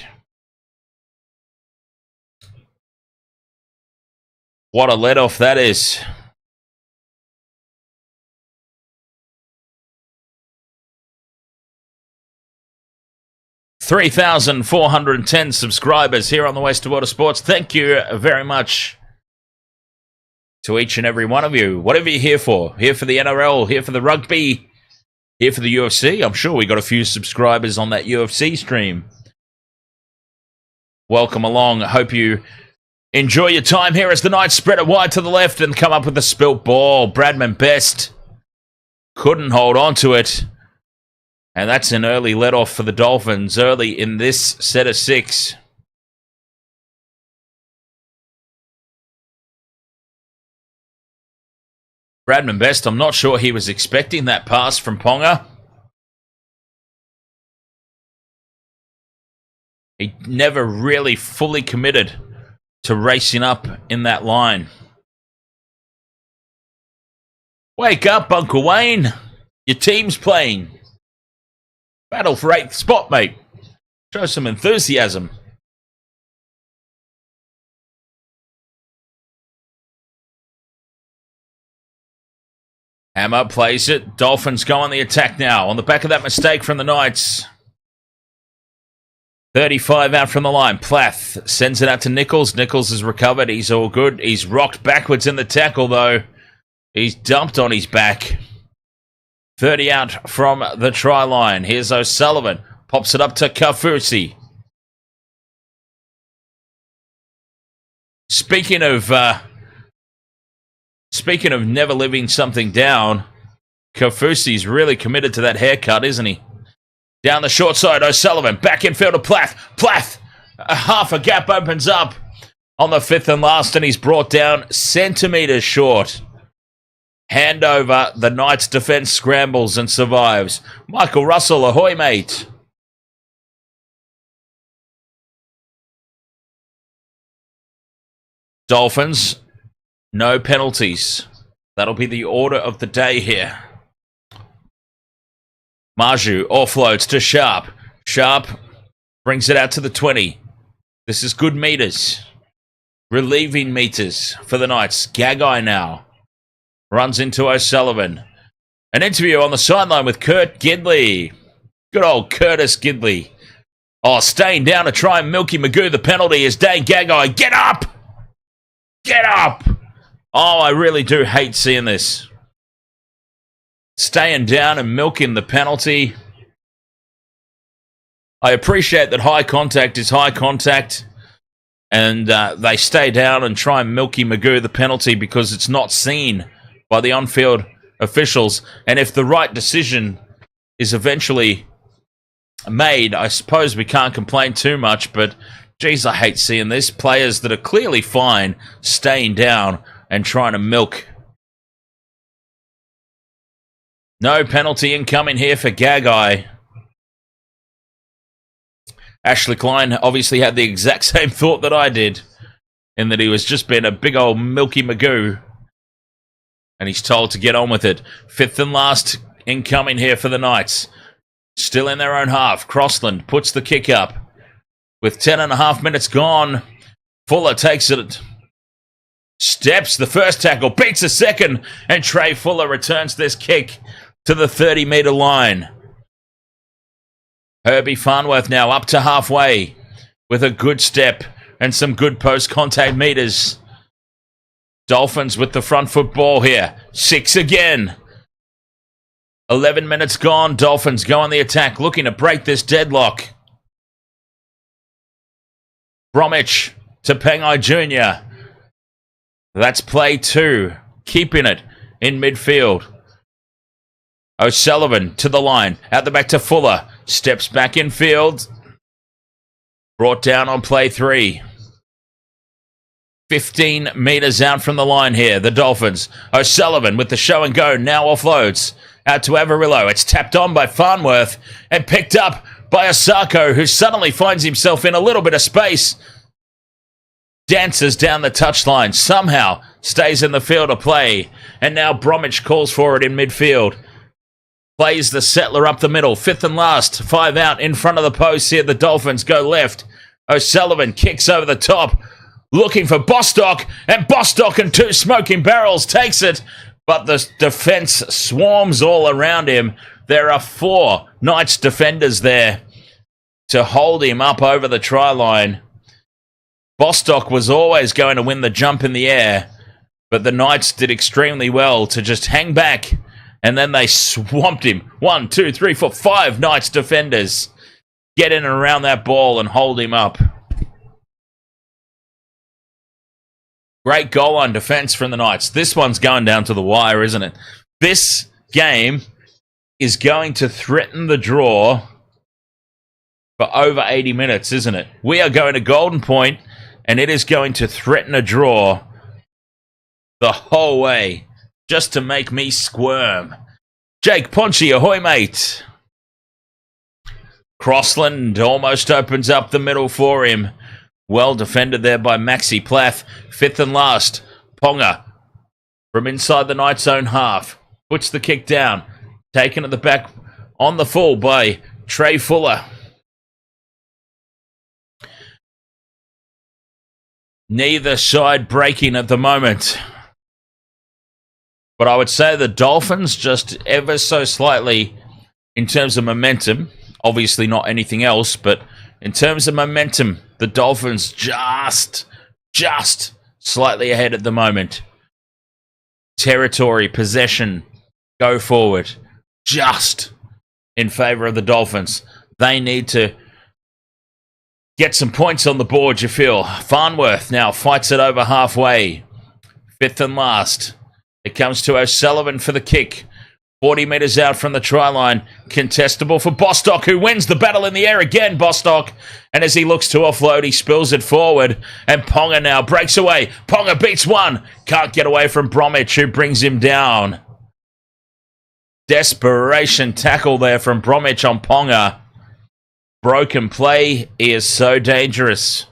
What a let-off that is. $3,410 subscribers here on the Waste of Water Sports. Thank you very much to each and every one of you. Whatever you're here for. Here for the NRL, here for the rugby, here for the UFC. I'm sure we got a few subscribers on that UFC stream. Welcome along. I hope you enjoy your time here as the Knights spread it wide to the left and come up with a spilt ball. Bradman Best couldn't hold on to it. And that's an early let-off for the Dolphins early in this set of 6. Bradman Best, I'm not sure he was expecting that pass from Ponga. He never really fully committed to racing up in that line. Wake up, Uncle Wayne. Your team's playing. Battle for 8th spot, mate. Show some enthusiasm. Hammer plays it. Dolphins go on the attack now. On the back of that mistake from the Knights. 35 out from the line. Plath sends it out to Nichols. Nichols is recovered. He's all good. He's rocked backwards in the tackle, though. He's dumped on his back. 30 out from the try line. Here's O'Sullivan. Pops it up to Kaufusi. Speaking of never living something down, Kaufusi's really committed to that haircut, isn't he? Down the short side, O'Sullivan. Back in field to Plath. Plath! Half a gap opens up on the 5th and last, and he's brought down centimetres short. Handover, the Knights' defence scrambles and survives. Michael Russell, ahoy, mate. Dolphins, no penalties. That'll be the order of the day here. Maju offloads to Sharp. Sharp brings it out to the 20. This is good meters. Relieving meters for the Knights. Gagai now. Runs into O'Sullivan. An interview on the sideline with Kurt Gidley. Good old Curtis Gidley. Oh, staying down to try and Milky Magoo. The penalty is Dane Gagai. Get up! Get up! Oh, I really do hate seeing this. Staying down and milking the penalty. I appreciate that high contact is high contact. And they stay down and try and Milky Magoo the penalty because it's not seen by the on-field officials. And if the right decision is eventually made, I suppose we can't complain too much. But, geez, I hate seeing this. Players that are clearly fine staying down and trying to milk. No penalty incoming here for Gagai. Ashley Klein obviously had the exact same thought that I did, in that he was just being a big old Milky Magoo. And he's told to get on with it. 5th and last incoming here for the Knights. Still in their own half. Crossland puts the kick up. With 10.5 minutes gone, Fuller takes it. Steps the first tackle, beats the second, and Trey Fuller returns this kick to the 30-metre line. Herbie Farnworth now up to halfway with a good step and some good post-contact meters. Dolphins with the front foot ball here. 6 again. 11 minutes gone. Dolphins go on the attack, looking to break this deadlock. Bromwich to Pengai Jr. That's play 2. Keeping it in midfield. O'Sullivan to the line. Out the back to Fuller. Steps back in field. Brought down on play 3. 15 metres out from the line here, the Dolphins. O'Sullivan with the show and go, now offloads. Out to Averillo. It's tapped on by Farnworth and picked up by Osako, who suddenly finds himself in a little bit of space. Dances down the touchline, somehow stays in the field of play. And now Bromwich calls for it in midfield. Plays the settler up the middle. Fifth and last. 5 out in front of the post here. The Dolphins go left. O'Sullivan kicks over the top. Looking for Bostock. And Bostock and 2 smoking barrels takes it. But the defence swarms all around him. There are 4 Knights defenders there to hold him up over the try line. Bostock was always going to win the jump in the air. But the Knights did extremely well to just hang back. And then they swamped him. 1, 2, 3, 4, 5 Knights defenders get in and around that ball and hold him up. Great goal line defense from the Knights. This one's going down to the wire, isn't it? This game is going to threaten the draw for over 80 minutes, isn't it? We are going to Golden Point, and it is going to threaten a draw the whole way, just to make me squirm. Jake Ponchi, ahoy, mate. Crossland almost opens up the middle for him. Well defended there by Maxi Plath. Fifth and last. Ponga from inside the Knights' own half. Puts the kick down. Taken at the back on the full by Trey Fuller. Neither side breaking at the moment. But I would say the Dolphins just ever so slightly in terms of momentum. Obviously not anything else, but in terms of momentum, the Dolphins just slightly ahead at the moment. Territory, possession, go forward. Just in favour of the Dolphins. They need to get some points on the board, you feel. Farnworth now fights it over halfway. Fifth and last. It comes to O'Sullivan for the kick. 40 metres out from the try line. Contestable for Bostock, who wins the battle in the air again, Bostock. And as he looks to offload, he spills it forward. And Ponga now breaks away. Ponga beats one. Can't get away from Bromwich, who brings him down. Desperation tackle there from Bromwich on Ponga. Broken play. He is so dangerous.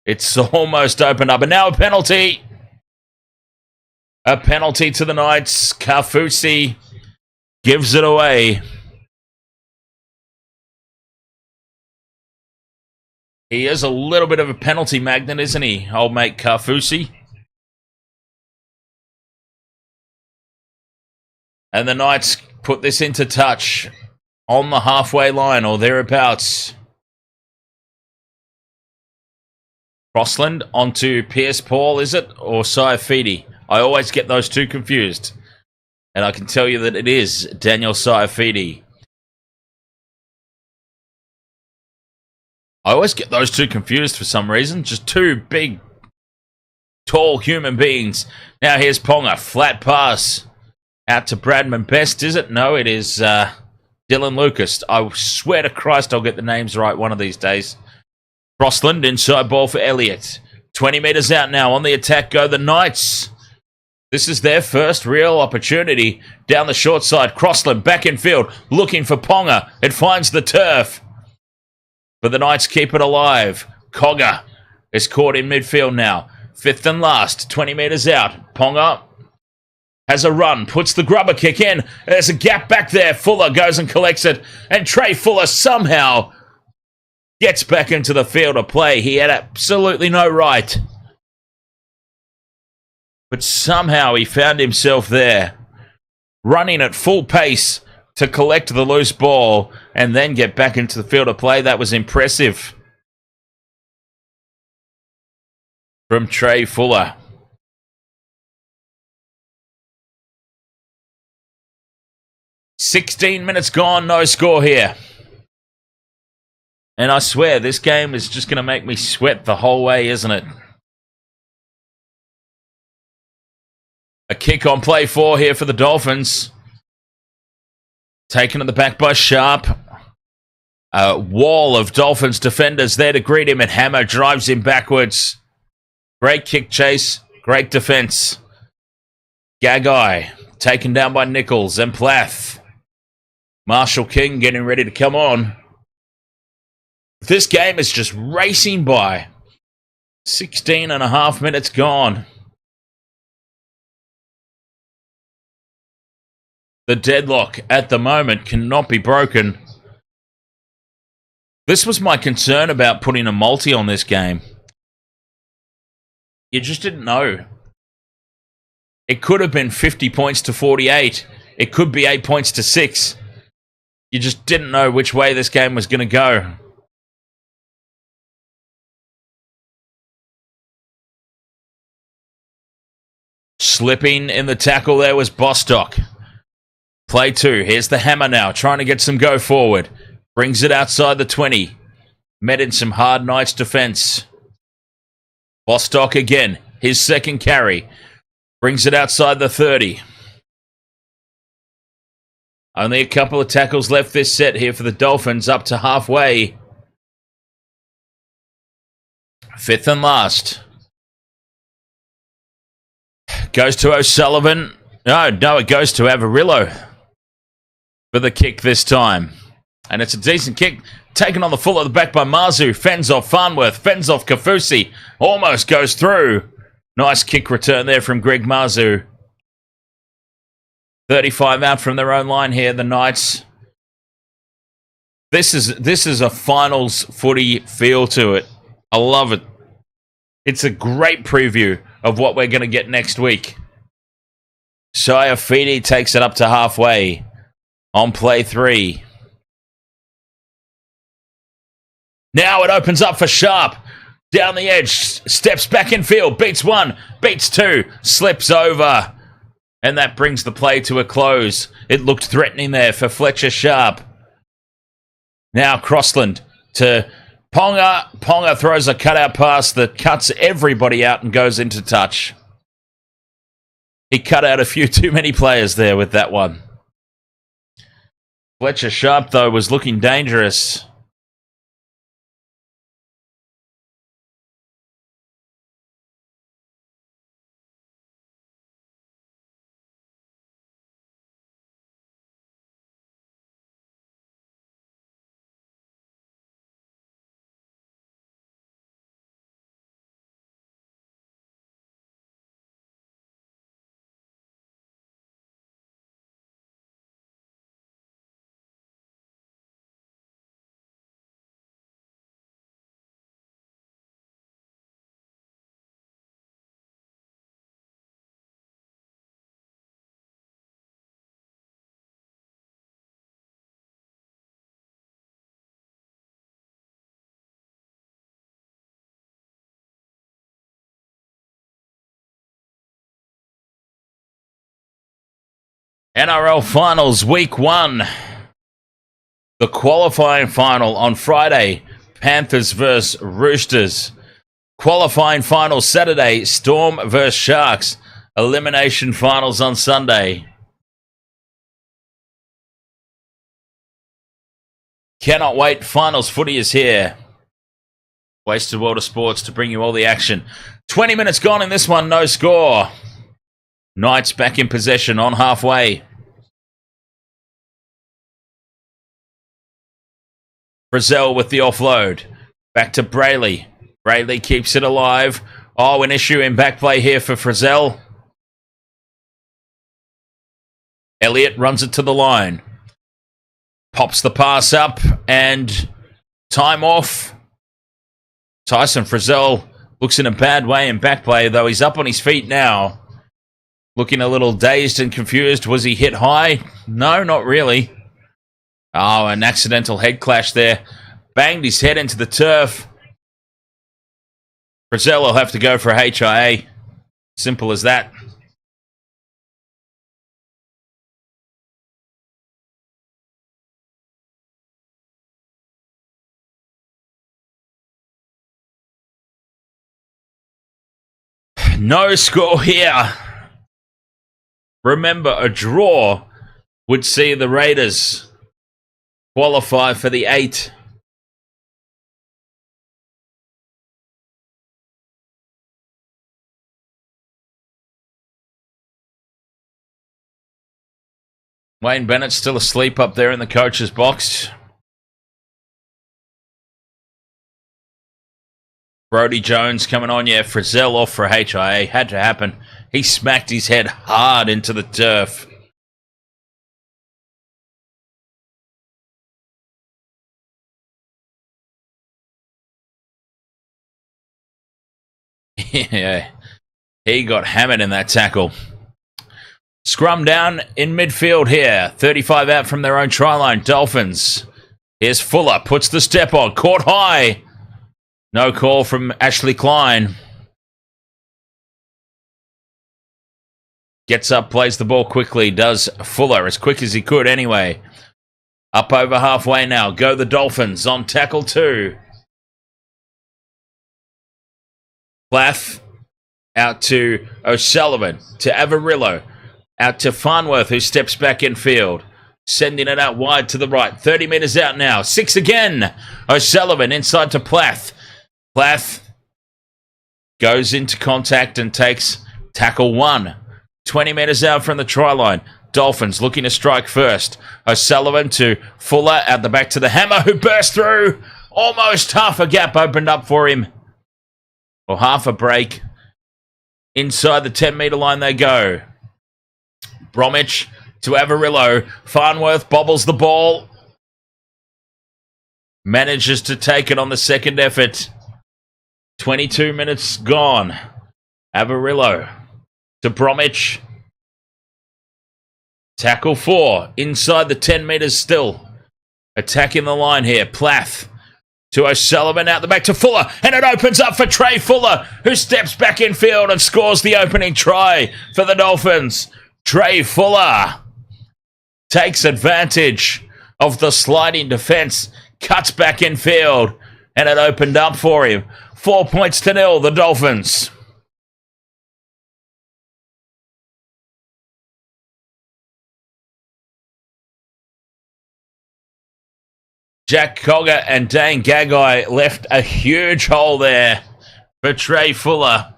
It's almost opened up. And now a penalty. A penalty to the Knights. Kafusi gives it away. He is a little bit of a penalty magnet, isn't he, old mate Kafusi? And the Knights put this into touch on the halfway line or thereabouts. Crossland onto Pierce Paul, is it? Or Saifidi? I always get those two confused. And I can tell you that it is Daniel Saifidi. I always get those two confused for some reason. Just two big, tall human beings. Now here's Ponga. Flat pass. Out to Bradman Best, is it? No, it is Dylan Lucas. I swear to Christ I'll get the names right one of these days. Crossland, inside ball for Elliott. 20 metres out now. On the attack go the Knights. This is their first real opportunity. Down the short side, Crossland back in field, looking for Ponga. It finds the turf. But the Knights keep it alive. Cogger is caught in midfield now. Fifth and last, 20 metres out. Ponga has a run, puts the grubber kick in. There's a gap back there. Fuller goes and collects it. And Trey Fuller somehow gets back into the field of play. He had absolutely no right. But somehow he found himself there, running at full pace to collect the loose ball and then get back into the field of play. That was impressive from Trey Fuller. "16 minutes gone, no score here." And I swear, this game is just going to make me sweat the whole way, isn't it? A kick on play 4 here for the Dolphins. Taken at the back by Sharp. A wall of Dolphins defenders there to greet him, and Hammer drives him backwards. Great kick chase, great defense. Gagai taken down by Nichols and Plath. Marshall King getting ready to come on. This game is just racing by. 16 and a half minutes gone. The deadlock at the moment cannot be broken. This was my concern about putting a multi on this game. You just didn't know. It could have been 50 points to 48. It could be 8 points to 6. You just didn't know which way this game was going to go. Slipping in the tackle there was Bostock. Play 2. Here's the hammer now, trying to get some go forward. Brings it outside the 20. Met in some hard Knights defense. Bostock again, his second carry. Brings it outside the 30. Only a couple of tackles left this set here for the Dolphins, up to halfway. 5th and last. Goes to O'Sullivan. No, it goes to Avarillo for the kick this time. And it's a decent kick, taken on the full of the back by Mazu. Fends off Farnworth, fends off Kafusi. Almost goes through. Nice kick return there from Greg Mazu. 35 out from their own line here, the Knights. This is a finals footy feel to it. I love it. It's a great preview of what we're going to get next week. Shia Feedy takes it up to halfway on play 3. Now it opens up for Sharp. Down the edge, steps back in field, beats 1, beats 2, slips over. And that brings the play to a close. It looked threatening there for Fletcher Sharp. Now Crossland to Ponga. Ponga throws a cutout pass that cuts everybody out and goes into touch. He cut out a few too many players there with that one. Fletcher Sharp, though, was looking dangerous. NRL Finals Week 1. The qualifying final on Friday, Panthers vs Roosters. Qualifying final Saturday, Storm vs Sharks. Elimination finals on Sunday. Cannot wait, finals footy is here. Wasted World of Sports to bring you all the action. 20 minutes gone in this one, no score. Knights back in possession on halfway. Frizzell with the offload. Back to Brayley. Brayley keeps it alive. Oh, an issue in back play here for Frizzell. Elliott runs it to the line. Pops the pass up and time off. Tyson Frizzell looks in a bad way in back play, though he's up on his feet now. Looking a little dazed and confused. Was he hit high? No, not really. Oh, an accidental head clash there. Banged his head into the turf. Frizzell will have to go for a HIA. Simple as that. No score here. Remember, a draw would see the Raiders qualify for the 8. Wayne Bennett's still asleep up there in the coach's box. Brodie Jones coming on. Yeah, Frizzell off for HIA. Had to happen. He smacked his head hard into the turf. Yeah, he got hammered in that tackle. Scrum down in midfield here. 35 out from their own try line. Dolphins. Here's Fuller. Puts the step on. Caught high. No call from Ashley Klein. Gets up, plays the ball quickly. Does Fuller as quick as he could anyway. Up over halfway now. Go the Dolphins on tackle 2. Plath out to O'Sullivan. To Avarillo. Out to Farnworth, who steps back in field. Sending it out wide to the right. 30 metres out now. 6 again. O'Sullivan inside to Plath. Plath goes into contact and takes tackle 1. 20 metres out from the try line. Dolphins looking to strike first. O'Sullivan to Fuller out the back to the Hammer, who burst through. Almost half a gap opened up for him. Or half a break. Inside the 10-metre line they go. Bromwich to Avarillo. Farnworth bobbles the ball. Manages to take it on the second effort. 22 minutes gone. Avarillo to Bromwich. Tackle 4. Inside the 10 metres still. Attacking the line here. Plath to O'Sullivan out the back to Fuller. And it opens up for Trey Fuller, who steps back in field and scores the opening try for the Dolphins. Trey Fuller takes advantage of the sliding defence. Cuts back in field. And it opened up for him. 4 points to 0, the Dolphins. Jack Cogger and Dane Gagai left a huge hole there for Trey Fuller.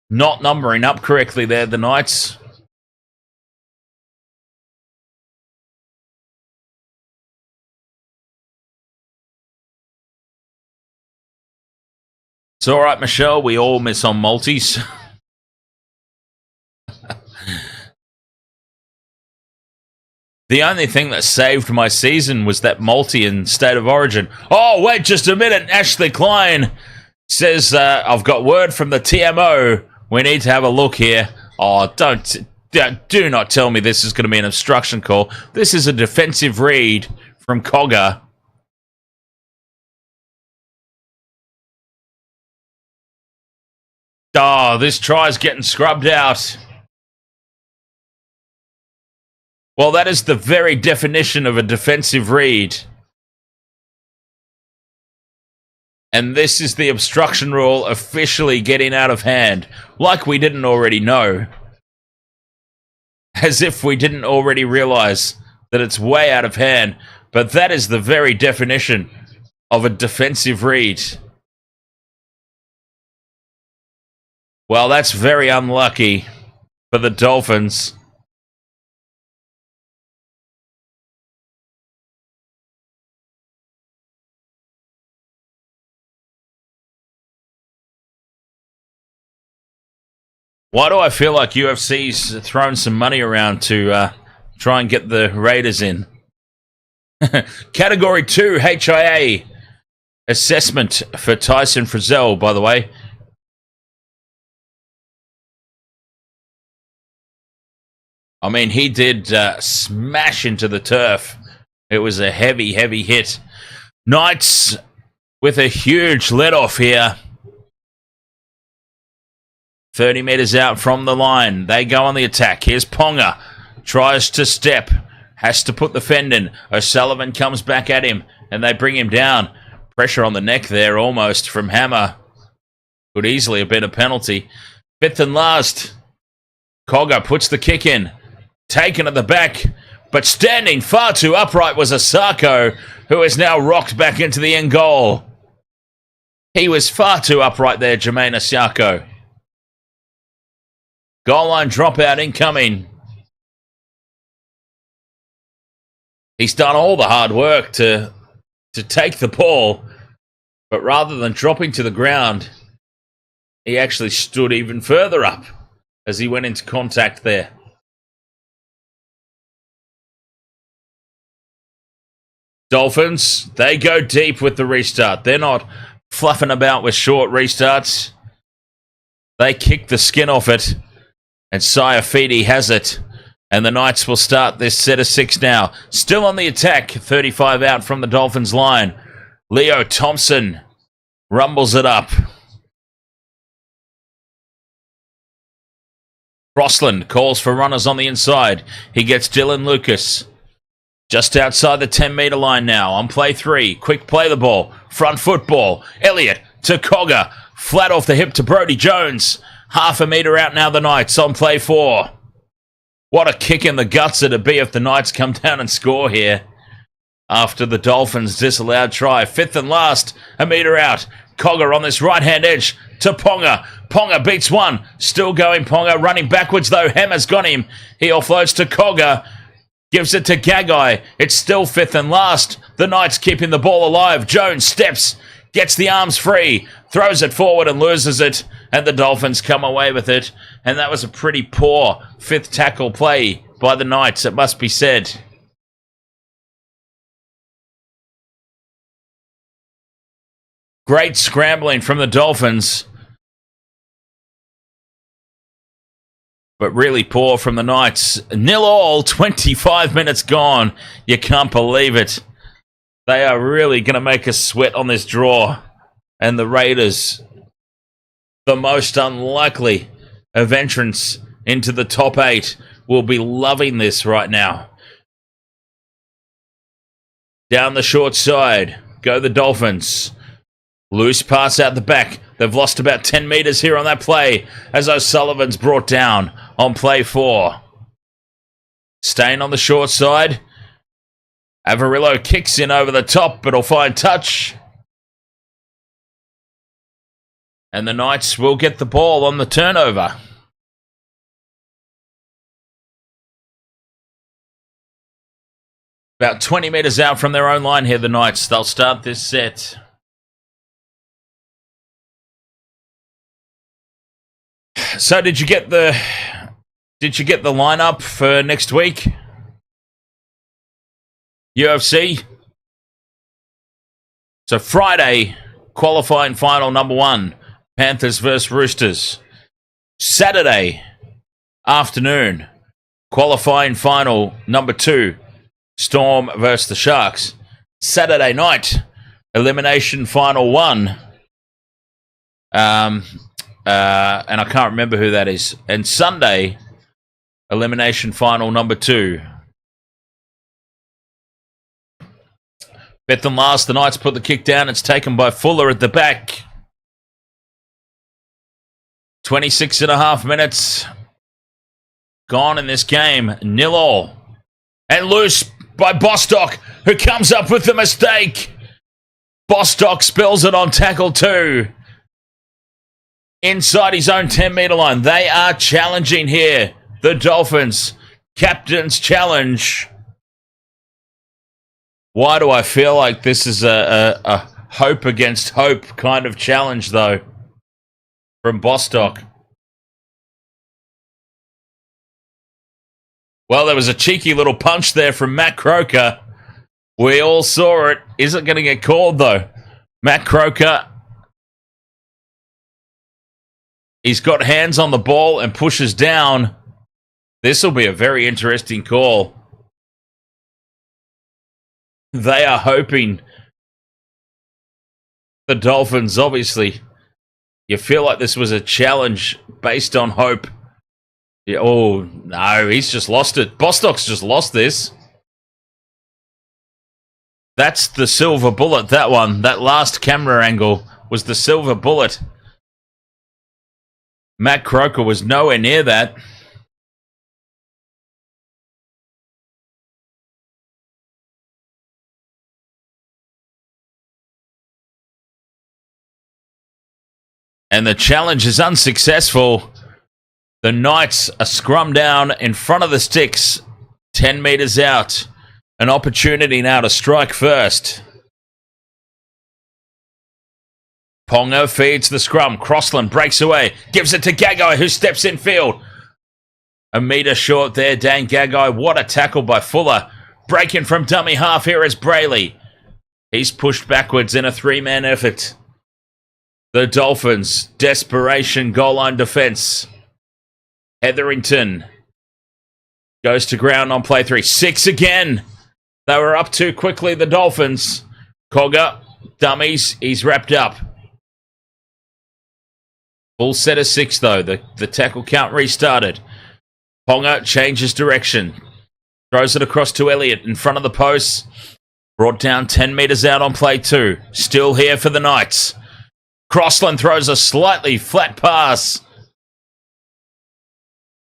Not numbering up correctly there, the Knights. It's all right, Michelle. We all miss on multis. The only thing that saved my season was that multi in State of Origin. Oh, wait just a minute. Ashley Klein says, I've got word from the TMO. We need to have a look here. Oh, do not tell me this is going to be an obstruction call. This is a defensive read from Cogger. Oh, this try's getting scrubbed out. Well, that is the very definition of a defensive read. And this is the obstruction rule officially getting out of hand. Like we didn't already know. As if we didn't already realise that it's way out of hand. But that is the very definition of a defensive read. Well, that's very unlucky for the Dolphins. Why do I feel like UFC's throwing some money around to try and get the Raiders in? Category 2 HIA assessment for Tyson Frizzell, by the way. I mean, he did smash into the turf. It was a heavy, heavy hit. Knights with a huge let-off here. 30 metres out from the line. They go on the attack. Here's Ponga. Tries to step. Has to put the fend in. O'Sullivan comes back at him. And they bring him down. Pressure on the neck there almost from Hammer. Could easily have been a penalty. Fifth and last. Cogger puts the kick in. Taken at the back. But standing far too upright was Asako, who is now rocked back into the end goal. He was far too upright there, Jermaine Asako. Goal line dropout incoming. He's done all the hard work to take the ball, but rather than dropping to the ground, he actually stood even further up as he went into contact there. Dolphins, they go deep with the restart. They're not fluffing about with short restarts. They kick the skin off it, and Saifidi has it. And the Knights will start this set of 6 now. Still on the attack, 35 out from the Dolphins line. Leo Thompson rumbles it up. Crossland calls for runners on the inside. He gets Dylan Lucas. Just outside the 10-metre line now. On play 3. Quick play the ball. Front football. Elliott to Cogger. Flat off the hip to Brodie Jones. Half a metre out now the Knights on play 4. What a kick in the guts it'd be if the Knights come down and score here. After the Dolphins' disallowed try. 5th and last. A metre out. Cogger on this right-hand edge to Ponga. Ponga beats one. Still going Ponga. Running backwards though. Hammer's got him. He offloads to Cogger. Gives it to Gagai. It's still 5th and last. The Knights keeping the ball alive. Jones steps. Gets the arms free. Throws it forward and loses it. And the Dolphins come away with it. And that was a pretty poor 5th tackle play by the Knights, it must be said. Great scrambling from the Dolphins. But really poor from the Knights. 0-0, 25 minutes gone. You can't believe it. They are really going to make us sweat on this draw. And the Raiders, the most unlikely of entrants into the top 8, will be loving this right now. Down the short side, go the Dolphins. Loose pass out the back. They've lost about 10 metres here on that play as O'Sullivan's brought down on play 4. Staying on the short side. Avarillo kicks in over the top, but will find touch. And the Knights will get the ball on the turnover. About 20 metres out from their own line here, the Knights. They'll start this set. So did you get the lineup for next week? UFC. So Friday, qualifying final number 1, Panthers versus Roosters. Saturday afternoon, qualifying final number 2, Storm versus the Sharks. Saturday night, elimination final 1. And I can't remember who that is. And Sunday, elimination final number 2. 5th and last, the Knights put the kick down. It's taken by Fuller at the back. 26 and a half minutes gone in this game. 0-0. And loose by Bostock, who comes up with the mistake. Bostock spills it on tackle 2. Inside his own 10-metre line. They are challenging here. The Dolphins. Captain's challenge. Why do I feel like this is a hope against hope kind of challenge, though, from Bostock? Well, there was a cheeky little punch there from Matt Croker. We all saw it. Is it going to get called, though? Matt Croker, he's got hands on the ball and pushes down. This will be a very interesting call. They are hoping. The Dolphins, obviously. You feel like this was a challenge based on hope. Yeah, oh, no, he's just lost it. Bostock's just lost this. That's the silver bullet, that one. That last camera angle was the silver bullet. Matt Croker was nowhere near that. And the challenge is unsuccessful. The Knights are scrum down in front of the sticks, 10 metres out. An opportunity now to strike first. Ponga feeds the scrum. Crossland breaks away. Gives it to Gagai, who steps in field. A metre short there, Dan Gagai. What a tackle by Fuller. Breaking from dummy half here is Brayley. He's pushed backwards in a three-man effort. The Dolphins, desperation goal line defense. Hetherington goes to ground on play 3. 6 again. They were up too quickly, the Dolphins. Cogger, dummies, he's wrapped up. Full set of 6, though. The tackle count restarted. Ponga changes direction. Throws it across to Elliott in front of the post. Brought down 10 metres out on play 2. Still here for the Knights. Crossland throws a slightly flat pass.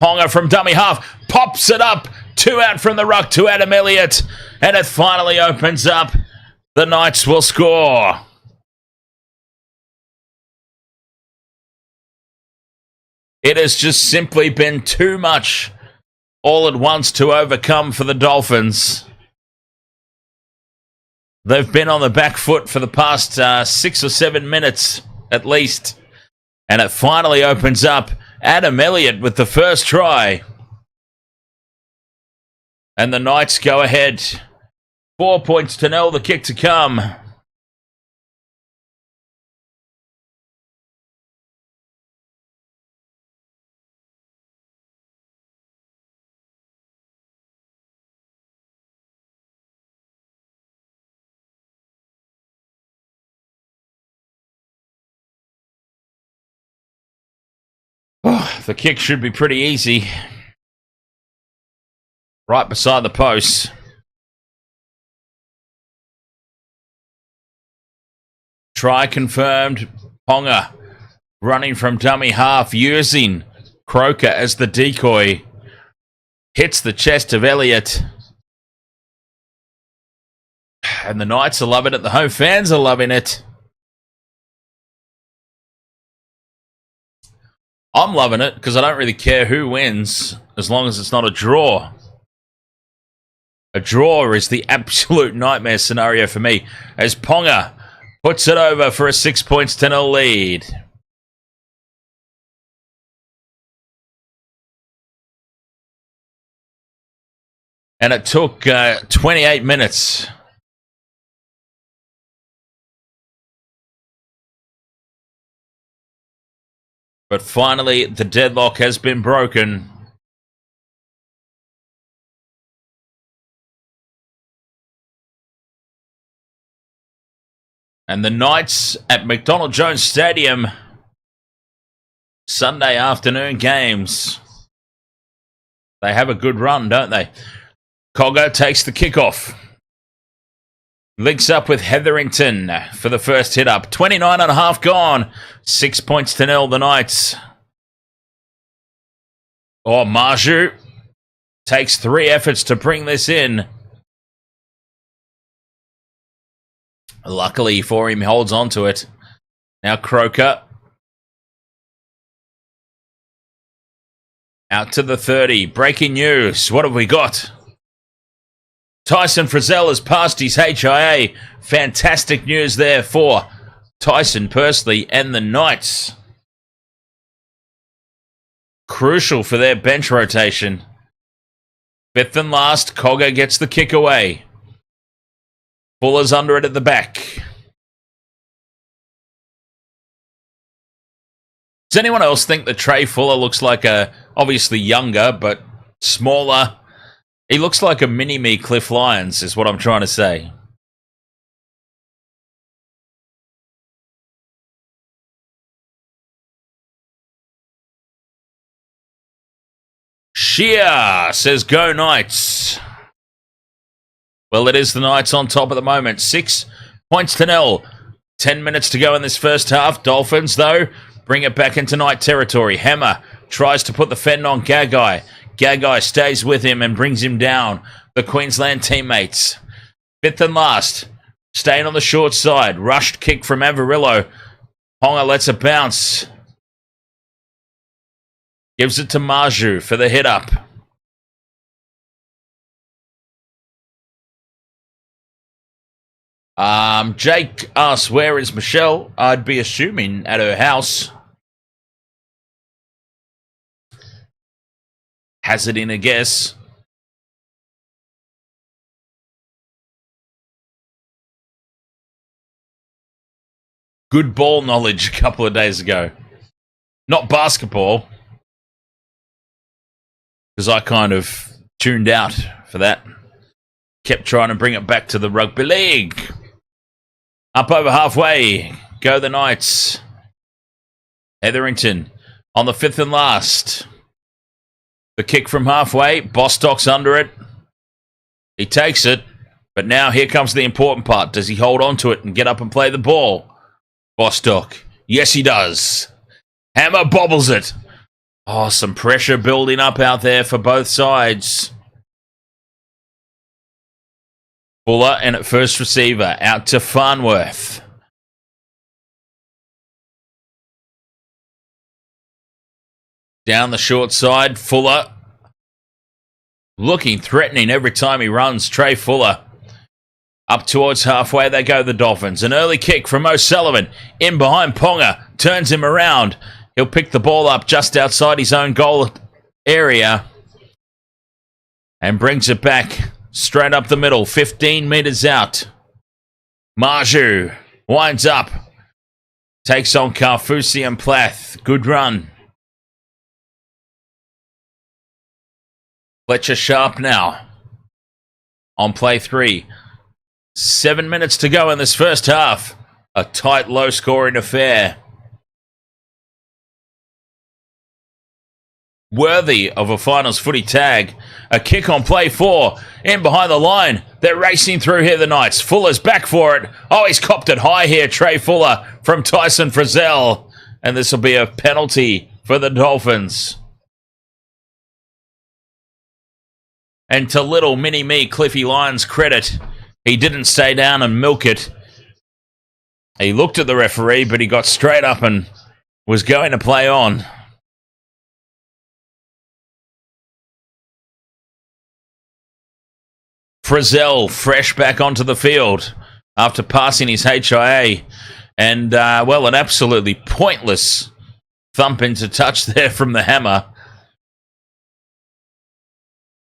Ponga from dummy half. Pops it up. 2 out from the ruck to Adam Elliott. And it finally opens up. The Knights will score. It has just simply been too much all at once to overcome for the Dolphins. They've been on the back foot for the past 6 or 7 minutes at least. And it finally opens up. Adam Elliott with the first try. And the Knights go ahead. 4 points to 0, the kick to come. Oh, the kick should be pretty easy. Right beside the post. Try confirmed. Ponga running from dummy half, using Croker as the decoy. Hits the chest of Elliott. And the Knights are loving it. The home fans are loving it. I'm loving it because I don't really care who wins as long as it's not a draw. A draw is the absolute nightmare scenario for me as Ponga puts it over for a 6 points to 0 lead. And it took 28 minutes. But finally, the deadlock has been broken. And the Knights at McDonald Jones Stadium. Sunday afternoon games. They have a good run, don't they? Cogger takes the kickoff. Links up with Hetherington for the first hit up. 29.5 gone. 6 points to 0, the Knights. Oh, Marju takes 3 efforts to bring this in. Luckily for him, he holds on to it. Now Croker. Out to the 30. Breaking news. What have we got? Tyson Frizzell has passed his HIA. Fantastic news there for Tyson Pursley and the Knights. Crucial for their bench rotation. 5th and last, Cogger gets the kick away. Fuller's under it at the back. Does anyone else think that Trey Fuller looks like obviously younger, but smaller? He looks like a mini-me Cliff Lyons, is what I'm trying to say. Shear says, go Knights. Well, it is the Knights on top at the moment. 6 points to 0. 10 minutes to go in this first half. Dolphins, though, bring it back into Knight territory. Hammer tries to put the fend on Gagai. Gagai stays with him and brings him down. The Queensland teammates. 5th and last. Staying on the short side. Rushed kick from Avarillo. Ponga lets it bounce. Gives it to Marju for the hit up. Jake asks, where is Michelle? I'd be assuming at her house. Hazarding a guess. good ball knowledge a couple of days ago. Not basketball, because I kind of tuned out for that. Kept trying to bring it back to the rugby league. Up over halfway, go the Knights. Hetherington on the 5th and last. The kick from halfway, Bostock's under it. He takes it, but now here comes the important part. Does he hold on to it and get up and play the ball? Bostock, yes he does. Hammer bobbles it. Oh, some pressure building up out there for both sides. Fuller and at first receiver, out to Farnworth. Down the short side, Fuller. Looking threatening every time he runs, Trey Fuller. Up towards halfway they go, the Dolphins. An early kick from O'Sullivan. In behind Ponga. Turns him around. He'll pick the ball up just outside his own goal area. And brings it back straight up the middle. 15 metres out. Marju winds up. Takes on Carfusi and Plath. Good run. Fletcher Sharp now. On play 3. 7 minutes to go in this first half. A tight, low-scoring affair. Worthy of a finals footy tag. A kick on play 4. In behind the line. They're racing through here, the Knights. Fuller's back for it. Oh, he's copped it high here, Trey Fuller, from Tyson Frizzell. And this will be a penalty for the Dolphins. And to little mini-me Cliffy Lyons' credit, he didn't stay down and milk it. He looked at the referee, but he got straight up and was going to play on. Frizzell fresh back onto the field after passing his HIA. And, well, an absolutely pointless thump into touch there from the hammer.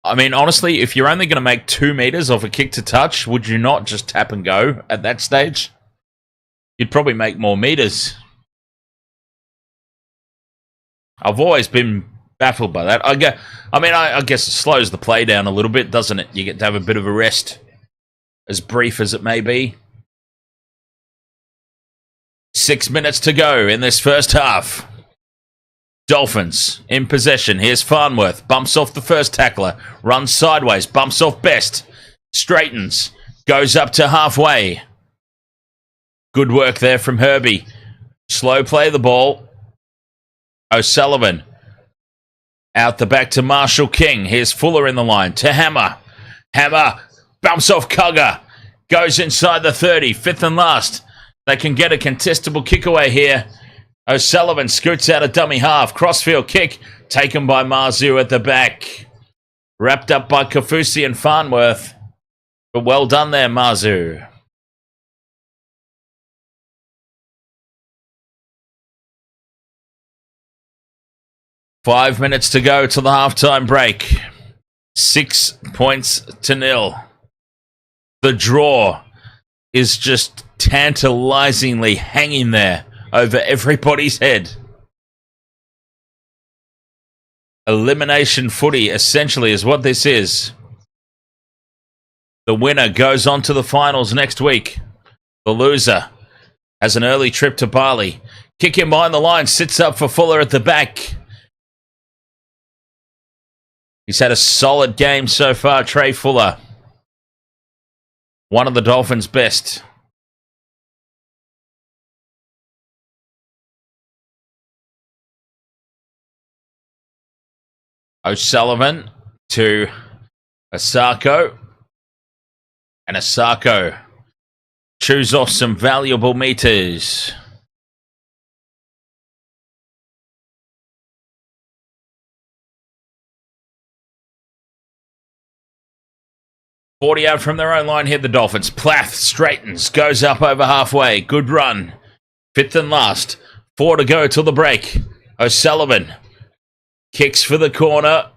I mean, honestly, if you're only going to make 2 metres off a kick to touch, would you not just tap and go at that stage? You'd probably make more metres. I've always been baffled by that. I guess it slows the play down a little bit, doesn't it? You get to have a bit of a rest, as brief as it may be. 6 minutes to go in this first half. Dolphins in possession. Here's Farnworth. Bumps off the first tackler. Runs sideways. Bumps off Best. Straightens. Goes up to halfway. Good work there from Herbie. Slow play the ball. O'Sullivan. Out the back to Marshall King. Here's Fuller in the line. To Hammer. Hammer. Bumps off Cugger. Goes inside the 30. 5th and last. They can get a contestable kick away here. O'Sullivan scoots out a dummy half. Crossfield kick taken by Marzu at the back. Wrapped up by Kafusi and Farnworth. But well done there, Marzu. Five minutes to go to the halftime break. 6 points to 0. The draw is just tantalizingly hanging there over everybody's head. Elimination footy, essentially, is what this is. The winner goes on to the finals next week. The loser has an early trip to Bali. Kick in behind the line, sits up for Fuller at the back. He's had a solid game so far, Trey Fuller. One of the Dolphins' best. O'Sullivan to Asako. And Asako chews off some valuable meters. .40 out from their own line here, the Dolphins. Plath straightens, goes up over halfway. Good run. 5th and last. 4 to go till the break. O'Sullivan kicks for the corner.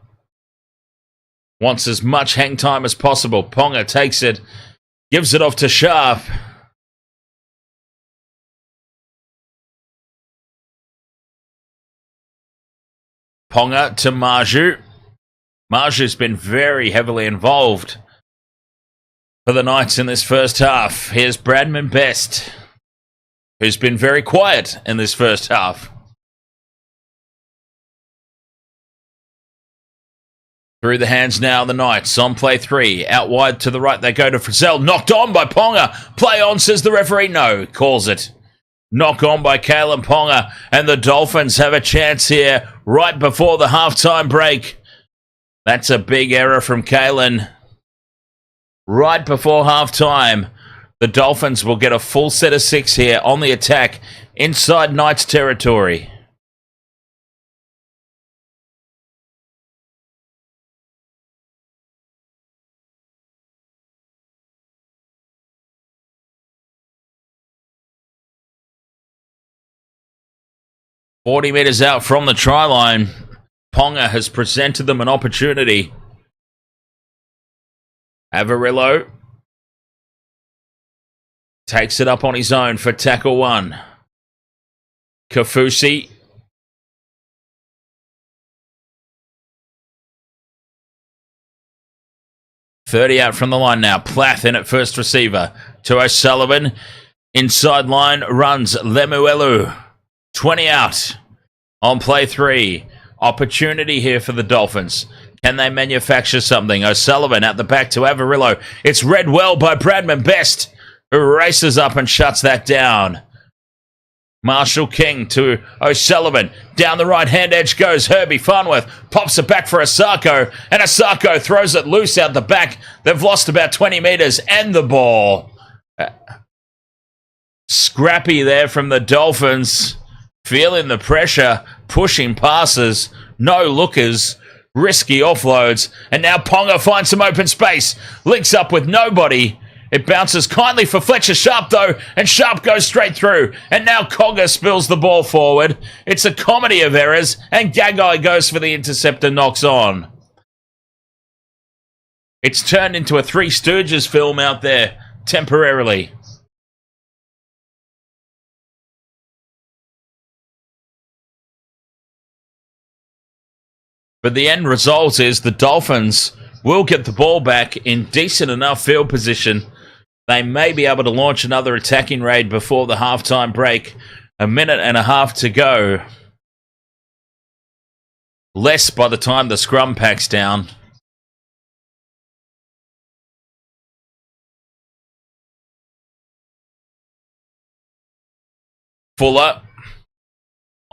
Wants as much hang time as possible. Ponga takes it. Gives it off to Sharp. Ponga to Marju. Marju's been very heavily involved for the Knights in this first half. Here's Bradman Best, who's been very quiet in this first half. Through the hands now, the Knights on play 3. Out wide to the right, they go to Frizzell. Knocked on by Ponga. Play on, says the referee. No, calls it. Knock on by Kalen Ponga. And the Dolphins have a chance here right before the halftime break. That's a big error from Kalen. Right before halftime, the Dolphins will get a full set of 6 here on the attack inside Knights territory. "40 metres out from the try line, Ponga has presented them an opportunity. Avarillo takes it up on his own for tackle 1. Kafusi. "30 out from the line now. Plath in at first receiver to O'Sullivan. Inside line runs Lemuelu. 20 out on play 3. Opportunity here for the Dolphins. Can they manufacture something? O'Sullivan at the back to Avarillo. It's read well by Bradman Best, who races up and shuts that down. Marshall King to O'Sullivan. Down the right-hand edge goes Herbie Farnworth. Pops it back for Asako, and Asako throws it loose out the back. They've lost about 20 metres and the ball. Scrappy there from the Dolphins. Feeling the pressure, pushing passes, no lookers, risky offloads, and now Ponga finds some open space, links up with nobody. It bounces kindly for Fletcher Sharp though, and Sharp goes straight through, and now Cogger spills the ball forward. It's a comedy of errors, and Gagai goes for the intercept and knocks on. It's turned into a Three Stooges film out there, temporarily. But the end result is the Dolphins will get the ball back in decent enough field position. They may be able to launch another attacking raid before the halftime break. 1.5 minutes to go. Less by the time the scrum packs down. Fuller.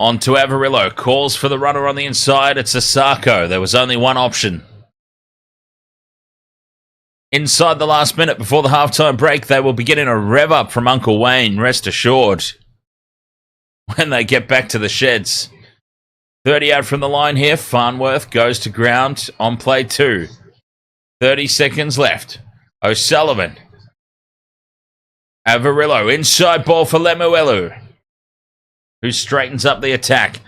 On to Avarillo. Calls for the runner on the inside. It's Asako. There was only one option. Inside the last minute before the halftime break, they will be getting a rev up from Uncle Wayne, rest assured, when they get back to the sheds. 30 out from the line here. Farnworth goes to ground on play 2. 30 seconds left. O'Sullivan. Avarillo. Inside ball for Lemuelu, who straightens up the attack.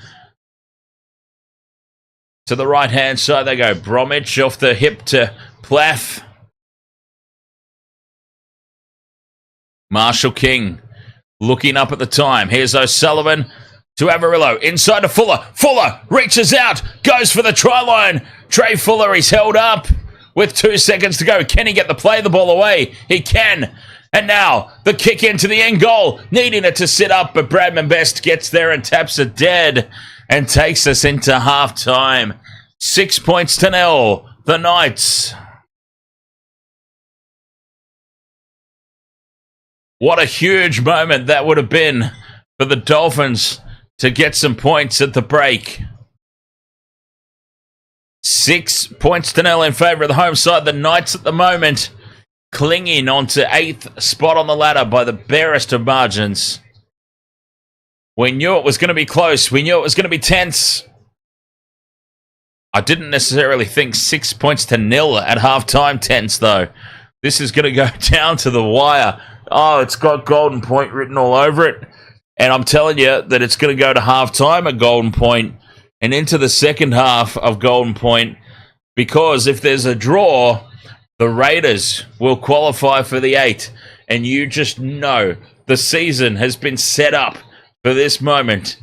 To the right-hand side they go. Bromwich off the hip to Plath. Marshall King looking up at the time. Here's O'Sullivan to Avarillo. Inside to Fuller. Fuller reaches out. Goes for the try line. Trey Fuller, he's held up with 2 seconds to go. Can he get the ball away? He can. And now, the kick into the end goal. Needing it to sit up, but Bradman Best gets there and taps it dead and takes us into halftime. 6 points to 0. The Knights. What a huge moment that would have been for the Dolphins to get some points at the break. 6 points to 0 in favour of the home side. The Knights at the moment clinging onto 8th spot on the ladder by the barest of margins. We knew it was going to be close. We knew it was going to be tense. I didn't necessarily think 6 points to 0 at halftime tense, though. This is going to go down to the wire. Oh, it's got Golden Point written all over it. And I'm telling you that it's going to go to halftime at Golden Point and into the second half of Golden Point, because if there's a draw, the Raiders will qualify for the 8. And you just know the season has been set up for this moment.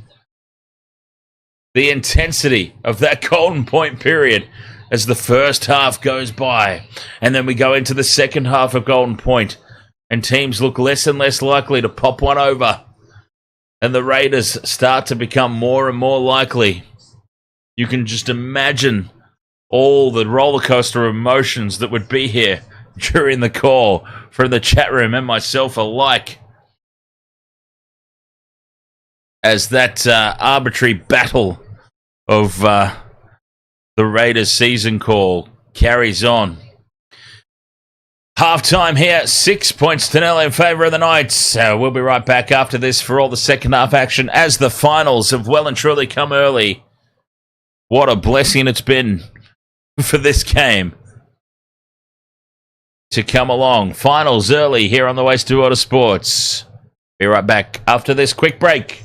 the intensity of that golden point period as the first half goes by. And then we go into the second half of golden point, and teams look less and less likely to pop one over. And the Raiders start to become more and more likely. You can just imagine all the roller coaster of emotions that would be here during the call from the chat room and myself alike, as that arbitrary battle of the Raiders season call carries on. Half-time here, 6 points to 0 in favour of the Knights. We'll be right back after this for all the second half action as the finals have well and truly come early. What a blessing it's been for this game to come along. Finals early here on the Waste to Water Sports. Be right back after this quick break.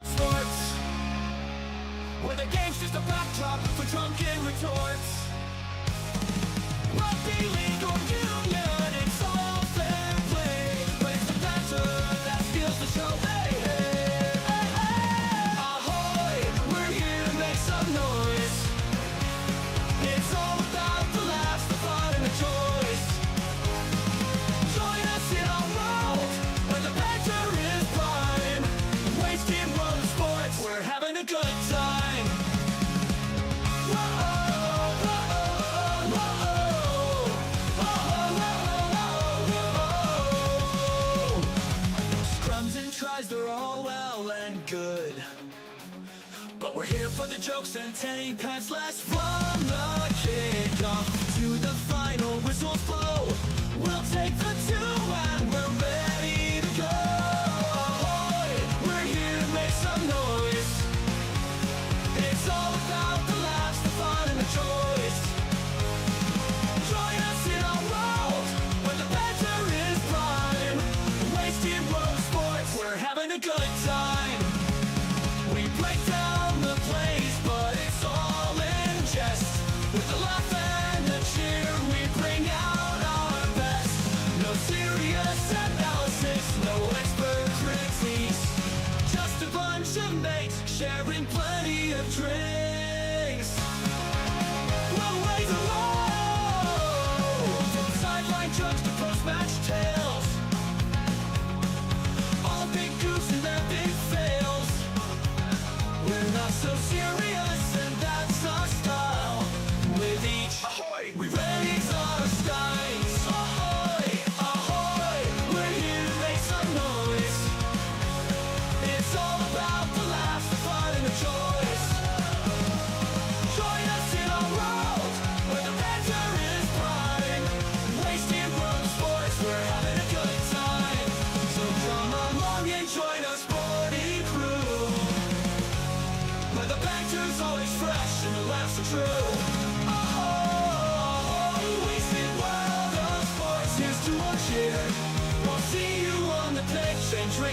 Sports, where the game's just a backdrop for drunken retorts. Rugby league or union, it's all fair play. But it's the banter that steals the show. Hey, hey, hey, hey. Ahoy, we're here to make some noise. It's all about the laughs, the fun, and the choice. Join us in our world where the banter is prime. Wasting world of sports, we're having a good time. Scrums and tries, they're all well and good, but we're here for the jokes and tank pads. Last from the kickoff to the final whistles blow. We'll take the two and we're ready to go. We're here to make some noise. It's all about the laughs, the fun, and the choice. Join us in our world where the banter is prime. Wasting world of sports, we're having a good time. We break down the plays, but it's all in jest. With the laugh and the cheer, we bring out our best. No serious analysis, no expert critiques. Just a bunch of mates sharing plenty of drinks. We'll raise the low, from sideline jokes to post-match tales. All big goofs and their big fans.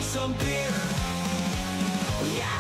some beer. Yeah.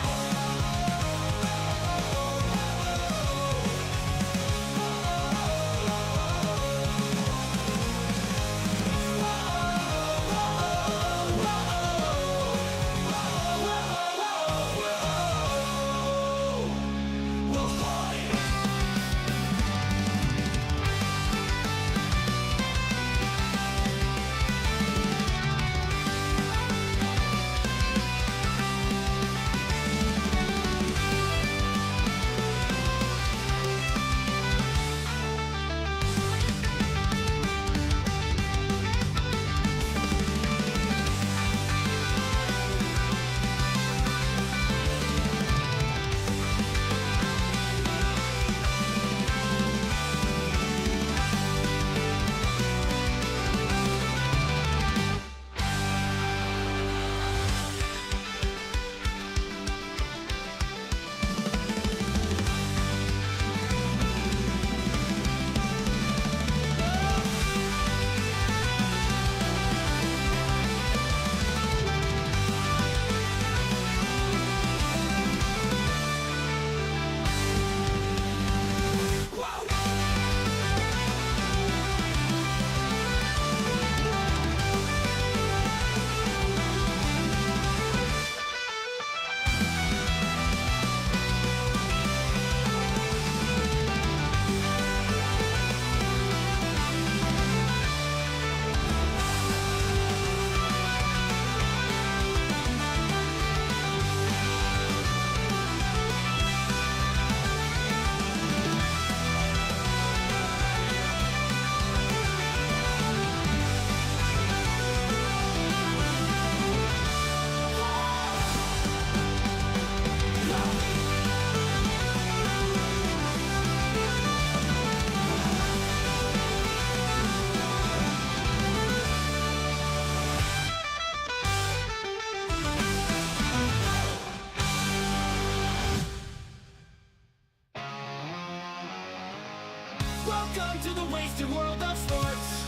Welcome to the wasted world of sports,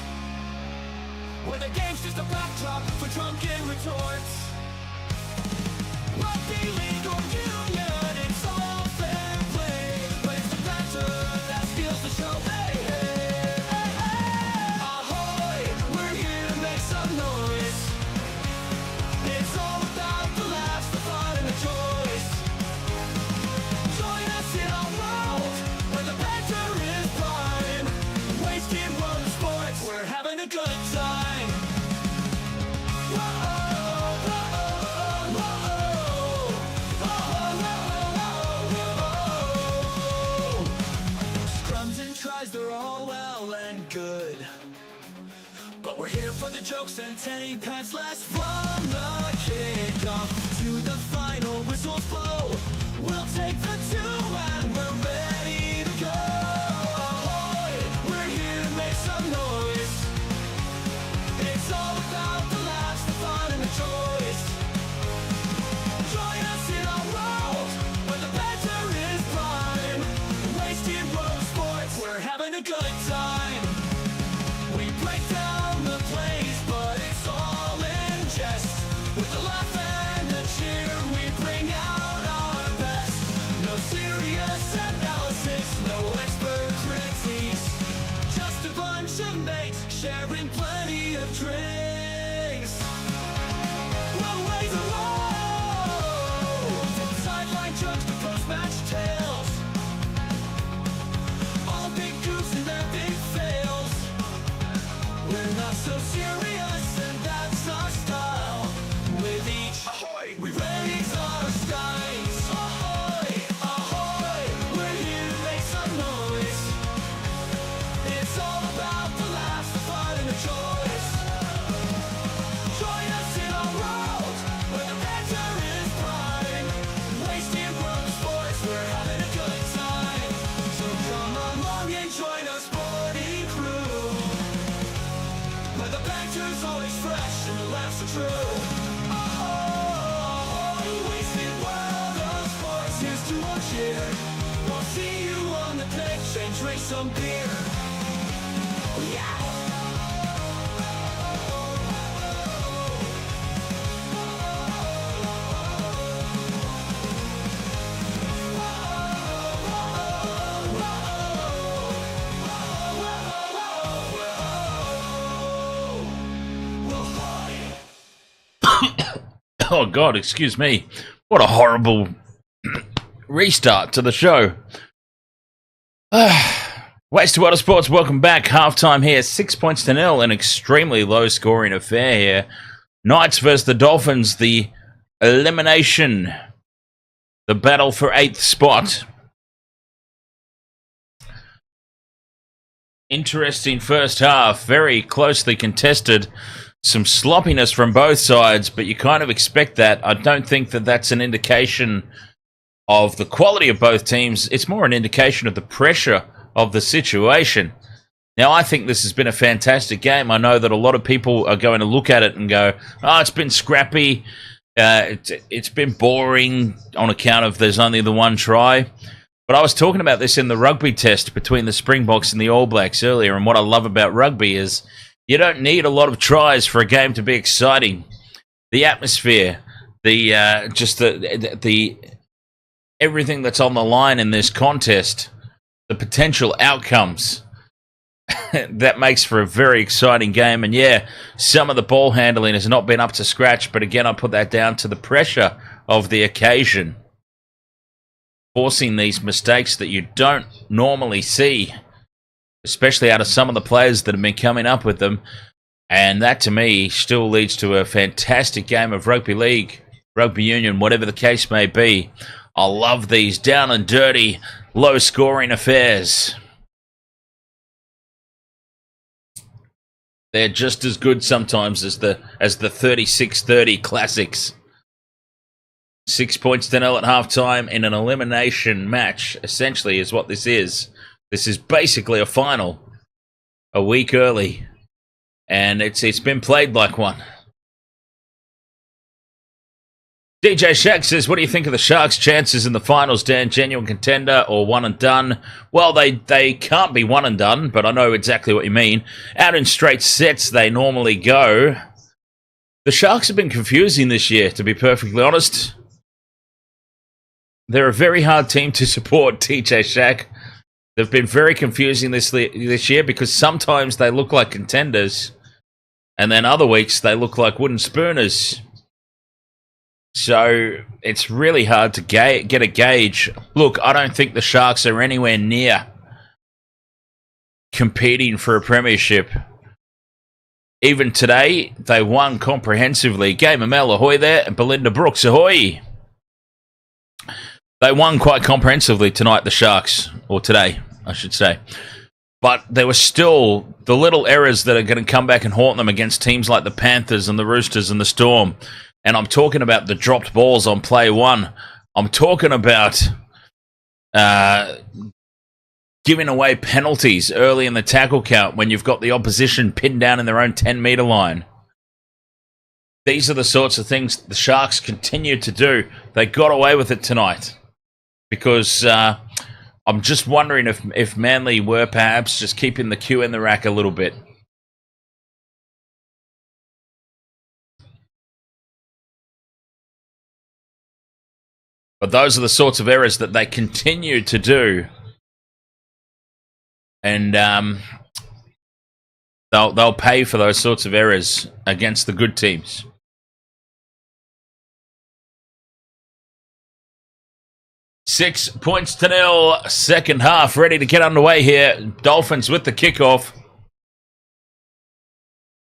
where the game's just a backdrop for drunken retorts. Rugby league or union, it's all fair play, but it's the banter that steals the show. Hey, hey, hey, hey. Ahoy, we're here to make some noise. It's all about the laughs, the fun and the joys. Join us in our world, where the banter is prime. Wasted world of sports, we're having a good time. Scrums and tries, they're all well and good, but we're here for the jokes and tank pants last. From the kickoff to the final whistles blow, we'll take the two and we're ready to go. Ahoy, we're here to make some noise. It's all about the laughs, the fun and the joys. Join us in our world, where the banter is prime. Wasted world of sports, we're having a good time. We break down the plays, but it's all in jest. With the laugh and the cheer, we bring out our best. No serious analysis, no expert critiques, just a bunch of mates sharing plenty of drinks. We'll raise a roll, from sideline jokes to post-match tales, all big goofs and their big fails. We're not so serious, and that's our style. With each ahoy, we raise our skies. Ahoy, ahoy, we're here to make some noise. It's all about the laughs, the fun and the joys. Join us in our world, where the banter is prime. Wasted world of sports, we're having a good time. So come along and join our sporting crew, where the banter's always fresh and the laughs are true. Oh, wasted world of sports, here's to our cheer. We'll see you on the pitch and drink some beer. Yeah. God, excuse me. What a horrible restart to the show. Waste to Water Sports, welcome back. Halftime here, 6-0, an extremely low-scoring affair here. Knights versus the Dolphins, the elimination, the battle for 8th spot. Interesting first half, very closely contested. Some sloppiness from both sides, but you kind of expect that. I don't think that that's an indication of the quality of both teams. It's more an indication of the pressure of the situation. Now, I think this has been a fantastic game. I know that a lot of people are going to look at it and go, oh, it's been scrappy. It's been boring on account of there's only the one try. But I was talking about this in the rugby test between the Springboks and the All Blacks earlier, and what I love about rugby is you don't need a lot of tries for a game to be exciting. The atmosphere, the everything that's on the line in this contest, the potential outcomes, that makes for a very exciting game. And yeah, some of the ball handling has not been up to scratch, but again, I put that down to the pressure of the occasion, forcing these mistakes that you don't normally see, especially out of some of the players that have been coming up with them. And that, to me, still leads to a fantastic game of rugby league, rugby union, whatever the case may be. I love these down and dirty, low-scoring affairs. They're just as good sometimes as the 36-30 classics. 6-0 at halftime in an elimination match, essentially, is what this is. This is basically a final, a week early, and it's been played like one. DJ Shack says, what do you think of the Sharks' chances in the finals, Dan? Genuine contender or one and done? Well, they can't be one and done, but I know exactly what you mean. Out in straight sets, they normally go. The Sharks have been confusing this year, to be perfectly honest. They're a very hard team to support, DJ Shack. They've been very confusing this year because sometimes they look like contenders, and then other weeks they look like wooden spooners. So it's really hard to get a gauge. Look, I don't think the Sharks are anywhere near competing for a premiership. Even today, they won comprehensively. Game of Mel, ahoy there, and Belinda Brooks, ahoy. They won quite comprehensively tonight, the Sharks, or today, I should say. But there were still the little errors that are going to come back and haunt them against teams like the Panthers and the Roosters and the Storm. And I'm talking about the dropped balls on play one. I'm talking about giving away penalties early in the tackle count when you've got the opposition pinned down in their own 10-metre line. These are the sorts of things the Sharks continue to do. They got away with it tonight because I'm just wondering if Manley were perhaps just keeping the cue in the rack a little bit. But those are the sorts of errors that they continue to do. And they'll pay for those sorts of errors against the good teams. $6-0, second half, ready to get underway here. Dolphins with the kickoff.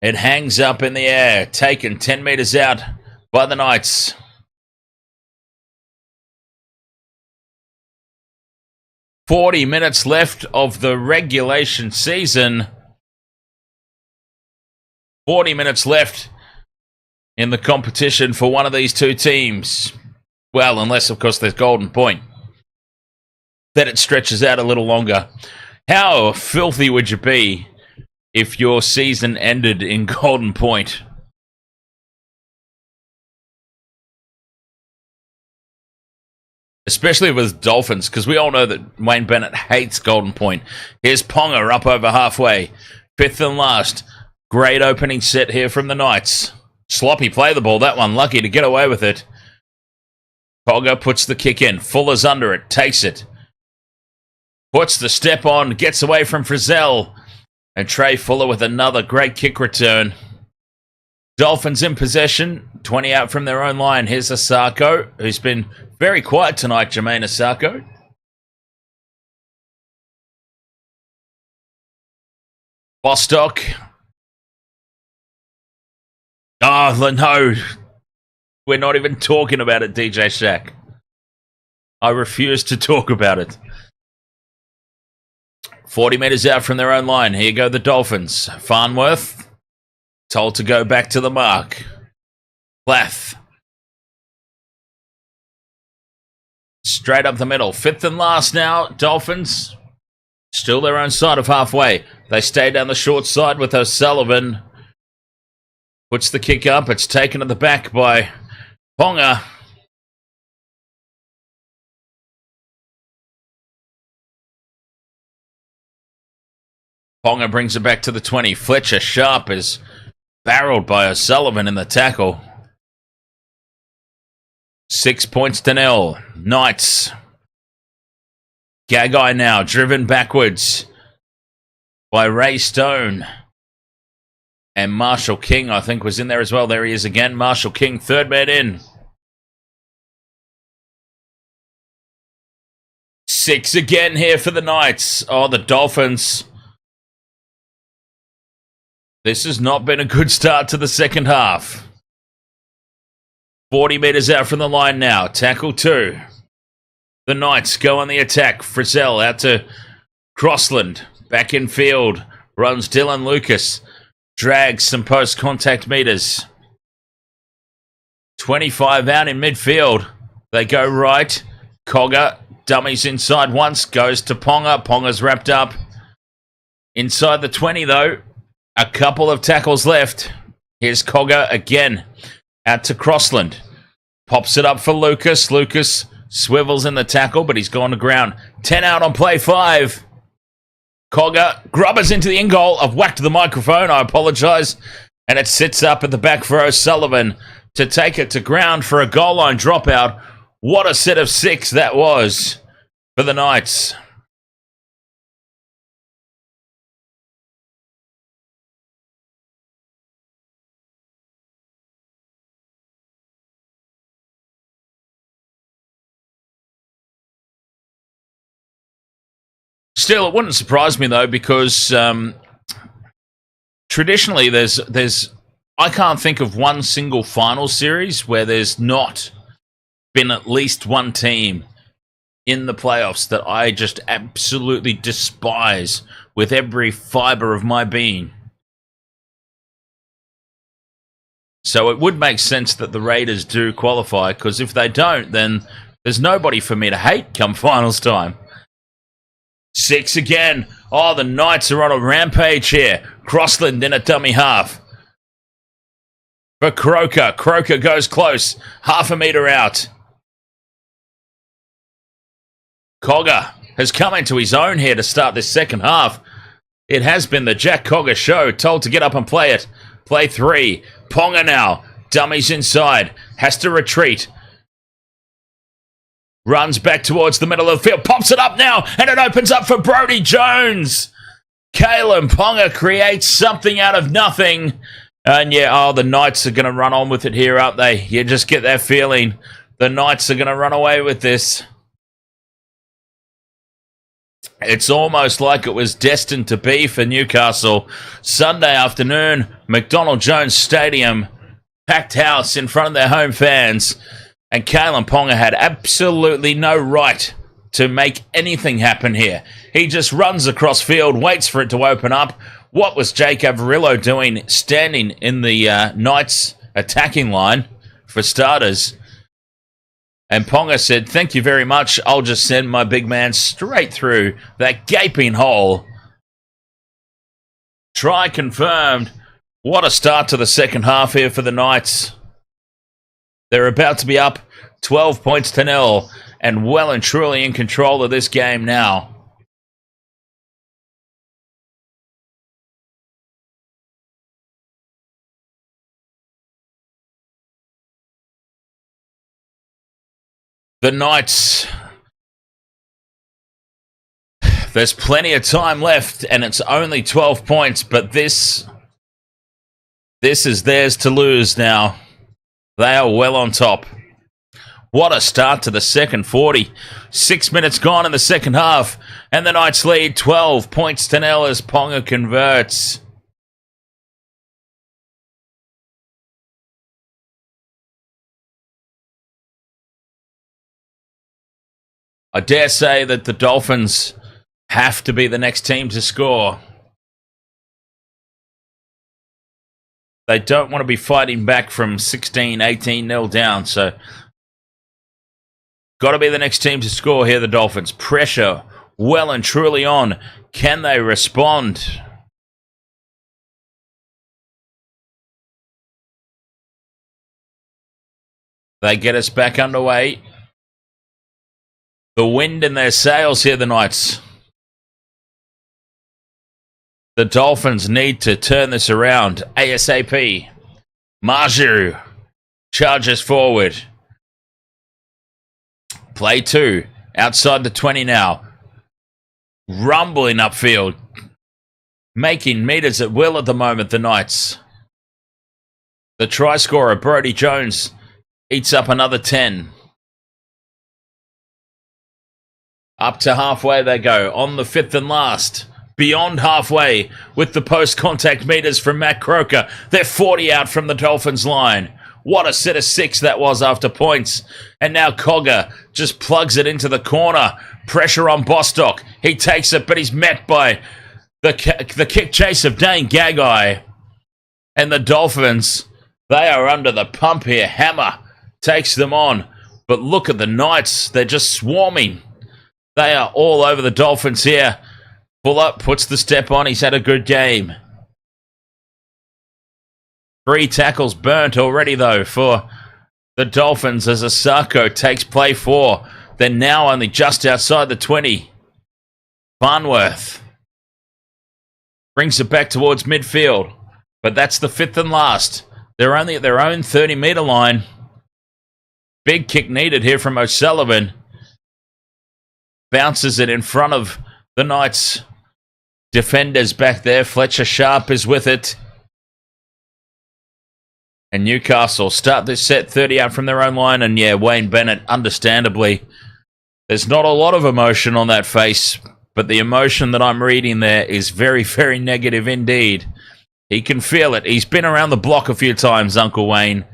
It hangs up in the air, taken 10 metres out by the Knights. $40 minutes left of the regulation season. 40 minutes left in the competition for one of these two teams. Well, unless, of course, there's Golden Point. Then it stretches out a little longer. How filthy would you be if your season ended in Golden Point? Especially with Dolphins, because we all know that Wayne Bennett hates Golden Point. Here's Ponga up over halfway. Fifth and last. Great opening set here from the Knights. Sloppy play the ball, that one. Lucky to get away with it. Ponga puts the kick in. Fuller's under it. Takes it. Puts the step on. Gets away from Frizzell. And Trey Fuller with another great kick return. Dolphins in possession, 20 out from their own line. Here's Asako, who's been very quiet tonight, Jermaine Asako. Bostock. Oh, no. We're not even talking about it, DJ Shaq. I refuse to talk about it. 40 metres out from their own line. Here go the Dolphins. Farnworth, told to go back to the mark. Plath. Straight up the middle. Fifth and last now, Dolphins. Still their own side of halfway. They stay down the short side with O'Sullivan. Puts the kick up. It's taken at the back by Ponga. Ponga brings it back to the 20. Fletcher Sharp is barreled by O'Sullivan in the tackle. 6 points to nil. Knights. Gagai now driven backwards by Ray Stone. And Marshall King, I think, was in there as well. There he is again. Marshall King, third man in. 6 again here for the Knights. Oh, the Dolphins. This has not been a good start to the second half. 40 metres out from the line now. Tackle 2. The Knights go on the attack. Frizzell out to Crossland. Back in field. Runs Dylan Lucas. Drags some post-contact metres. 25 out in midfield. They go right. Cogger dummies inside once. Goes to Ponga. Ponga's wrapped up. Inside the 20 though. A couple of tackles left. Here's Cogger again. Out to Crossland. Pops it up for Lucas. Lucas swivels in the tackle, but he's gone to ground. 10 out on play 5. Cogger grubbers into the in goal. I've whacked the microphone. I apologise. And it sits up at the back for O'Sullivan to take it to ground for a goal line dropout. What a set of 6 that was for the Knights. Still, it wouldn't surprise me though, because traditionally there's I can't think of one single final series where there's not been at least one team in the playoffs that I just absolutely despise with every fibre of my being. So it would make sense that the Raiders do qualify, because if they don't, then there's nobody for me to hate come finals time. 6 again. Oh, the Knights are on a rampage here. Crossland in a dummy half. For Croker. Croker goes close. Half a metre out. Cogger has come into his own here to start this second half. It has been the Jack Cogger show. Told to get up and play it. Play 3. Ponga now. Dummies inside. Has to retreat. Runs back towards the middle of the field. Pops it up now. And it opens up for Brodie Jones. Kalen Ponga creates something out of nothing. And yeah, the Knights are going to run on with it here, aren't they? You just get that feeling. The Knights are going to run away with this. It's almost like it was destined to be for Newcastle. Sunday afternoon, McDonald Jones Stadium. Packed house in front of their home fans. And Kalen Ponga had absolutely no right to make anything happen here. He just runs across field, waits for it to open up. What was Jake Averillo doing standing in the Knights attacking line, for starters? And Ponga said, thank you very much. I'll just send my big man straight through that gaping hole. Try confirmed. What a start to the second half here for the Knights. They're about to be up 12 points to nil and well and truly in control of this game now. The Knights, there's plenty of time left and it's only 12 points, but this This is theirs to lose now. They are well on top. What a start to the second 40. 6 minutes gone in the second half. And the Knights lead 12 points to nil as Ponga converts. I dare say that the Dolphins have to be the next team to score. They don't want to be fighting back from 16, 18-0 down, so got to be the next team to score here, the Dolphins. Pressure well and truly on. Can they respond? They get us back underway. The wind in their sails here, the Knights. The Dolphins need to turn this around ASAP. Marju charges forward. Play 2. Outside the 20 now. Rumbling upfield. Making meters at will at the moment, the Knights. The try scorer, Brody Jones, eats up another 10. Up to halfway they go. On the 5th and last. Beyond halfway with the post-contact meters from Matt Croker. They're 40 out from the Dolphins line. What a set of 6 that was after points. And now Cogger just plugs it into the corner. Pressure on Bostock. He takes it, but he's met by the kick chase of Dane Gagai. And the Dolphins, they are under the pump here. Hammer takes them on. But look at the Knights. They're just swarming. They are all over the Dolphins here. Fuller puts the step on. He's had a good game. 3 tackles burnt already, though, for the Dolphins as Asako takes play 4. They're now only just outside the 20. Farnworth brings it back towards midfield, but that's the 5th and last. They're only at their own 30-metre line. Big kick needed here from O'Sullivan. Bounces it in front of the Knights. Defenders back there. Fletcher Sharp is with it. And Newcastle start this set 30 out from their own line. And yeah, Wayne Bennett, understandably, there's not a lot of emotion on that face. But the emotion that I'm reading there is very, very negative indeed. He can feel it. He's been around the block a few times, Uncle Wayne.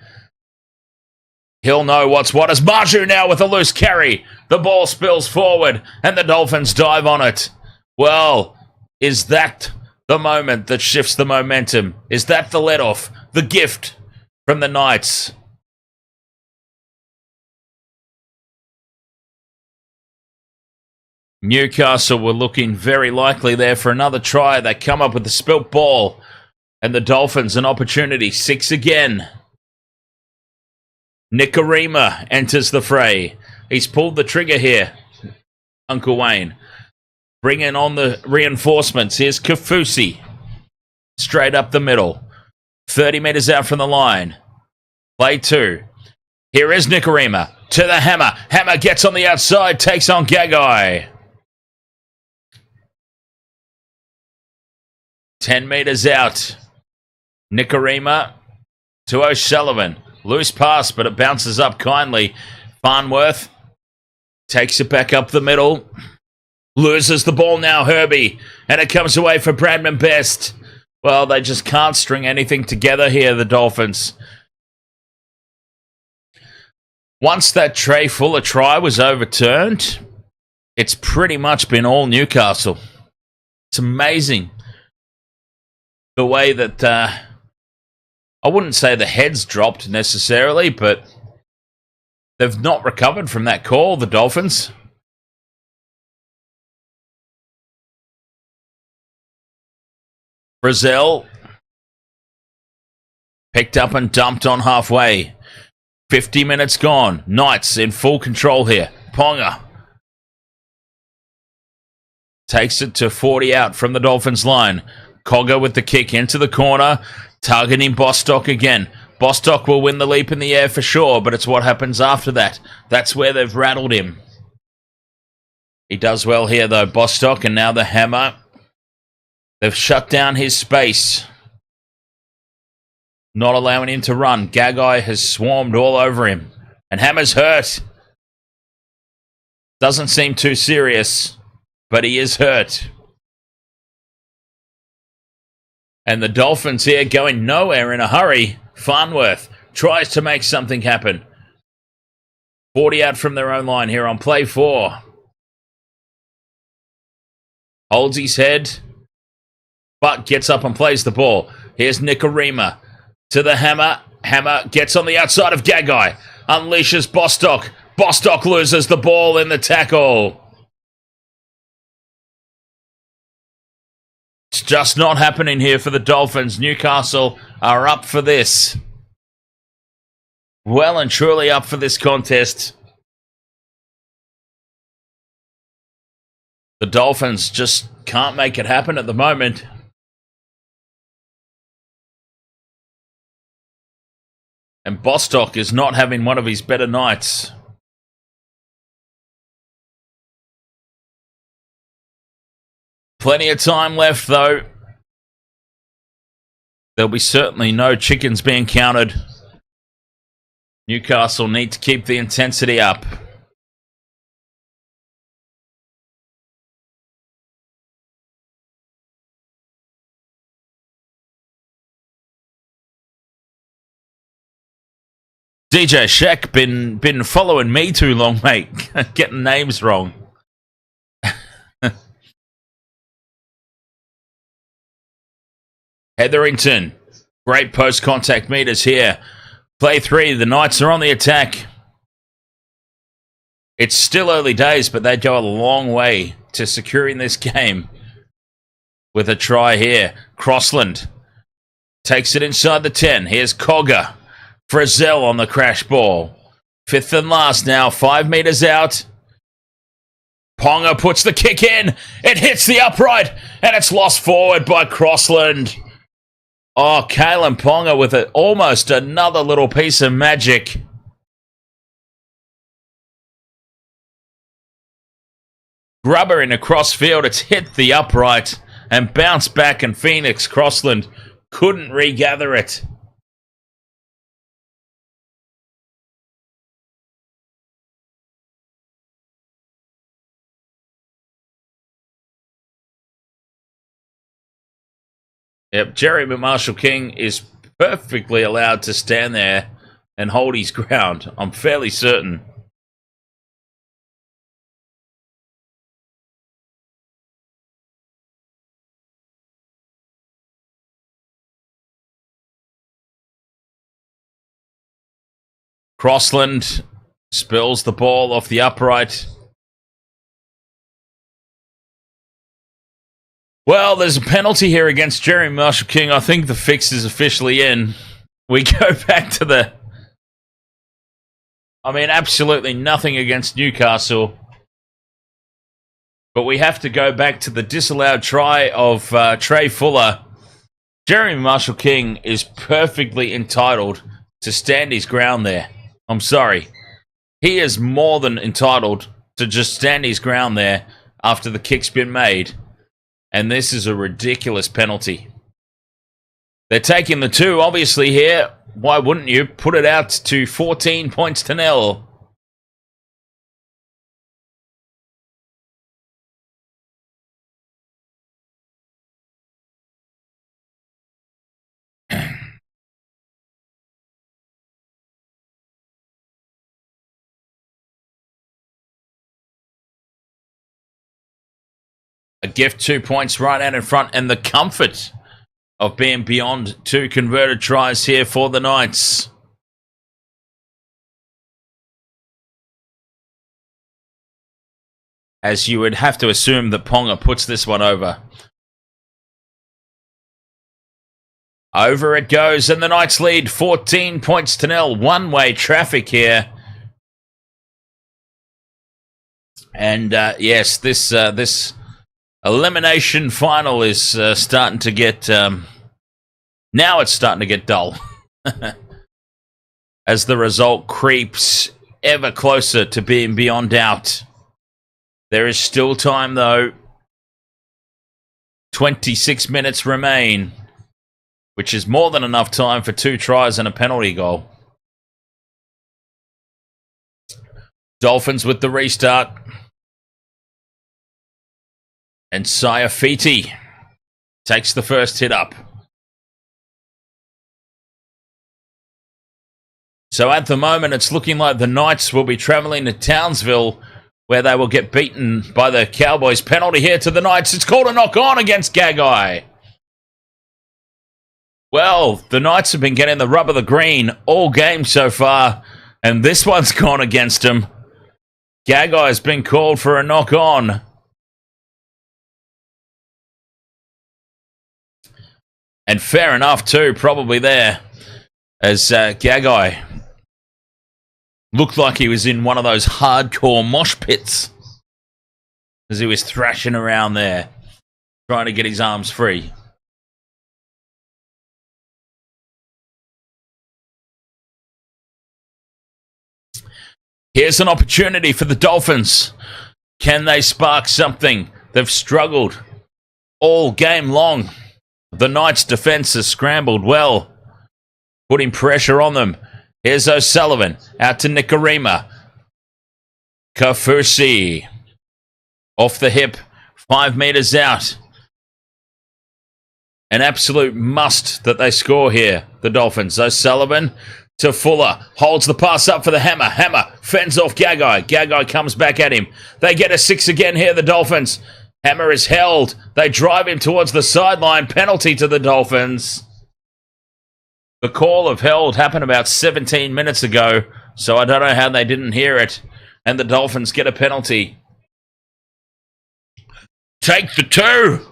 He'll know what's what. As Marju now with a loose carry. The ball spills forward and the Dolphins dive on it. Well, is that the moment that shifts the momentum? Is that the let-off? The gift from the Knights? Newcastle were looking very likely there for another try. They come up with the spilt ball. And the Dolphins an opportunity. 6 again. Nikorima enters the fray. He's pulled the trigger here, Uncle Wayne. Bringing on the reinforcements. Here's Kafusi. Straight up the middle. 30 metres out from the line. Play 2. Here is Nikorima. To the Hammer. Hammer gets on the outside. Takes on Gagai. 10 metres out. Nikorima to O'Sullivan. Loose pass, but it bounces up kindly. Farnworth takes it back up the middle. Loses the ball now, Herbie. And it comes away for Bradman Best. Well, they just can't string anything together here, the Dolphins. Once that Trey Fuller try was overturned, it's pretty much been all Newcastle. It's amazing the way that, I wouldn't say the heads dropped necessarily, but they've not recovered from that call, the Dolphins. Brazil picked up and dumped on halfway. 50 minutes gone. Knights in full control here. Ponga takes it to 40 out from the Dolphins line. Cogger with the kick into the corner. Targeting Bostock again. Bostock will win the leap in the air for sure, but it's what happens after that. That's where they've rattled him. He does well here though, Bostock, and now the Hammer. They've shut down his space. not allowing him to run. Gagai has swarmed all over him. And Hammer's hurt. Doesn't seem too serious, but he is hurt. And the Dolphins here going nowhere in a hurry. Farnworth tries to make something happen. 40 out from their own line here on play 4. Holds his head, but gets up and plays the ball. Here's Nikorima to the Hammer. Hammer gets on the outside of Gagai. Unleashes Bostock. Bostock loses the ball in the tackle. It's just not happening here for the Dolphins. Newcastle are up for this. Well and truly up for this contest. The Dolphins just can't make it happen at the moment. And Bostock is not having one of his better nights. Plenty of time left, though. There'll be certainly no chickens being counted. Newcastle need to keep the intensity up. DJ Sheck been following me too long, mate. Getting names wrong. Hetherington. Great post-contact meters here. Play 3, the Knights are on the attack. It's still early days, but they go a long way to securing this game. With a try here. Crossland takes it inside the 10. Here's Cogger. Frizzell on the crash ball. 5th and last now, 5 meters out. Ponga puts the kick in. It hits the upright, and it's lost forward by Crossland. Oh, Kalen Ponga with almost another little piece of magic. Grubber in a crossfield. It's hit the upright and bounced back, and Phoenix Crossland couldn't regather it. Yep, Jerry Marshall-King is perfectly allowed to stand there and hold his ground. I'm fairly certain. Crossland spills the ball off the upright. Well, there's a penalty here against Jerry Marshall-King. I think the fix is officially in. We go back to the... absolutely nothing against Newcastle. But we have to go back to the disallowed try of Trey Fuller. Jerry Marshall-King is perfectly entitled to stand his ground there. I'm sorry. He is more than entitled to just stand his ground there after the kick's been made. And this is a ridiculous penalty. They're taking the 2, obviously, here. Why wouldn't you put it out to 14 points to 0? A gift 2 points right out in front, and the comfort of being beyond 2 converted tries here for the Knights. As you would have to assume that Ponga puts this one over. Over it goes, and the Knights lead 14 points to 0. One-way traffic here. And yes, this elimination final is starting to get... now it's starting to get dull. As the result creeps ever closer to being beyond doubt. There is still time, though. 26 minutes remain. which is more than enough time for 2 tries and a penalty goal. Dolphins with the restart. And Saifiti takes the first hit up. So at the moment, it's looking like the Knights will be travelling to Townsville, where they will get beaten by the Cowboys. Penalty here to the Knights. It's called a knock-on against Gagai. Well, the Knights have been getting the rub of the green all game so far, and this one's gone against them. Gagai has been called for a knock-on. And fair enough too, probably there, as Gagai looked like he was in one of those hardcore mosh pits as he was thrashing around there, trying to get his arms free. Here's an opportunity for the Dolphins. Can they spark something? They've struggled all game long. The Knights' defence has scrambled well, putting pressure on them. Here's O'Sullivan, out to Nikorima. Kafusi, off the hip, 5 metres out. An absolute must that they score here, the Dolphins. O'Sullivan to Fuller, holds the pass up for the Hammer. Hammer fends off Gagai. Gagai comes back at him. They get a 6 again here, the Dolphins. Hammer is held. They drive him towards the sideline. Penalty to the Dolphins. The call of held happened about 17 minutes ago, so I don't know how they didn't hear it. And the Dolphins get a penalty. Take the 2.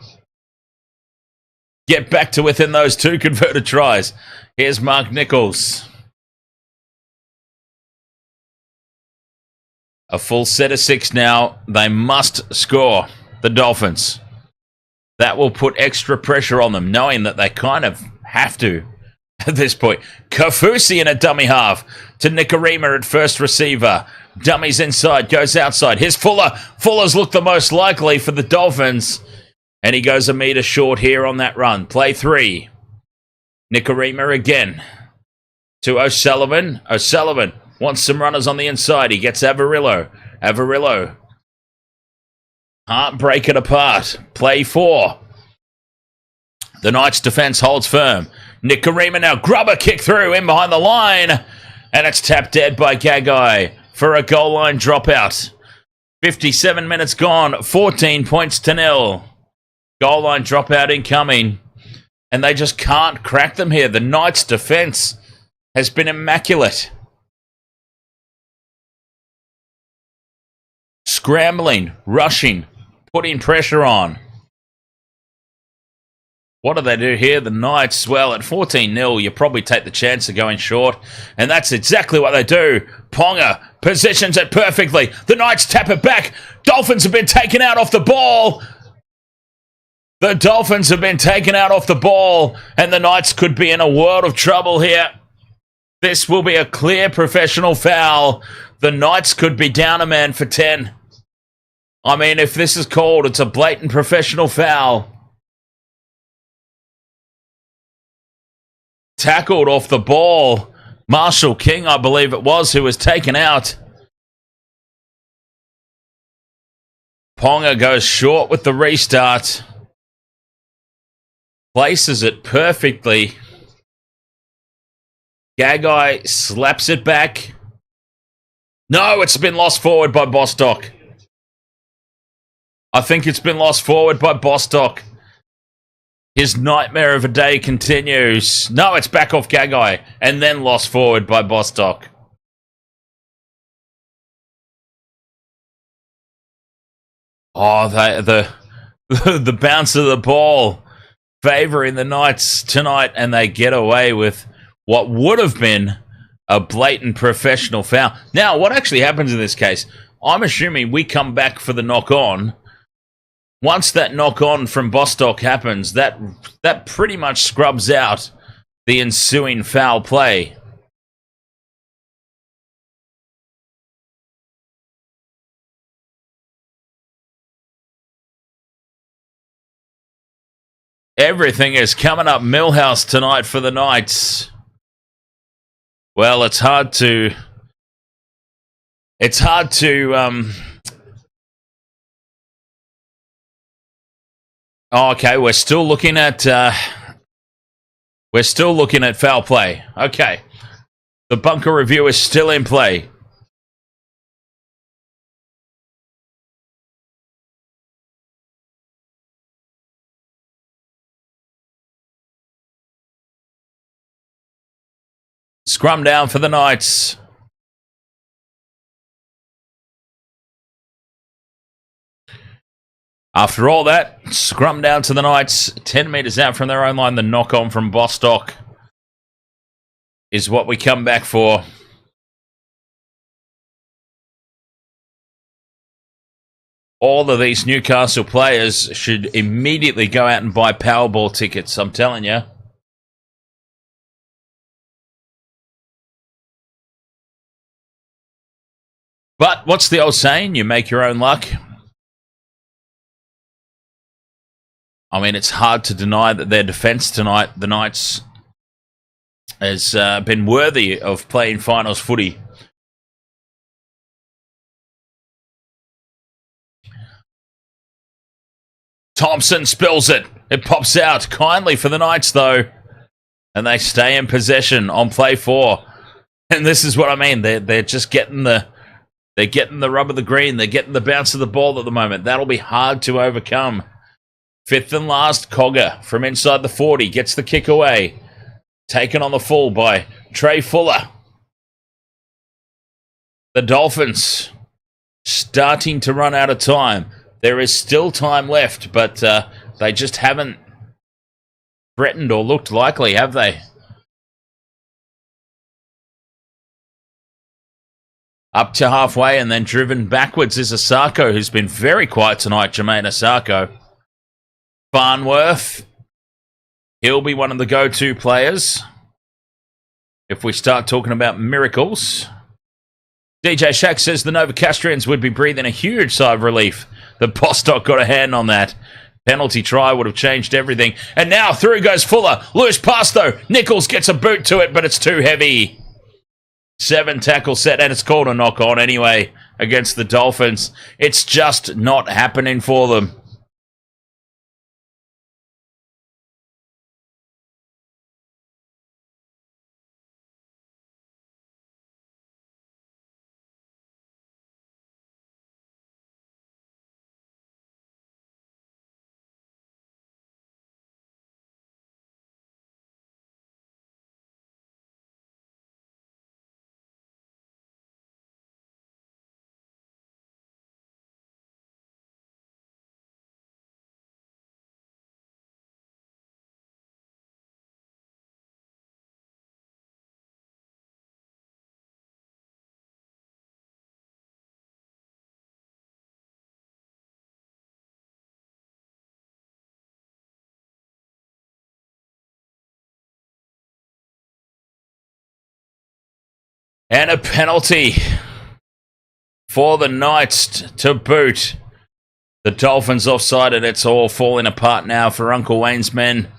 Get back to within those 2 converted tries. Here's Mark Nichols. A full set of 6 now. They must score, the Dolphins. That will put extra pressure on them, knowing that they kind of have to at this point. Kafusi in a dummy half to Nikorima at first receiver. Dummy's inside, goes outside. Here's Fuller. Fuller's looked the most likely for the Dolphins. And he goes a metre short here on that run. Play 3. Nikorima again to O'Sullivan. O'Sullivan wants some runners on the inside. He gets Avarillo. Avarillo can't break it apart. Play 4. The Knights' defence holds firm. Nikorima now grubber kick through in behind the line. And it's tapped dead by Gagai for a goal line dropout. 57 minutes gone. 14 points to 0. Goal line dropout incoming. And they just can't crack them here. The Knights' defence has been immaculate. Scrambling, rushing, putting pressure on. What do they do here? The Knights, well, at 14-0, you probably take the chance of going short. And that's exactly what they do. Ponga positions it perfectly. The Knights tap it back. Dolphins have been taken out off the ball. The Dolphins have been taken out off the ball. And the Knights could be in a world of trouble here. This will be a clear professional foul. The Knights could be down a man for 10. I mean, if this is called, it's a blatant professional foul. Tackled off the ball. Marshall King, I believe it was, who was taken out. Ponga goes short with the restart. Places it perfectly. Gagai slaps it back. No, it's been lost forward by Bostock. I think it's been lost forward by Bostock. His nightmare of a day continues. No, it's back off Gagai and then lost forward by Bostock. Oh, the bounce of the ball favouring the Knights tonight, and they get away with what would have been a blatant professional foul. Now, what actually happens in this case? I'm assuming we come back for the knock-on. Once that knock-on from Bostock happens, that pretty much scrubs out the ensuing foul play. Everything is coming up Millhouse tonight for the Knights. Well, it's hard to... Oh, okay, we're still looking at foul play. Okay. The bunker review is still in play. Scrum down for the Knights. After all that, scrum down to the Knights. 10 metres out from their own line. The knock-on from Bostock is what we come back for. All of these Newcastle players should immediately go out and buy Powerball tickets, I'm telling you. But what's the old saying? You make your own luck. I mean, it's hard to deny that their defence tonight, the Knights, has been worthy of playing finals footy. Thompson spills it. It pops out kindly for the Knights, though. And they stay in possession on play 4. And this is what I mean. They're just getting the... They're getting the rub of the green. They're getting the bounce of the ball at the moment. That'll be hard to overcome. Fifth and last, Cogger from inside the 40 gets the kick away. Taken on the full by Trey Fuller. The Dolphins starting to run out of time. There is still time left, but they just haven't threatened or looked likely, have they? Up to halfway and then driven backwards is Asako, who's been very quiet tonight, Jermaine Asako. Farnworth, he'll be one of the go-to players if we start talking about miracles. DJ Shack says the Novocastrians would be breathing a huge sigh of relief that Bostock got a hand on that. Penalty try would have changed everything. And now through goes Fuller. Loose pass though. Nichols gets a boot to it, but it's too heavy. 7 tackle set, and it's called a knock-on anyway against the Dolphins. It's just not happening for them. And a penalty for the Knights to boot. The Dolphins offside, and it's all falling apart now for Uncle Wayne's men.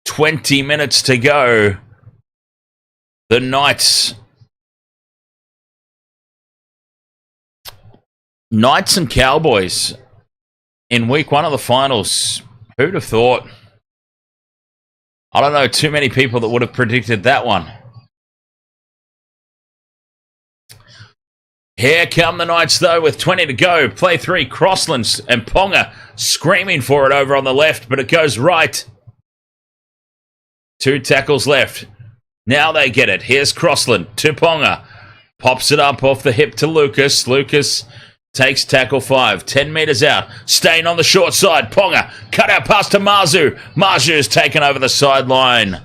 20 minutes to go. The Knights and Cowboys in week 1 of the finals. Who'd have thought? I don't know too many people that would have predicted that one. Here come the Knights, though, with 20 to go. Play 3, Crosslands and Ponga screaming for it over on the left, but it goes right. 2 tackles left. Now they get it. Here's Crossland to Ponga. Pops it up off the hip to Lucas. Lucas takes tackle 5. 10 metres out. Staying on the short side. Ponga. Cut out pass to Marzu. Marzu's taken over the sideline.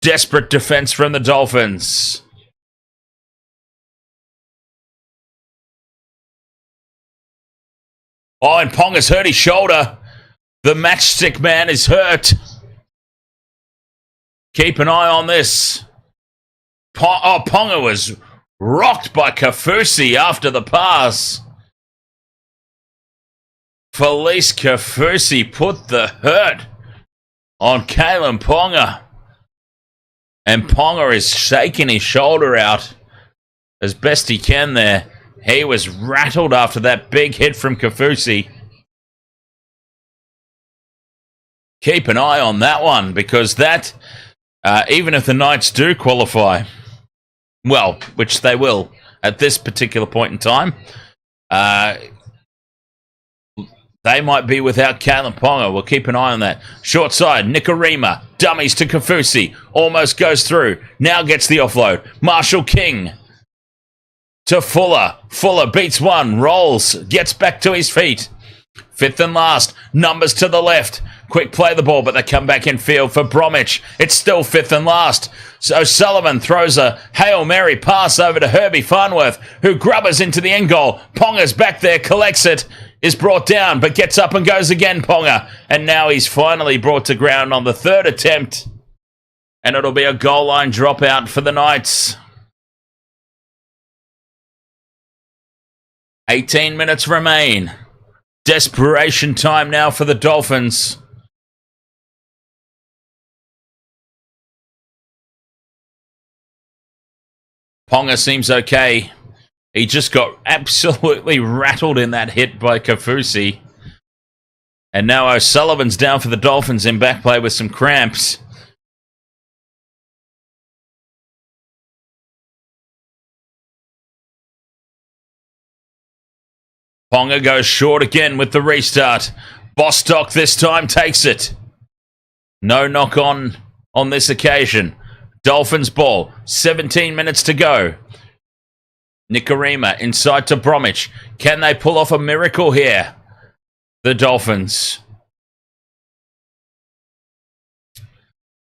Desperate defence from the Dolphins. Oh, and Ponga's hurt his shoulder. The matchstick man is hurt. Keep an eye on this. Ponga was rocked by Kafusi after the pass. Felice Kafusi put the hurt on Kalen Ponga. And Ponga is shaking his shoulder out as best he can there. He was rattled after that big hit from Kafusi. Keep an eye on that one, because that, even if the Knights do qualify, well, which they will at this particular point in time, they might be without Kalen Ponga. We'll keep an eye on that. Short side, Nikorima. Dummies to Kafusi. Almost goes through. Now gets the offload. Marshall King to Fuller. Fuller beats one. Rolls. Gets back to his feet. Fifth and last. Numbers to the left. Quick play the ball, but they come back in field for Bromwich. It's still fifth and last. So Sullivan throws a Hail Mary pass over to Herbie Farnworth, who grubbers into the end goal. Ponga's back there, collects it, is brought down, but gets up and goes again, Ponga. And now he's finally brought to ground on the third attempt. And it'll be a goal line dropout for the Knights. 18 minutes remain. Desperation time now for the Dolphins. Ponga seems okay. He just got absolutely rattled in that hit by Kafusi. And now O'Sullivan's down for the Dolphins in back play with some cramps. Ponga goes short again with the restart. Bostock this time takes it. No knock on this occasion. Dolphins ball. 17 minutes to go. Nikorima inside to Bromwich. Can they pull off a miracle here? The Dolphins.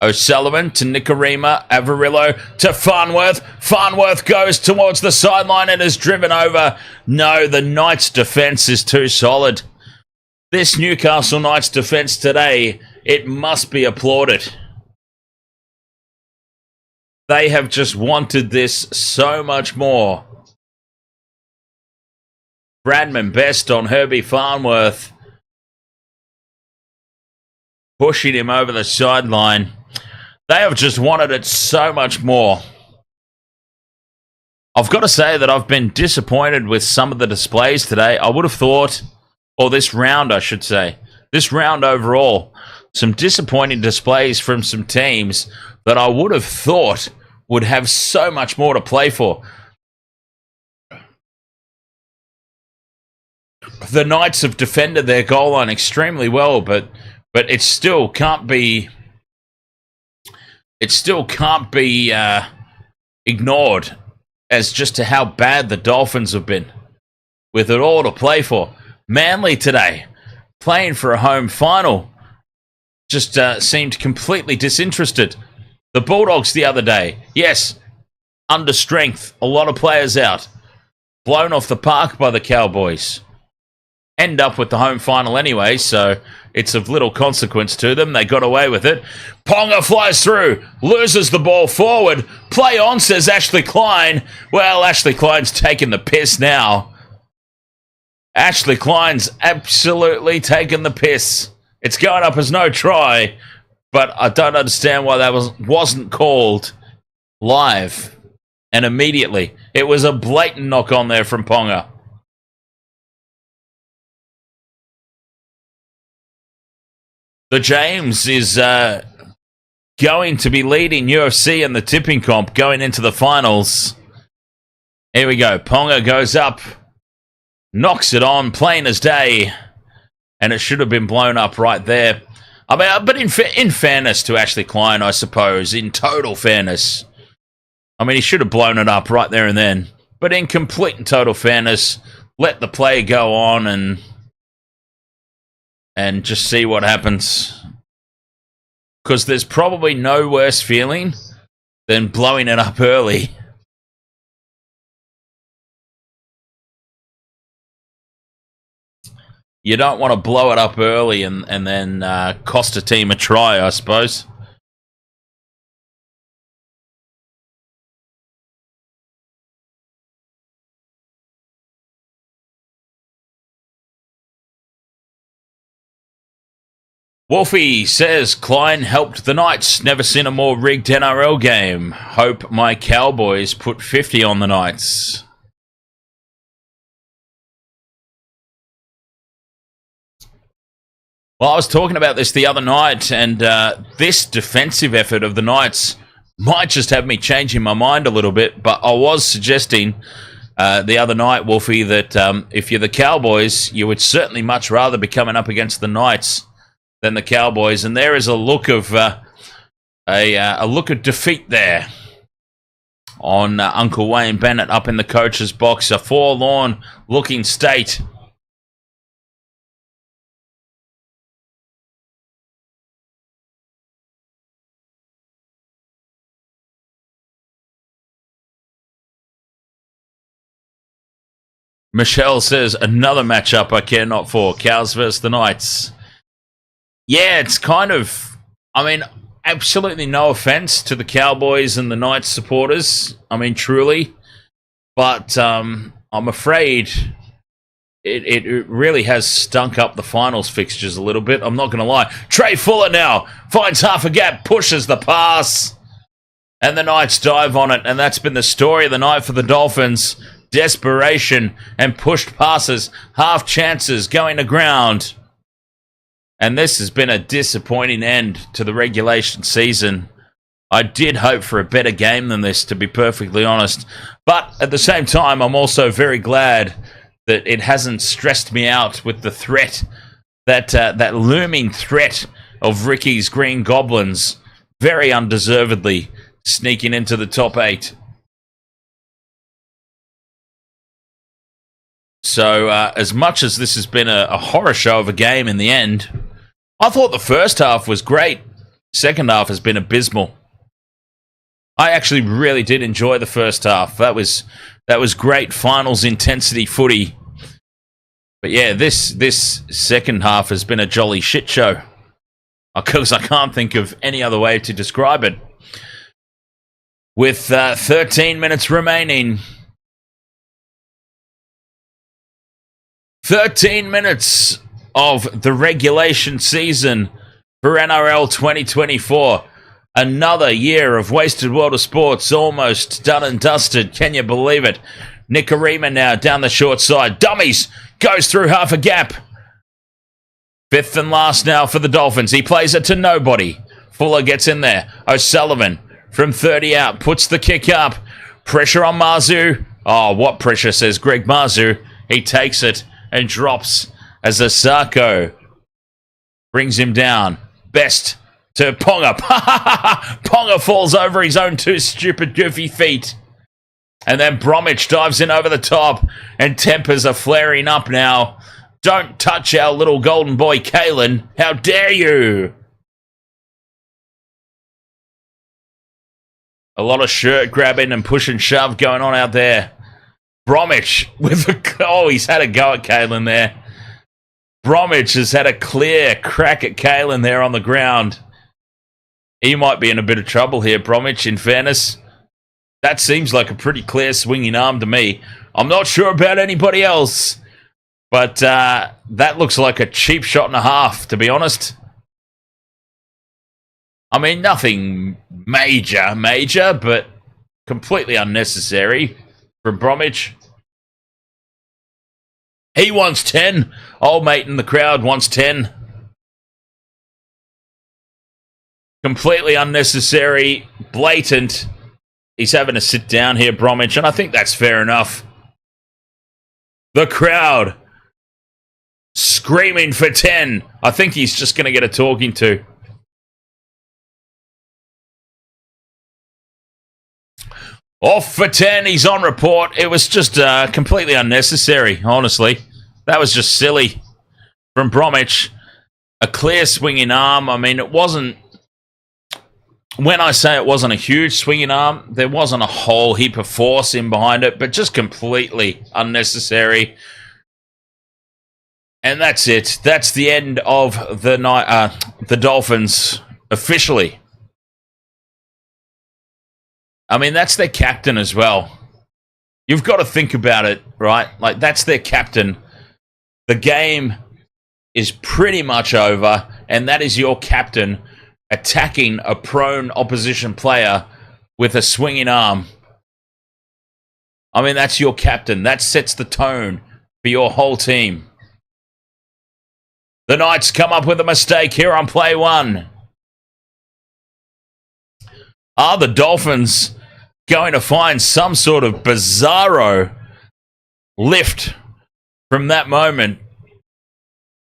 O'Sullivan to Nikorima. Averillo to Farnworth. Farnworth goes towards the sideline and is driven over. No, the Knights' defence is too solid. This Newcastle Knights defence today, it must be applauded. They have just wanted this so much more. Bradman Best on Herbie Farnworth, pushing him over the sideline. They have just wanted it so much more. I've got to say that I've been disappointed with some of the displays today. I would have thought, or this round I should say, this round overall, some disappointing displays from some teams that I would have thought would have so much more to play for. The Knights have defended their goal line extremely well, but it still can't be ignored as just to how bad the Dolphins have been with it all to play for. Manley today, playing for a home final, just seemed completely disinterested. The Bulldogs the other day, yes, under strength, a lot of players out, blown off the park by the Cowboys. End up with the home final anyway, so it's of little consequence to them. They got away with it. Ponga flies through, loses the ball forward. Play on, says Ashley Klein. Well, Ashley Klein's taking the piss now. Ashley Klein's absolutely taking the piss. It's going up as no try, but I don't understand why that wasn't called live and immediately. It was a blatant knock on there from Ponga. The James is going to be leading UFC in the tipping comp going into the finals. Here we go. Ponga goes up, knocks it on, plain as day, and it should have been blown up right there. I mean, but in fairness to Ashley Klein, I suppose, in total fairness, I mean, he should have blown it up right there and then. But in complete and total fairness, let the play go on and just see what happens. Because there's probably no worse feeling than blowing it up early. You don't want to blow it up early and then cost a team a try, I suppose. Wolfie says, Klein helped the Knights. Never seen a more rigged NRL game. Hope my Cowboys put 50 on the Knights. Well, I was talking about this the other night, and this defensive effort of the Knights might just have me changing my mind a little bit, but I was suggesting the other night, Wolfie, that if you're the Cowboys, you would certainly much rather be coming up against the Knights than the Cowboys, and there is a look of a look of defeat there on Uncle Wayne Bennett up in the coach's box. A forlorn-looking state. Michelle says, another matchup I care not for. Cows versus the Knights. Yeah, it's kind of... I mean, absolutely no offense to the Cowboys and the Knights supporters. I mean, truly. But I'm afraid it really has stunk up the finals fixtures a little bit. I'm not going to lie. Trey Fuller now finds half a gap, pushes the pass. And the Knights dive on it. And that's been the story of the night for the Dolphins. Desperation and pushed passes, half chances going to ground. And this has been a disappointing end to the regulation season. I did hope for a better game than this, to be perfectly honest. But at the same time, I'm also very glad that it hasn't stressed me out with the threat, that looming threat of Ricky's Green Goblins, very undeservedly sneaking into the top 8. So, as much as this has been a horror show of a game in the end, I thought the first half was great. Second half has been abysmal. I actually really did enjoy the first half. That was great finals intensity footy. But yeah, this second half has been a jolly shit show. Because I can't think of any other way to describe it. With 13 minutes remaining... 13 minutes of the regulation season for NRL 2024. Another year of wasted world of sports almost done and dusted. Can you believe it? Nicarima now down the short side. Dummies goes through half a gap. Fifth and last now for the Dolphins. He plays it to nobody. Fuller gets in there. O'Sullivan from 30 out puts the kick up. Pressure on Marzu. Oh, what pressure, says Greg Marzu. He takes it and drops as Asako brings him down. Best to Ponga. Ponga falls over his own two stupid goofy feet. And then Bromwich dives in over the top and tempers are flaring up now. Don't touch our little golden boy, Kalen. How dare you? A lot of shirt grabbing and push and shove going on out there. Bromwich with a... Oh, he's had a go at Kalen there. Bromwich has had a clear crack at Kalen there on the ground. He might be in a bit of trouble here, Bromwich, in fairness. That seems like a pretty clear swinging arm to me. I'm not sure about anybody else. But that looks like a cheap shot and a half, to be honest. I mean, nothing major, but completely unnecessary from Bromwich. He wants 10. Old mate in the crowd wants 10. Completely unnecessary, blatant. He's having to sit down here, Bromwich, and I think that's fair enough. The crowd screaming for 10. I think he's just going to get a talking to. Off for 10, he's on report. It was just completely unnecessary, honestly. That was just silly from Bromwich. A clear swinging arm. I mean, it wasn't... When I say it wasn't a huge swinging arm, there wasn't a whole heap of force in behind it, but just completely unnecessary. And that's it. That's the end of the night. The Dolphins officially. I mean, that's their captain as well. You've got to think about it, right? Like, that's their captain. The game is pretty much over, and that is your captain attacking a prone opposition player with a swinging arm. I mean, that's your captain. That sets the tone for your whole team. The Knights come up with a mistake here on play one. Are the Dolphins going to find some sort of bizarro lift from that moment?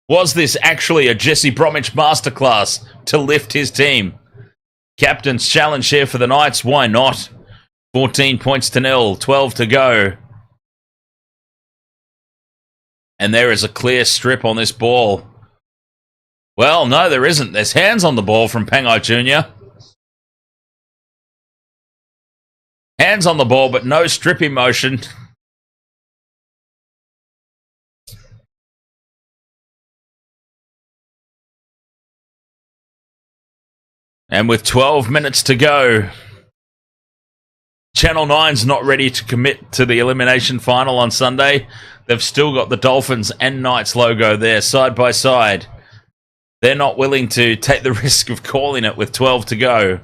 Was this actually a Jesse Bromwich masterclass to lift his team? Captain's challenge here for the Knights. Why not? 14 points to 0, 12 to go. And there is a clear strip on this ball. Well, no, there isn't. There's hands on the ball from Pangai Jr. Hands on the ball, but no stripping motion. And with 12 minutes to go, Channel 9's not ready to commit to the elimination final on Sunday. They've still got the Dolphins and Knights logo there side by side. They're not willing to take the risk of calling it with 12 to go.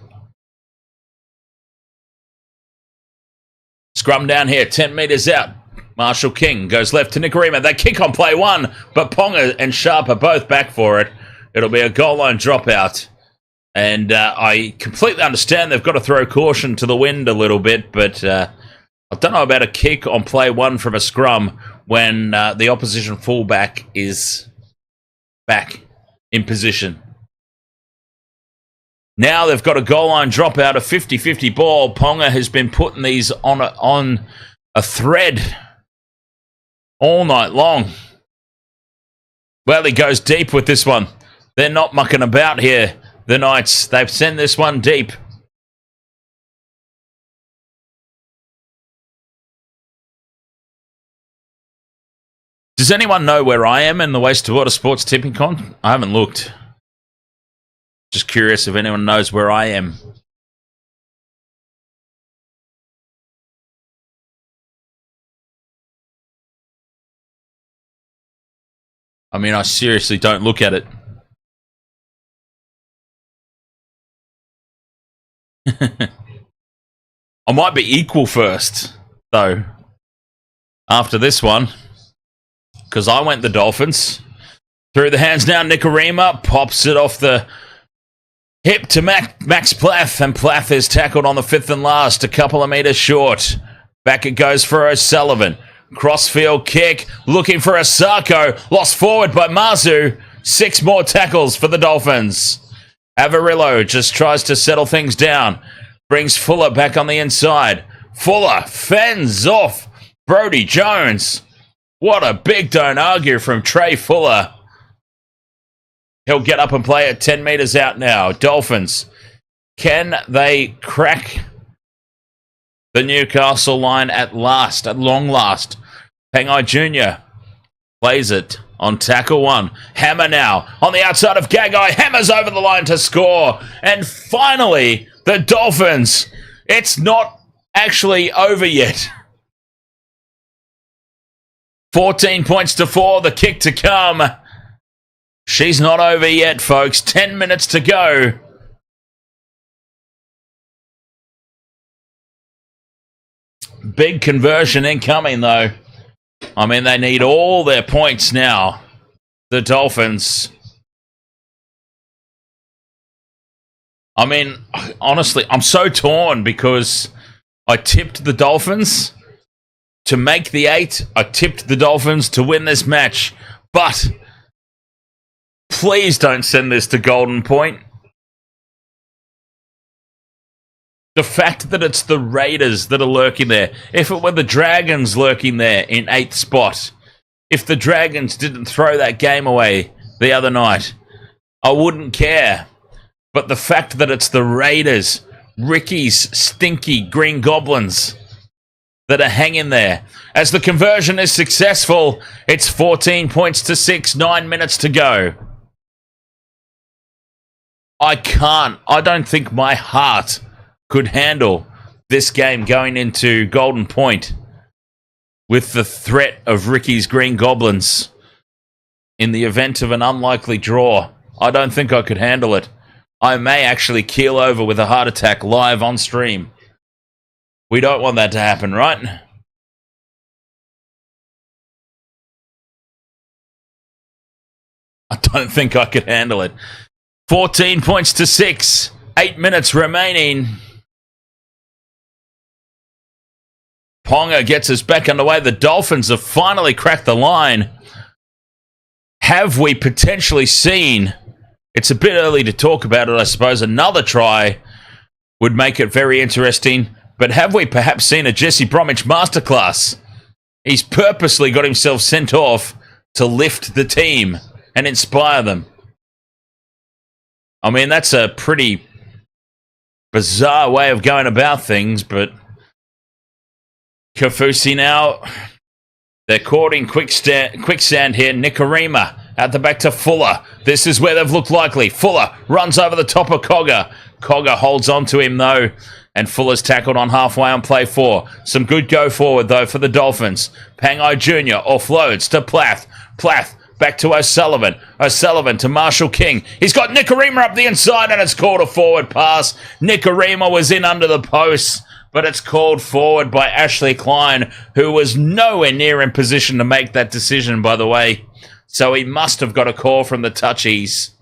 Scrum down here, 10 metres out. Marshall King goes left to Nicarima. They kick on play one, but Ponga and Sharp are both back for it. It'll be a goal line dropout. And I completely understand they've got to throw caution to the wind a little bit, but I don't know about a kick on play one from a scrum when the opposition fullback is back in position. Now they've got a goal line dropout, a 50-50 ball. Ponga has been putting these on a thread all night long. Well, he goes deep with this one. They're not mucking about here. The Knights, they've sent this one deep. Does anyone know where I am in the Waste to Water Sports Tipping Con? I haven't looked. Just curious if anyone knows where I am. I mean, I seriously don't look at it. I might be equal first, though, after this one. Because I went the Dolphins. Through the hands now, Nicarima pops it off the hip to Max Plath, and Plath is tackled on the fifth and last, a couple of metres short. Back it goes for O'Sullivan. Crossfield kick, looking for Asako. Lost forward by Mazu. 6 more tackles for the Dolphins. Avarillo just tries to settle things down. Brings Fuller back on the inside. Fuller fends off Brodie Jones. What a big don't argue from Trey Fuller. He'll get up and play at 10 metres out now. Dolphins, can they crack the Newcastle line at last, at long last? Pangai Jr. plays it on tackle one. Hammer now on the outside of Gagai. Hammers over the line to score. And finally, the Dolphins. It's not actually over yet. 14 points to 4, the kick to come. She's not over yet, folks. 10 minutes to go. Big conversion incoming, though. I mean, they need all their points now. The Dolphins. I mean, honestly, I'm so torn because I tipped the Dolphins to make the 8. I tipped the Dolphins to win this match. But please don't send this to Golden Point. The fact that it's the Raiders that are lurking there. If it were the Dragons lurking there in 8th spot, if the Dragons didn't throw that game away the other night, I wouldn't care. But the fact that it's the Raiders, Ricky's stinky Green Goblins, that are hanging there. As the conversion is successful, it's 14 points to 6, 9 minutes to go. I don't think my heart could handle this game going into Golden Point with the threat of Ricky's Green Goblins in the event of an unlikely draw. I don't think I could handle it. I may actually keel over with a heart attack live on stream. We don't want that to happen, right? I don't think I could handle it. 14 points to 6. 8 minutes remaining. Ponga gets us back underway. The Dolphins have finally cracked the line. Have we potentially seen... It's a bit early to talk about it, I suppose. Another try would make it very interesting. But have we perhaps seen a Jesse Bromwich masterclass? He's purposely got himself sent off to lift the team and inspire them. I mean, that's a pretty bizarre way of going about things, but Kaufusi now, they're caught in quicksand here. Nikorima at the back to Fuller. This is where they've looked likely. Fuller runs over the top of Cogger. Cogger holds on to him, though, and Fuller's tackled on halfway on play 4. Some good go forward, though, for the Dolphins. Pangai Jr. offloads to Plath. Plath back to O'Sullivan. O'Sullivan to Marshall King. He's got Nikorima up the inside, and it's called a forward pass. Nikorima was in under the post, but it's called forward by Ashley Klein, who was nowhere near in position to make that decision, by the way. So he must have got a call from the touchies.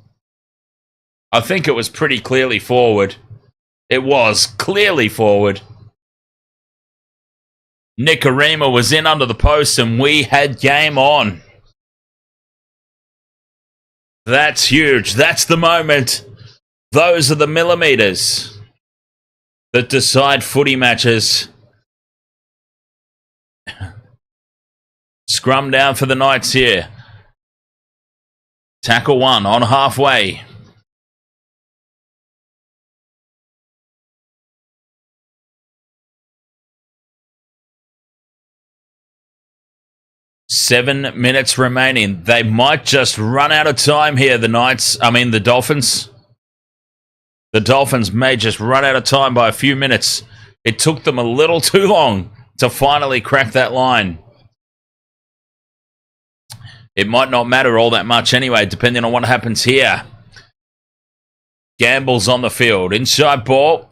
I think it was pretty clearly forward. It was clearly forward. Nikorima was in under the post, and we had game on. That's huge. That's the moment. Those are the millimeters that decide footy matches. Scrum down for the Knights here. Tackle 1 on halfway. Seven minutes remaining. They might just run out of time here, the Dolphins. The Dolphins may just run out of time by a few minutes. It took them a little too long to finally crack that line. It might not matter all that much anyway, depending on what happens here. Gamble's on the field. Inside ball.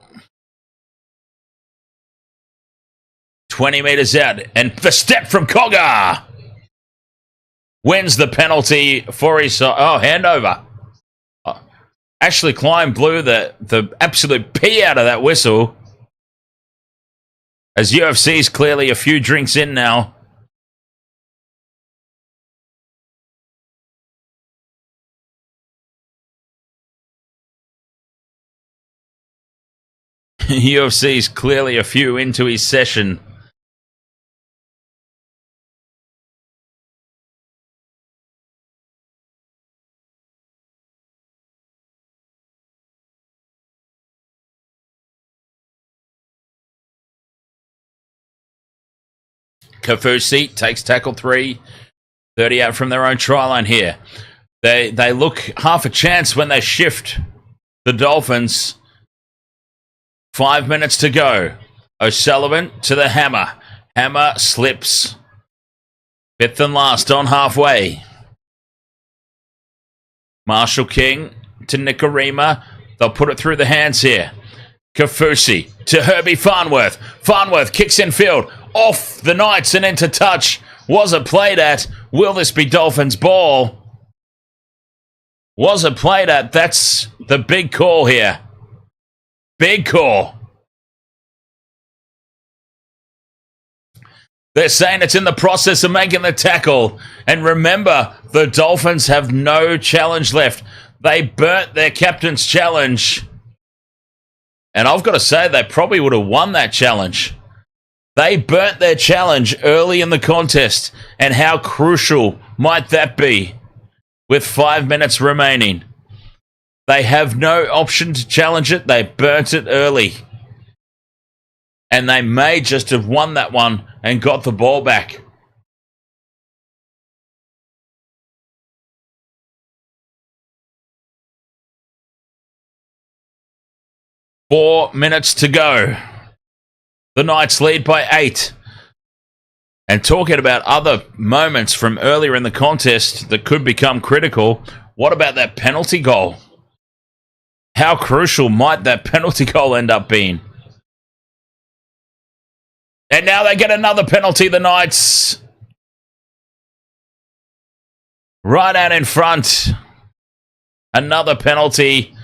20 metres out. And the step from Cogger. Wins the penalty for his... Oh, handover. Ashley Klein blew the absolute pee out of that whistle. As UFC's clearly a few drinks in now. UFC's clearly a few into his session. Kaufusi takes tackle 3. 30 out from their own try line here. They look half a chance when they shift the Dolphins. 5 minutes to go. O'Sullivan to the hammer. Hammer slips. 5th and last on halfway. Marshall King to Nikorima. They'll put it through the hands here. Kaufusi to Herbie Farnworth. Farnworth kicks in field. Off the Knights and into touch. Was it played at? Will this be Dolphins' ball? Was it played at? That's the big call here. Big call. They're saying it's in the process of making the tackle. And remember, the Dolphins have no challenge left. They burnt their captain's challenge. And I've got to say, they probably would have won that challenge. They burnt their challenge early in the contest. And how crucial might that be with 5 minutes remaining? They have no option to challenge it. They burnt it early. And they may just have won that one and got the ball back. Four minutes to go. The Knights lead by 8. And talking about other moments from earlier in the contest that could become critical, What about that penalty goal? How crucial might that penalty goal end up being? And now they get another penalty, the Knights. Right out in front. Another penalty.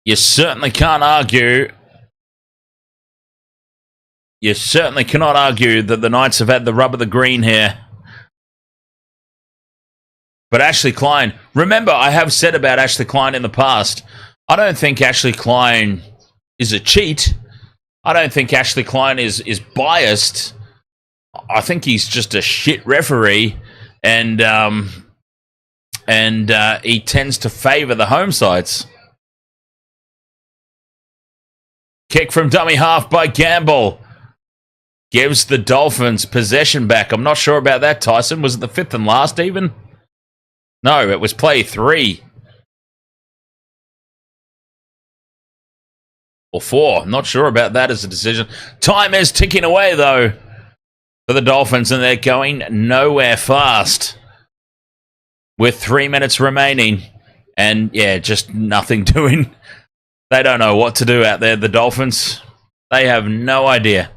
You certainly can't argue. You certainly cannot argue that the Knights have had the rub of the green here. But Ashley Klein, remember I have said about Ashley Klein in the past, I don't think Ashley Klein is a cheat. I don't think Ashley Klein is biased. I think he's just a shit referee, and he tends to favour the home sides. Kick from dummy half by Gamble. Gives the Dolphins possession back. I'm not sure about that, Tyson. Was it the fifth and last even? No, it was play 3. Or 4. I'm not sure about that as a decision. Time is ticking away, though, for the Dolphins, and they're going nowhere fast. With 3 minutes remaining. And, yeah, just nothing doing. They don't know what to do out there, the Dolphins. They have no idea.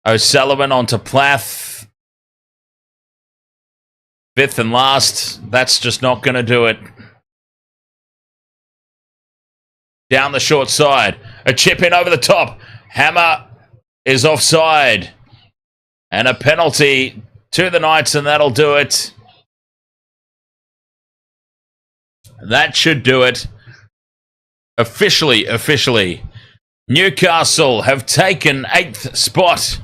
O'Sullivan onto Plath. Fifth and last. That's just not going to do it. Down the short side. A chip in over the top. Hammer is offside. And a penalty to the Knights, and that'll do it. That should do it. Officially. Newcastle have taken 8th spot.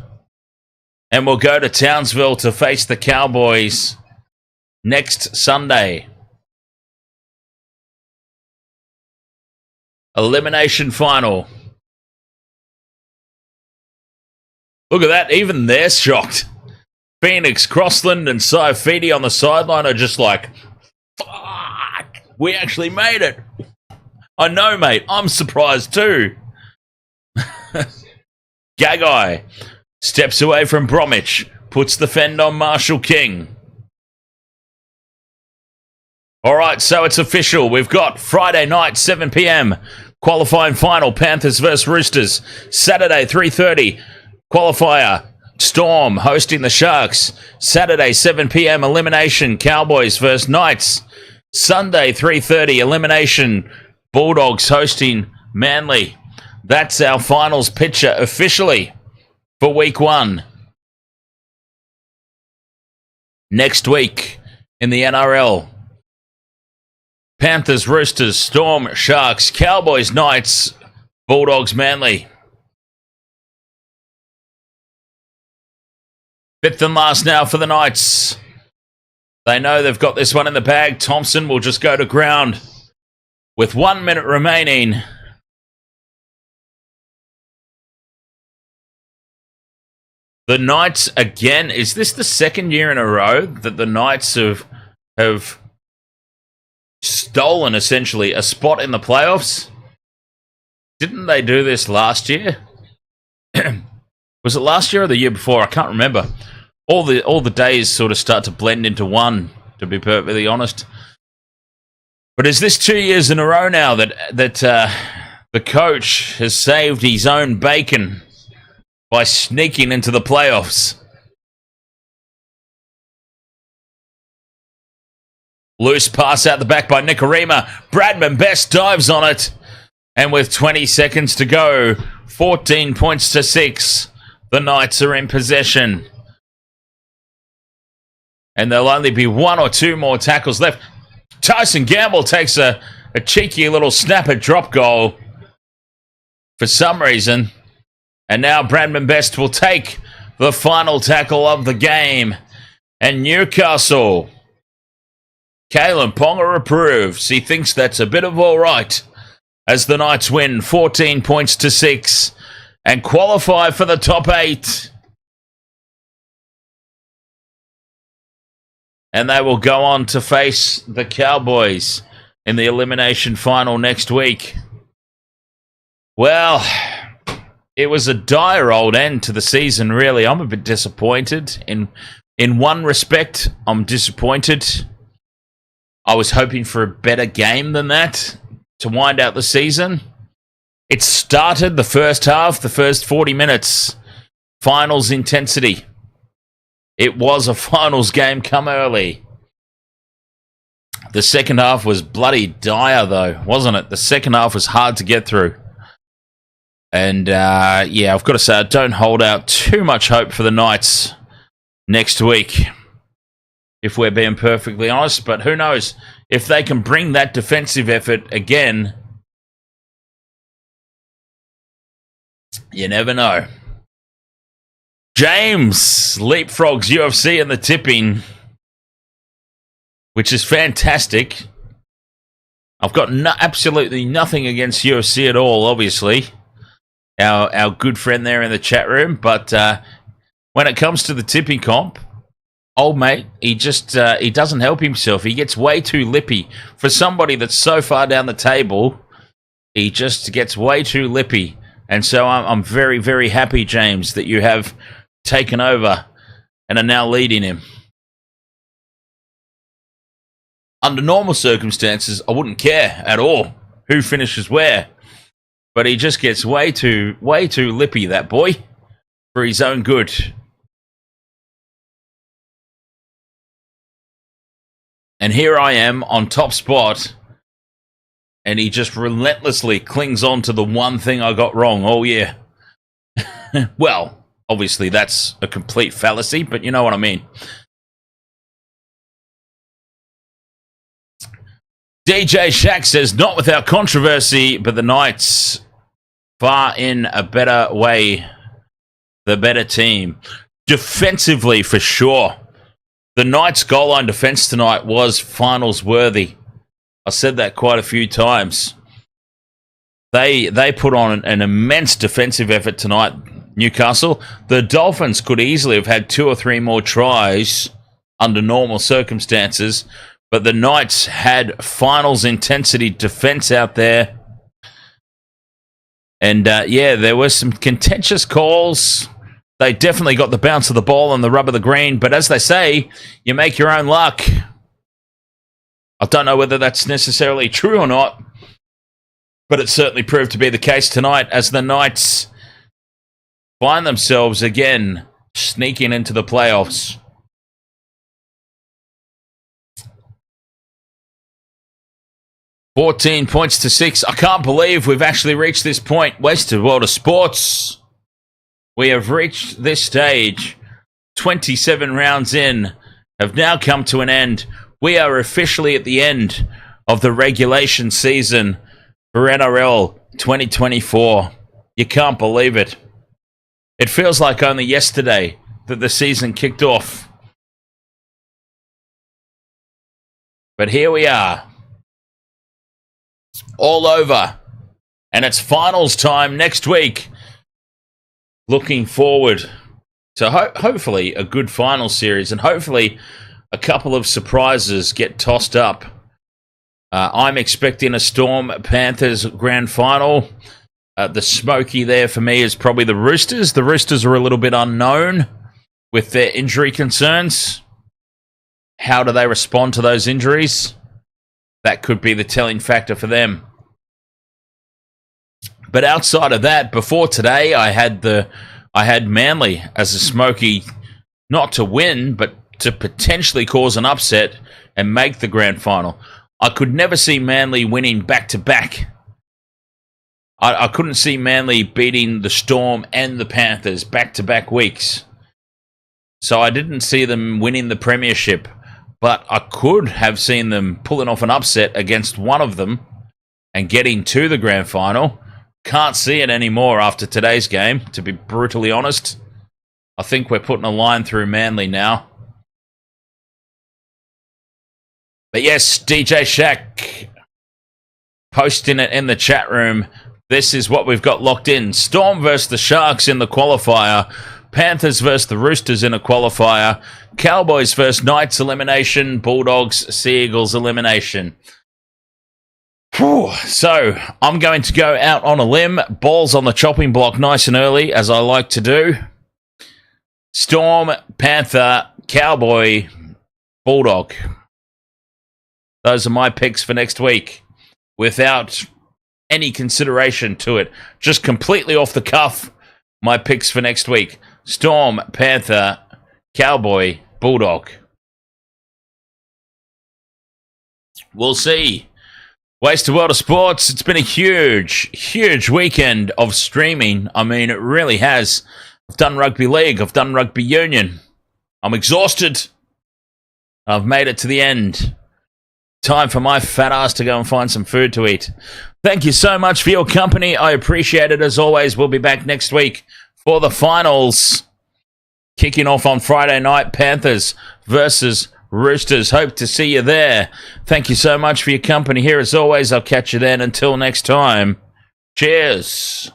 And will go to Townsville to face the Cowboys next Sunday. Elimination final. Look at that. Even they're shocked. Phoenix, Crossland, and Saifidi on the sideline are just like, fuck, we actually made it. I know, mate. I'm surprised too. Gagai steps away from Bromwich. Puts the fend on Marshall King. All right, so it's official. We've got Friday night, 7 p.m. qualifying final, Panthers versus Roosters. Saturday, 3:30, qualifier, Storm hosting the Sharks. Saturday, 7 p.m, elimination, Cowboys versus Knights. Sunday, 3:30, elimination, Bulldogs hosting Manley. That's our finals picture officially for week 1. Next week in the NRL, Panthers, Roosters, Storm, Sharks, Cowboys, Knights, Bulldogs, Manly. 5th and last now for the Knights. They know they've got this one in the bag. Thompson will just go to ground with 1 minute remaining. The Knights, again, is this the second year in a row that the Knights have stolen, essentially, a spot in the playoffs? Didn't they do this last year? Was it last year or the year before? I can't remember. All the days sort of start to blend into one, to be perfectly honest. But is this 2 years in a row now that the coach has saved his own bacon by sneaking into the playoffs? Loose pass out the back by Nikorima. Bradman Best dives on it. And with 20 seconds to go, 14 points to 6, the Knights are in possession. And there'll only be 1 or 2 more tackles left. Tyson Gamble takes a cheeky little snapper drop goal for some reason. And now Bradman Best will take the final tackle of the game. And Newcastle, Kalen Ponga approves. He thinks that's a bit of all right as the Knights win 14 points to 6 and qualify for the top 8. And they will go on to face the Cowboys in the elimination final next week. Well, it was a dire old end to the season, really. I'm a bit disappointed. In one respect, I'm disappointed. I was hoping for a better game than that to wind out the season. It started the first half, the first 40 minutes, finals intensity. It was a finals game come early. The second half was bloody dire, though, wasn't it? The second half was hard to get through. And, yeah, I've got to say, I don't hold out too much hope for the Knights next week, if we're being perfectly honest. But who knows? If they can bring that defensive effort again, you never know. James leapfrogs UFC in the tipping, which is fantastic. I've got absolutely nothing against UFC at all, obviously. Our good friend there in the chat room. But when it comes to the tipping comp, old mate, he doesn't help himself. He gets way too lippy. For somebody that's so far down the table, he just gets way too lippy. And so I'm very, very happy, James, that you have taken over and are now leading him. Under normal circumstances, I wouldn't care at all who finishes where. But he just gets way too lippy, that boy, for his own good. And here I am on top spot, and he just relentlessly clings on to the one thing I got wrong all year. Well, obviously that's a complete fallacy, but you know what I mean. DJ Shack says, not without controversy, but the Knights far in a better way, the better team. Defensively, for sure. The Knights' goal line defense tonight was finals worthy. I said that quite a few times. They put on an immense defensive effort tonight, Newcastle. The Dolphins could easily have had 2 or 3 more tries under normal circumstances, but the Knights had finals intensity defense out there. And, yeah, there were some contentious calls. They definitely got the bounce of the ball and the rub of the green. But as they say, you make your own luck. I don't know whether that's necessarily true or not, but it certainly proved to be the case tonight as the Knights find themselves again sneaking into the playoffs. $14 points to 6. I can't believe we've actually reached this point. Wasted world of sports. We have reached this stage. 27 rounds in have now come to an end. We are officially at the end of the regulation season for NRL 2024. You can't believe it. It feels like only yesterday that the season kicked off. But here we are. All over. And it's finals time next week. Looking forward to hopefully a good final series, and hopefully a couple of surprises get tossed up. I'm expecting a Storm Panthers grand final. The smoky there for me is probably the Roosters. The Roosters are a little bit unknown with their injury concerns. How do they respond to those injuries? That could be the telling factor for them. But outside of that, before today, I had Manley as a smoky, not to win, but to potentially cause an upset and make the grand final. I could never see Manley winning back-to-back. I couldn't see Manley beating the Storm and the Panthers back-to-back weeks. So I didn't see them winning the premiership, but I could have seen them pulling off an upset against one of them and getting to the grand final. Can't see it anymore after today's game, to be brutally honest. I think we're putting a line through Manly now. But yes, DJ Shack posting it in the chat room. This is what we've got locked in. Storm versus the Sharks in the qualifier. Panthers versus the Roosters in a qualifier. Cowboys versus Knights elimination. Bulldogs, Sea Eagles elimination. Whew. So, I'm going to go out on a limb. Balls on the chopping block nice and early, as I like to do. Storm, Panther, Cowboy, Bulldog. Those are my picks for next week. Without any consideration to it. Just completely off the cuff, my picks for next week. Storm, Panther, Cowboy, Bulldog. We'll see. Waste of World of Sports. It's been a huge weekend of streaming. I mean, it really has. I've done Rugby League. I've done Rugby Union. I'm exhausted. I've made it to the end. Time for my fat ass to go and find some food to eat. Thank you so much for your company. I appreciate it as always. We'll be back next week for the finals. Kicking off on Friday night, Panthers versus Roosters. Hope to see you there. Thank you so much for your company here as always. I'll catch you then. Until next time, cheers.